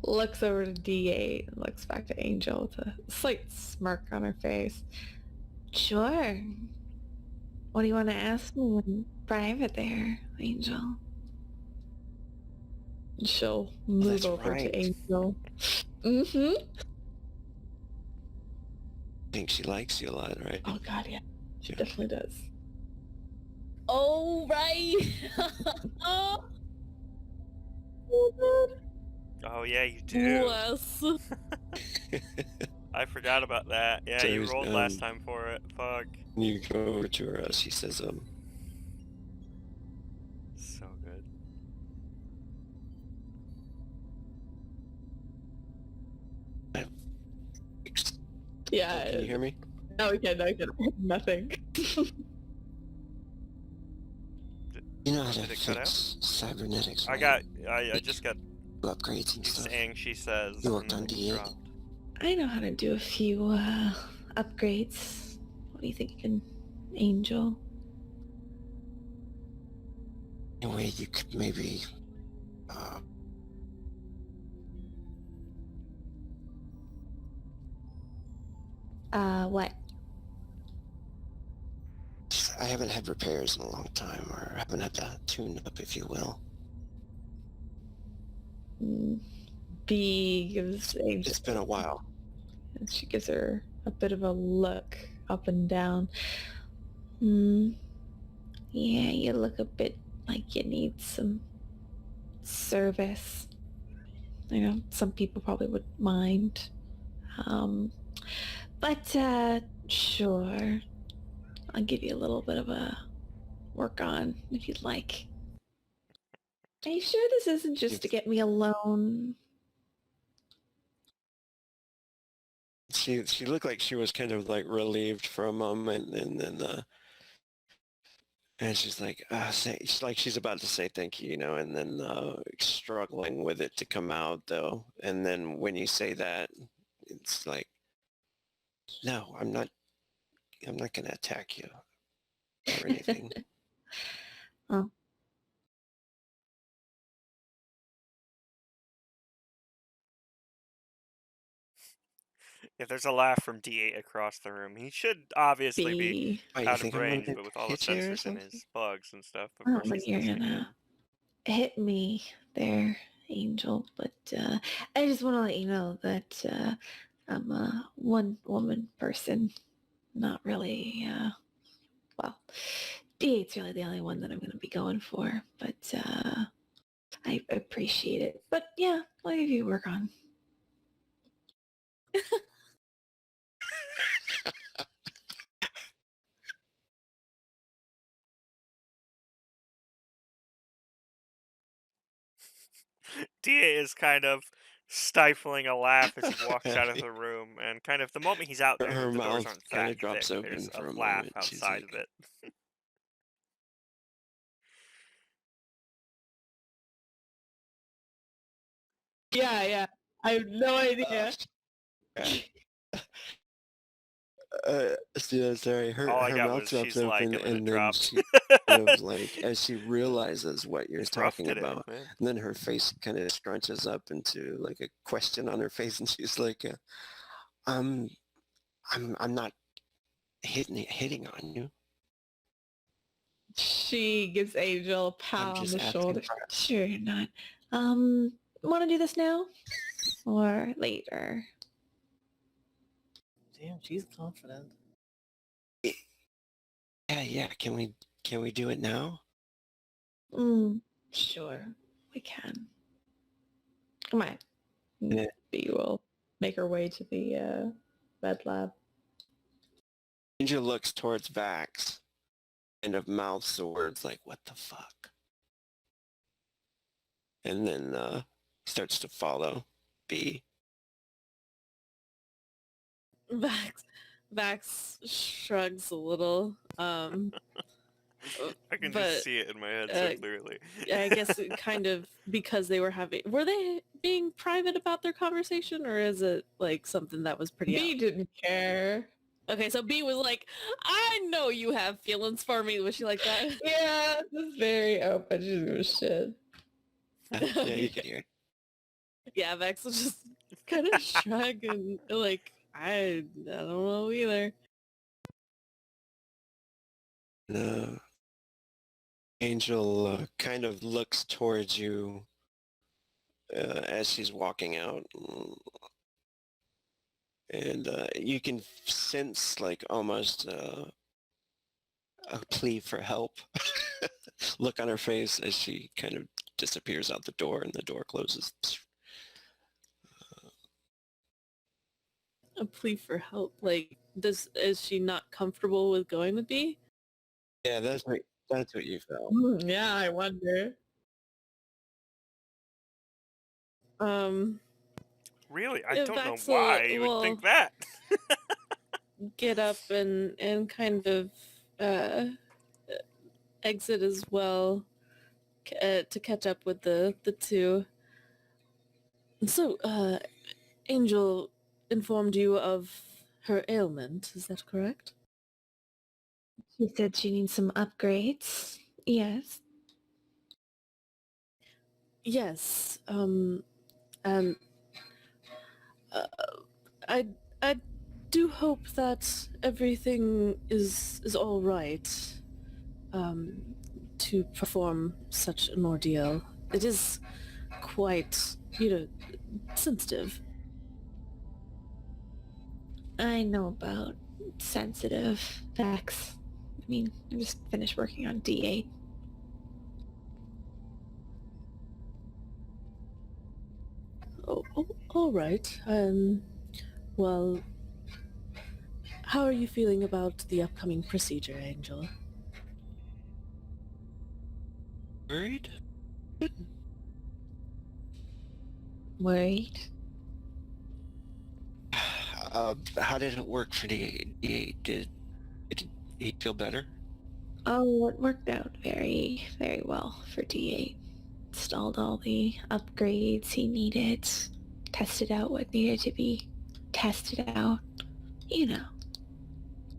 looks over to D8, and looks back to Angel with a slight smirk on her face. Sure. What do you want to ask me in private there, Angel? She'll move That's over right. to Angel. Mm-hmm. I think she likes you a lot, right? Oh god, yeah. She Yeah. definitely does. Oh, right. Oh, Oh yeah, you do. yes. I forgot about that. Yeah, So, you rolled last time for it. Fuck. You go over to her, she says, So good. Yeah. can you hear me? No, we can't. Nothing. You know how to Did it cut fix cybernetics, I right? just got Upgrades and you stuff. saying she says. You worked and on then D8? dropped. I know how to do a few upgrades. What do you think, an Angel? Anyway, you could maybe What? I haven't had repairs in a long time, or haven't had to tune up, if you will. B gives Angel. It's been a while. And she gives her a bit of a look up and down. Yeah, you look a bit like you need some service. I know some people probably would mind. But sure. I'll give you a little bit of a work on if you'd like. Are you sure this isn't just to get me alone? She looked like she was kind of like relieved for a moment, and then and she's like, she's about to say thank you, and then struggling with it to come out though. And then when you say that, it's like, no, I'm not gonna attack you or anything. Oh. If there's a laugh from D8 across the room, he should obviously be Why, you out of think I'm range, gonna but with all the hit you or sensors in something? his bugs and stuff, of Oh, course when he's you're listening gonna hit me there, Angel. But I just want to let you know that I'm a one-woman person. Not really, well, D8's really the only one that I'm going to be going for. But I appreciate it. But yeah, I'll give you work on. D8 is kind of stifling a laugh as he walks out of the room, and kind of the moment he's out there, Her the doors mouth aren't kind that of drops thick. open There's for a a laugh moment. She's outside like, of it. Yeah. I have no idea. sorry, All I her got mouth was drops she's like, open, and then it and then dropped. she kind of like, as she realizes what you're It's rough talking today, about, man. and then her face kind of scrunches up into like a question on her face, and she's like, I'm not hitting on you. She gives Angel a I'm pat on just the asking shoulder. for Sure, you're not. Want to do this now or later? Damn, she's confident. Yeah. Can we do it now? Sure, we can. Come on. Yeah. Bee will make her way to the med lab. Angel looks towards Vax, kind of mouths the words like, what the fuck? And then starts to follow B. Vax shrugs a little. I can but just see it in my head so clearly. I guess it kind of because they were they being private about their conversation, or is it like something that was pretty Bee out? didn't care. Okay, so B was like, I know you have feelings for me. Was she like that? Yeah, just very open. She doesn't give a shit. Yeah, you can hear. Yeah, Vex will just kind of shrug and like, I don't know either. No. Angel kind of looks towards you as she's walking out. And you can sense like almost a plea for help look on her face as she kind of disappears out the door and the door closes. A plea for help. Like, is she not comfortable with going with B? Yeah, that's what you felt. Yeah, I wonder. Really? I If don't know Vax why you would will think that. get up and kind of exit as well to catch up with the two. So, Angel informed you of her ailment, is that correct? She said she needs some upgrades. Yes. Yes, and I do hope that everything is all right to perform such an ordeal. It is quite, sensitive. I know about sensitive facts. I mean, I just finished working on D8. Oh, all right. Well, how are you feeling about the upcoming procedure, Angel? Worried? Worried? How did it work for D8? Did he feel better? Oh, it worked out very, very well for D8. Installed all the upgrades he needed. Tested out what needed to be tested out. You know.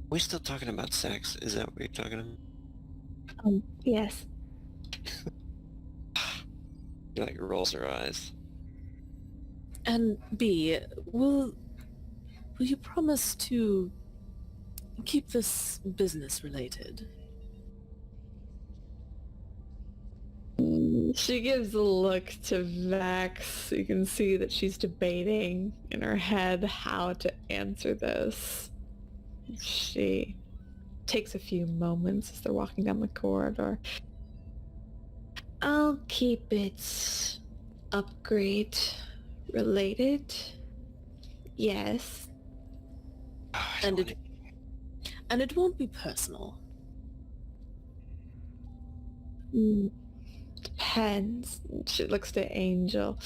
We still talking about sex? Is that what you're talking about? Yes. She like rolls her eyes. And B, will you promise to keep this business related? She gives a look to Vex. You can see that she's debating in her head how to answer this. She takes a few moments as they're walking down the corridor. I'll keep it upgrade related. Yes. And it won't be personal. Depends. She looks to Angel.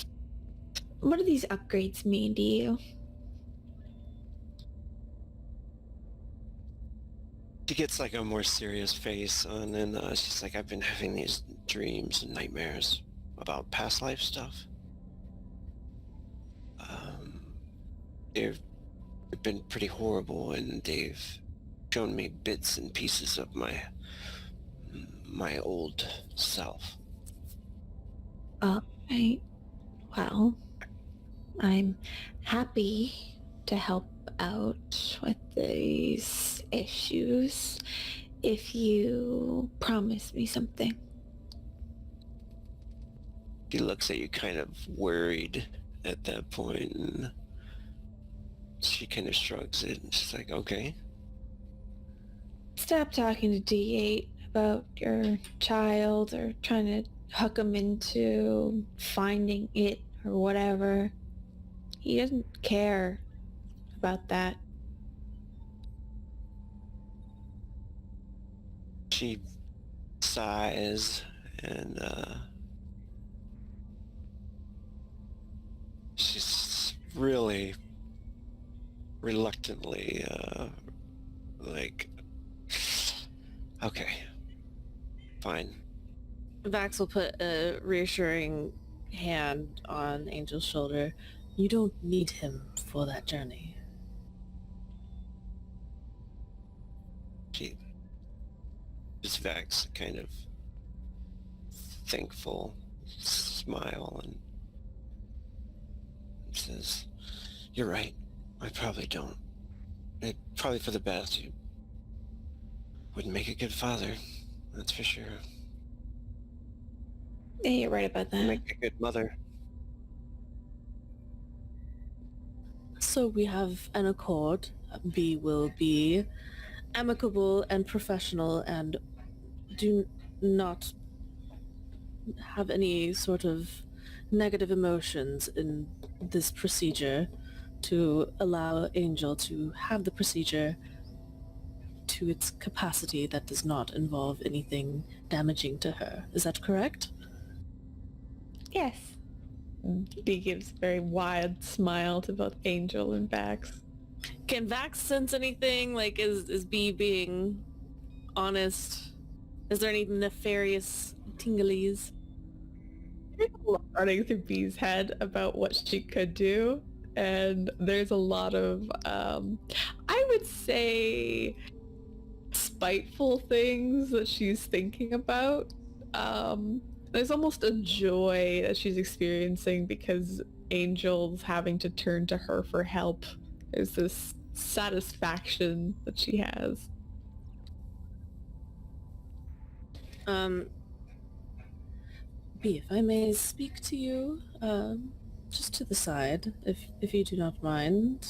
What do these upgrades mean to you? She gets like a more serious face on, and she's like, I've been having these dreams and nightmares about past life stuff. They've been pretty horrible, and they've shown me bits and pieces of my old self. Right. Well, I'm happy to help out with these issues if you promise me something. She looks at you kind of worried at that point, and she kind of shrugs it, and she's like, okay. Stop talking to D8 about your child or trying to hook him into finding it or whatever. He doesn't care about that. She sighs, and she's really reluctantly like, okay, fine. Vax will put a reassuring hand on Angel's shoulder. You don't need him for that journey. She just Vax kind of thankful smile and says, you're right, I probably don't. It probably for the best. You wouldn't make a good father, that's for sure. Yeah, you're right about that. Make a good mother. So we have an accord. B will be amicable and professional and do not have any sort of negative emotions in this procedure, to allow Angel to have the procedure to its capacity that does not involve anything damaging to her. Is that correct? Yes. B gives a very wide smile to both Angel and Vax. Can Vax sense anything? Like, is B being honest? Is there any nefarious tinglies? There's a lot running through B's head about what she could do, and there's a lot of, I would say, spiteful things that she's thinking about. There's almost a joy that she's experiencing because Angel's having to turn to her for help. There's this satisfaction that she has. B, if I may speak to you, just to the side, if you do not mind.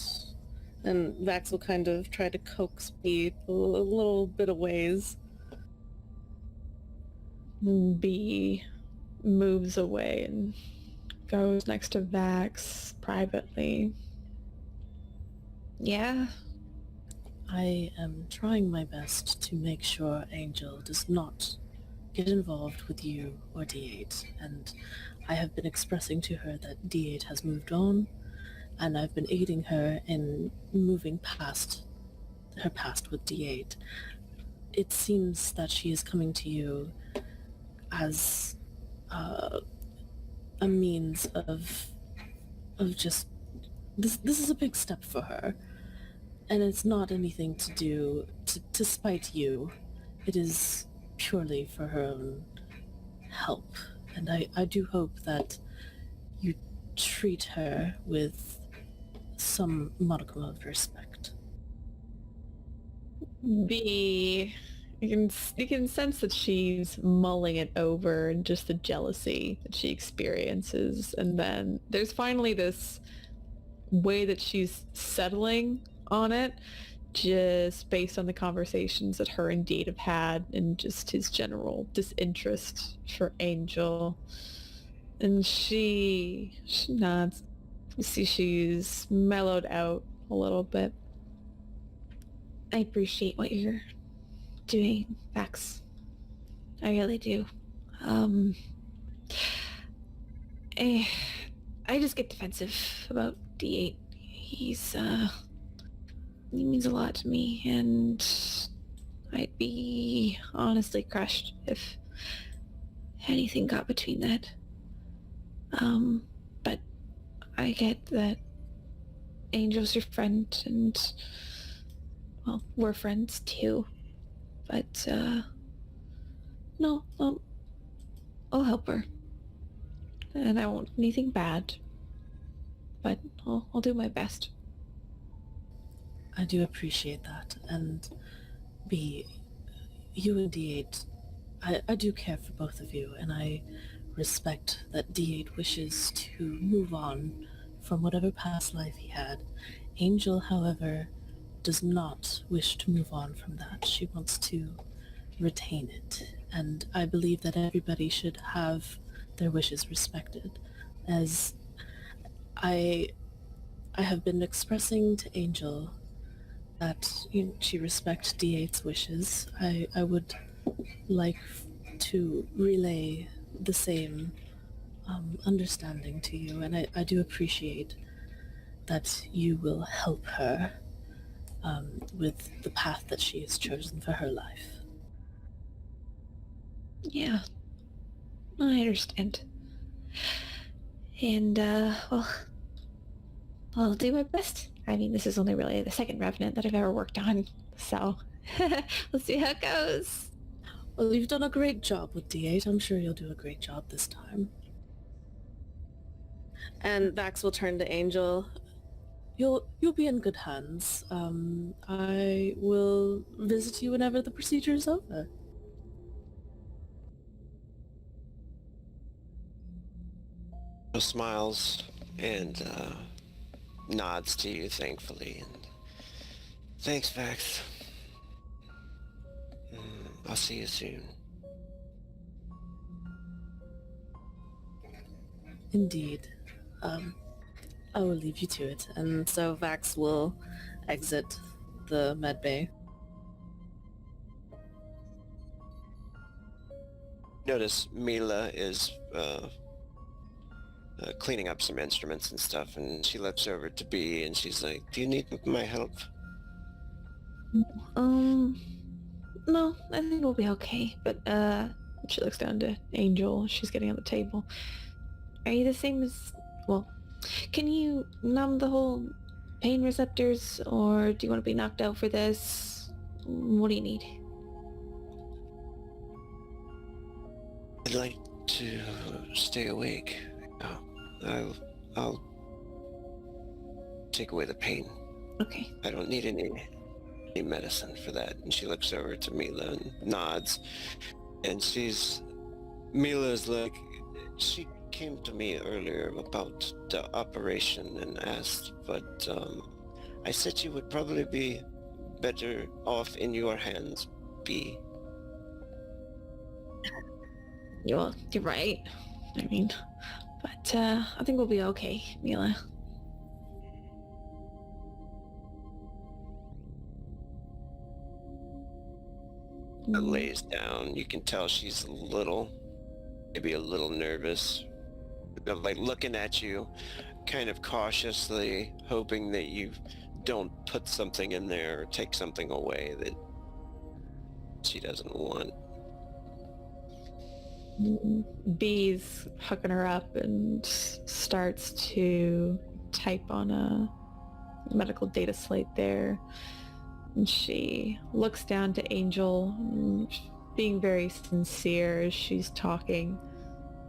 And Vax will kind of try to coax B a little bit of ways. B moves away and goes next to Vax privately. Yeah? I am trying my best to make sure Angel does not get involved with you or D8, and I have been expressing to her that D8 has moved on, and I've been aiding her in moving past her past with D8. It seems that she is coming to you as a means of just this is a big step for her, and it's not anything to do to spite you. It is purely for her own help, and I do hope that you treat her with some modicum of respect. B, you can sense that she's mulling it over and just the jealousy that she experiences, and then there's finally this way that she's settling on it, just based on the conversations that her and Date have had and just his general disinterest for Angel. And she nods. You see she's mellowed out a little bit. I appreciate what you're doing, Vax. I really do. I just get defensive about D8. He means a lot to me, and I'd be honestly crushed if anything got between that. But I get that Angel's your friend, and, well, we're friends too. But, no, I'll help her. And I won't do anything bad. But I'll do my best. I do appreciate that, and B, you and D8, I do care for both of you, and I respect that D8 wishes to move on from whatever past life he had. Angel, however, does not wish to move on from that. She wants to retain it, and I believe that everybody should have their wishes respected. As I have been expressing to Angel that she respects D8's wishes. I would like to relay the same understanding to you, and I do appreciate that you will help her with the path that she has chosen for her life. Yeah, I understand. And, well, I'll do my best. I mean, this is only really the second Revenant that I've ever worked on, so let's see how it goes. Well, you've done a great job with D8. I'm sure you'll do a great job this time. And Vax will turn to Angel. You'll be in good hands. I will visit you whenever the procedure is over. Smiles and nods to you thankfully, and thanks, Vax. I'll see you soon. Indeed. I will leave you to it. And so Vax will exit the medbay. Notice Mila is cleaning up some instruments and stuff, and she looks over to B and she's like, "Do you need my help?" No, I think we'll be okay. But, she looks down to Angel. She's getting on the table. Are you the same as, well, can you numb the whole pain receptors, or do you want to be knocked out for this? What do you need? I'd like to stay awake. I'll take away the pain. Okay. I don't need any medicine for that. And she looks over to Mila and nods. And Mila's like, she came to me earlier about the operation and asked, but I said she would probably be better off in your hands, B. You're right. I mean, but I think we'll be okay, Mila. Lays down. You can tell she's maybe a little nervous, like looking at you kind of cautiously, hoping that you don't put something in there or take something away that she doesn't want. B's hooking her up and starts to type on a medical data slate there. And she looks down to Angel, being very sincere as she's talking,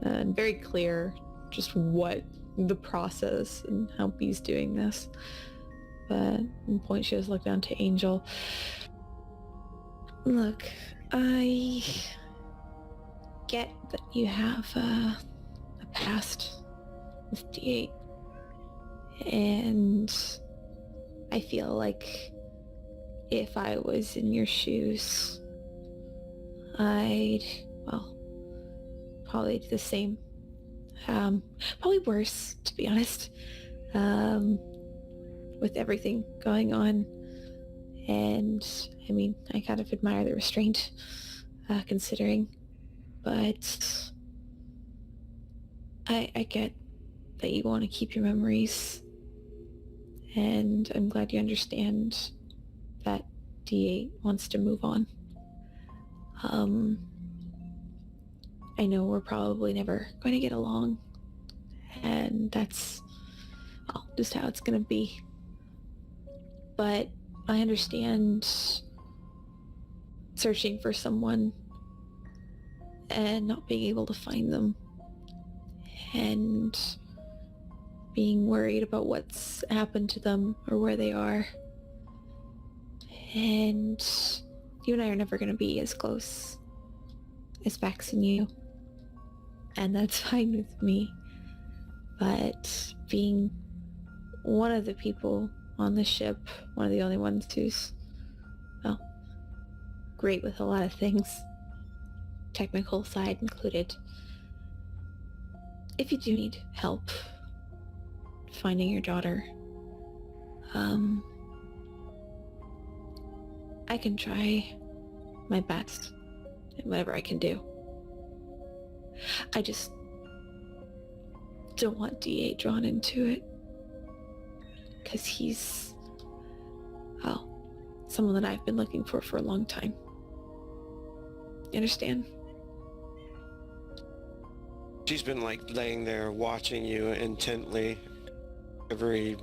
and very clear just what the process and how B's doing this. But at one point she does look down to Angel. Look, I get that you have a past with D8, and I feel like if I was in your shoes, I'd, well, probably do the same. Probably worse, to be honest, with everything going on. And, I mean, I kind of admire the restraint, considering, but I get that you want to keep your memories. And I'm glad you understand that D8 wants to move on. I know we're probably never going to get along, and that's just how it's going to be. But I understand searching for someone and not being able to find them, and being worried about what's happened to them or where they are. And you and I are never going to be as close as Vax and you. And that's fine with me. But being one of the people on the ship, one of the only ones who's, well, great with a lot of things, technical side included. If you do need help finding your daughter, I can try my best in whatever I can do. I just don't want D8 drawn into it, because he's, well, someone that I've been looking for a long time. You understand? She's been like laying there watching you intently, every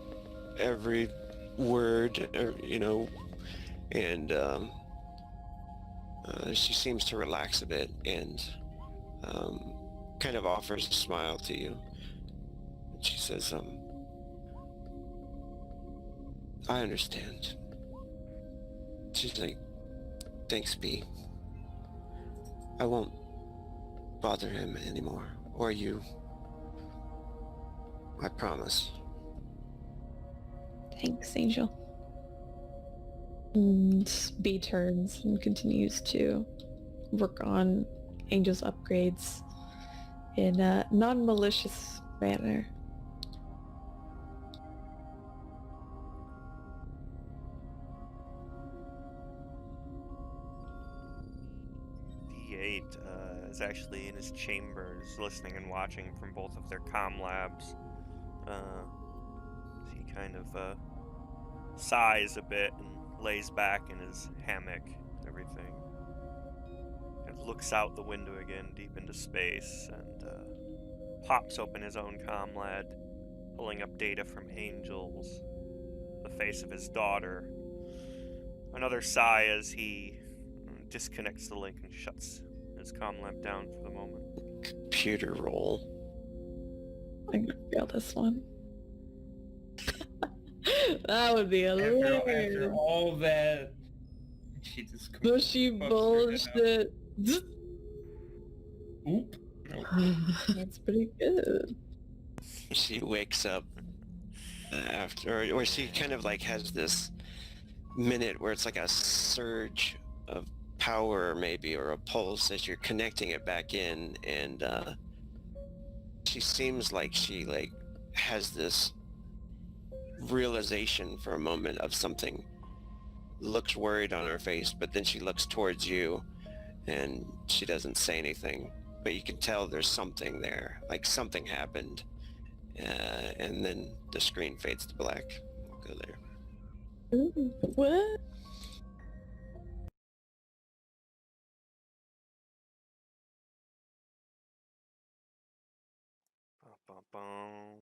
word, and she seems to relax a bit and kind of offers a smile to you. And she says, I understand. She's like, thanks, B. I won't bother him anymore, or you. I promise. Thanks, Angel. And B turns and continues to work on Angel's upgrades in a non-malicious manner. D8 is actually in his chambers, listening and watching from both of their comm labs. He kind of sighs a bit and lays back in his hammock and everything. And looks out the window again, deep into space, and pops open his own comm lab, pulling up data from Angel's, the face of his daughter. Another sigh as he disconnects the link and shuts his comm lab down for the moment. Computer roll. I'm gonna fail this one. That would be hilarious. After all that, she just Bushy bullshit. Oop. Nope. That's pretty good. She wakes up after, or she kind of like has this minute where it's like a surge of power maybe, or a pulse as you're connecting it back in, and she seems like she like has this realization for a moment of something. Looks worried on her face, but then she looks towards you and she doesn't say anything, but you can tell there's something there, like something happened, and then the screen fades to black. We'll go there. Ooh, what? Bum, bum, bum.